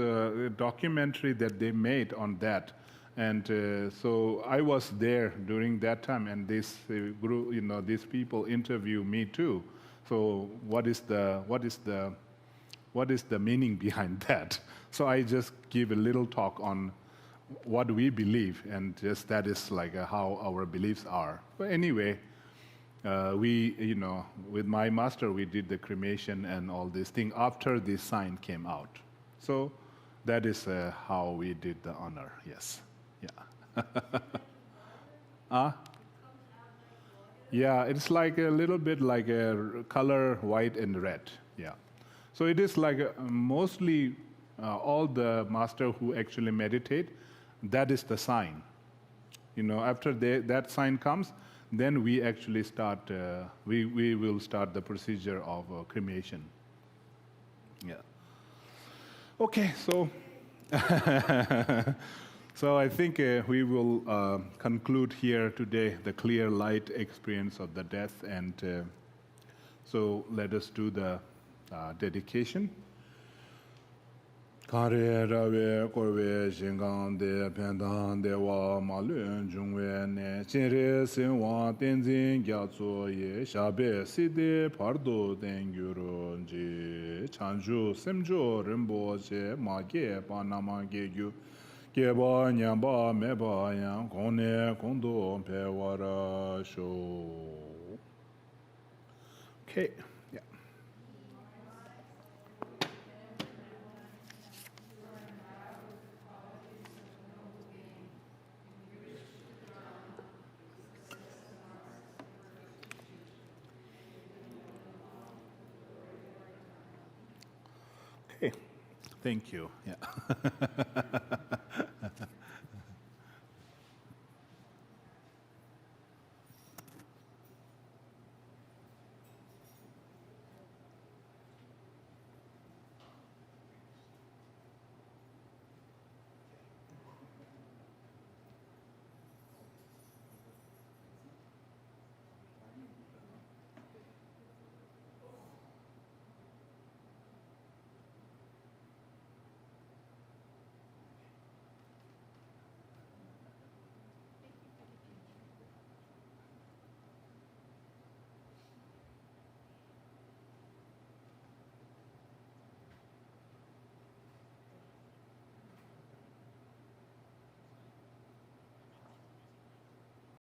documentary that they made on that. And so I was there during that time, and this group, these people interview me too. So what is the meaning behind that? So I just give a little talk on what we believe, and just that is like how our beliefs are. But anyway, we, with my master, we did the cremation and all this thing after this sign came out. So that is how we did the honor. Yes. Yeah. Yeah, it's like a little bit like a color white and red. Yeah. So it is like mostly all the master who actually meditate, that is the sign. After that sign comes, then we actually start, we will start the procedure of cremation. Yeah. Okay, so so I think we will conclude here today the clear light experience of the death, and so let us do the dedication. Kare rawe korwe shingang de pendan de wa malun jungwe ne chinre sinwa tenzin gyatso ye shabe side pardo dengyuro ji chanju semjo rinpoche ma ge pa nama ge gyu ge ba nyam ba me ba yang kone kondo pe wara sho. Okay. Thank you. Yeah.